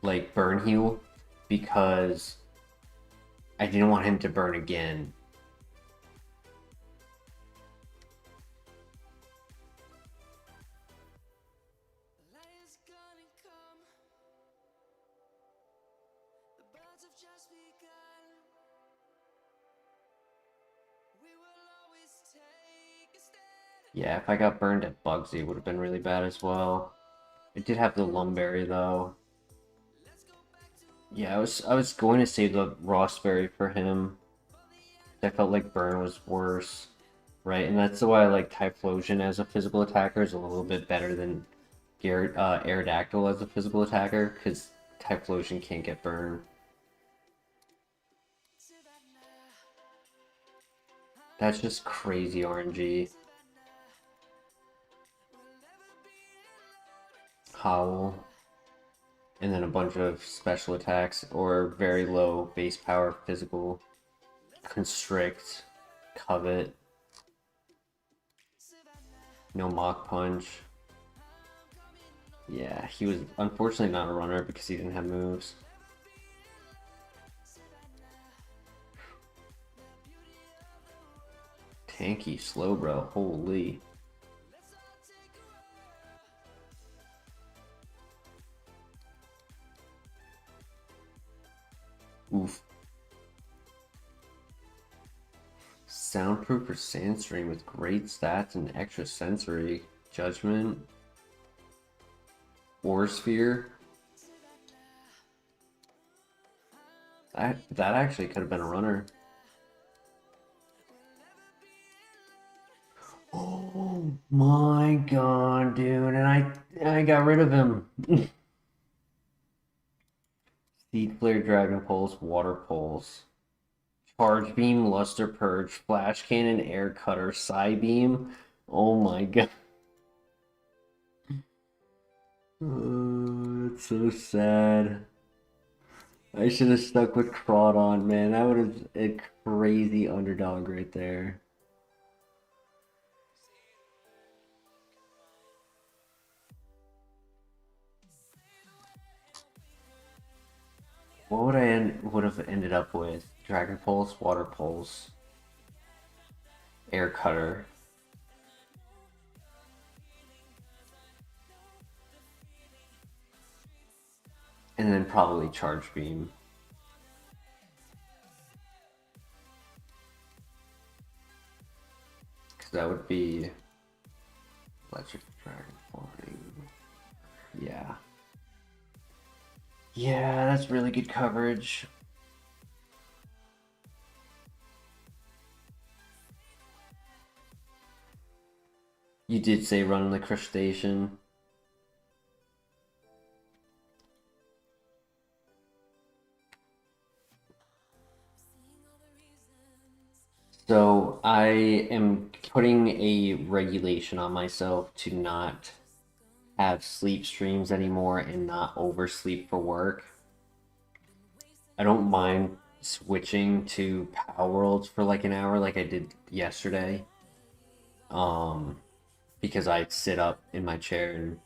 like burn heal because I didn't want him to burn again. Yeah, if I got burned at Bugsy, it would have been really bad as well. I did have the Lumberry though. Yeah, I was going to save the Rossberry for him. I felt like Burn was worse, right? And that's why I like Typhlosion as a physical attacker is a little bit better than Aerodactyl as a physical attacker, because Typhlosion can't get burned. That's just crazy RNG. Howl. And then a bunch of special attacks or very low base power physical. Constrict. Covet. No Mach Punch. Yeah, he was unfortunately not a runner because he didn't have moves. Tanky Slowbro, holy. Oof. Soundproof or Sandstream with great stats and extra sensory. Judgment. Ore Sphere. That actually could have been a runner. Oh my god, dude, and I got rid of him. Seed Flare, Dragon Pulse, Water Pulse. Charge Beam, Luster Purge, Flash Cannon, Air Cutter, Psybeam. Oh my god. Oh, it's so sad. I should have stuck with Crawdon, man. That would have a crazy underdog right there. What would would have ended up with? Dragon Pulse, Water Pulse, Air Cutter, and then probably Charge Beam. Because that would be Electric Dragon Falling. Yeah. Yeah, that's really good coverage. You did say run the crustacean. So I am putting a regulation on myself to not have sleep streams anymore and not oversleep for work. I don't mind switching to Power Worlds for like an hour like I did yesterday. Because I sit up in my chair and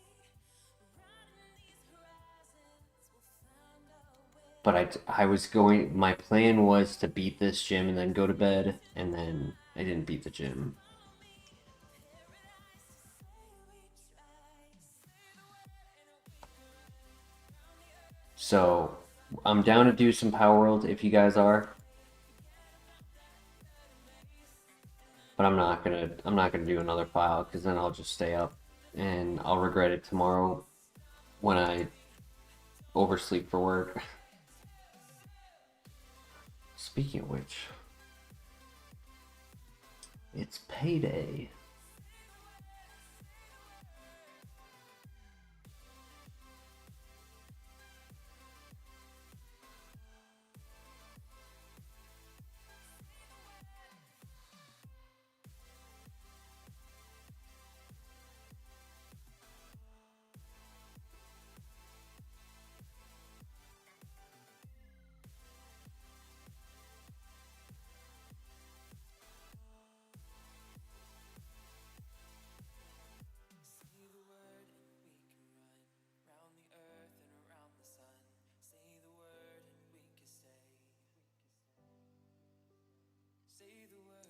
but I was going, my plan was to beat this gym and then go to bed, and then I didn't beat the gym. So I'm down to do some Power World if you guys are. But I'm not gonna do another file because then I'll just stay up and I'll regret it tomorrow when I oversleep for work. Speaking of which, it's payday.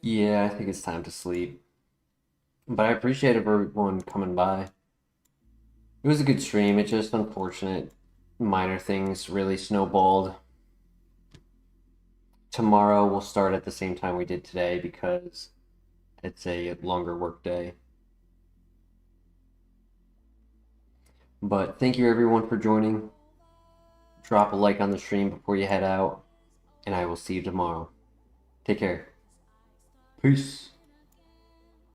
Yeah, I think it's time to sleep. But I appreciate everyone coming by. It was a good stream. It's just unfortunate minor things really snowballed. Tomorrow we'll start at the same time we did today because it's a longer work day. But thank you everyone for joining. Drop a like on the stream before you head out, and I will see you tomorrow. Take care. Peace.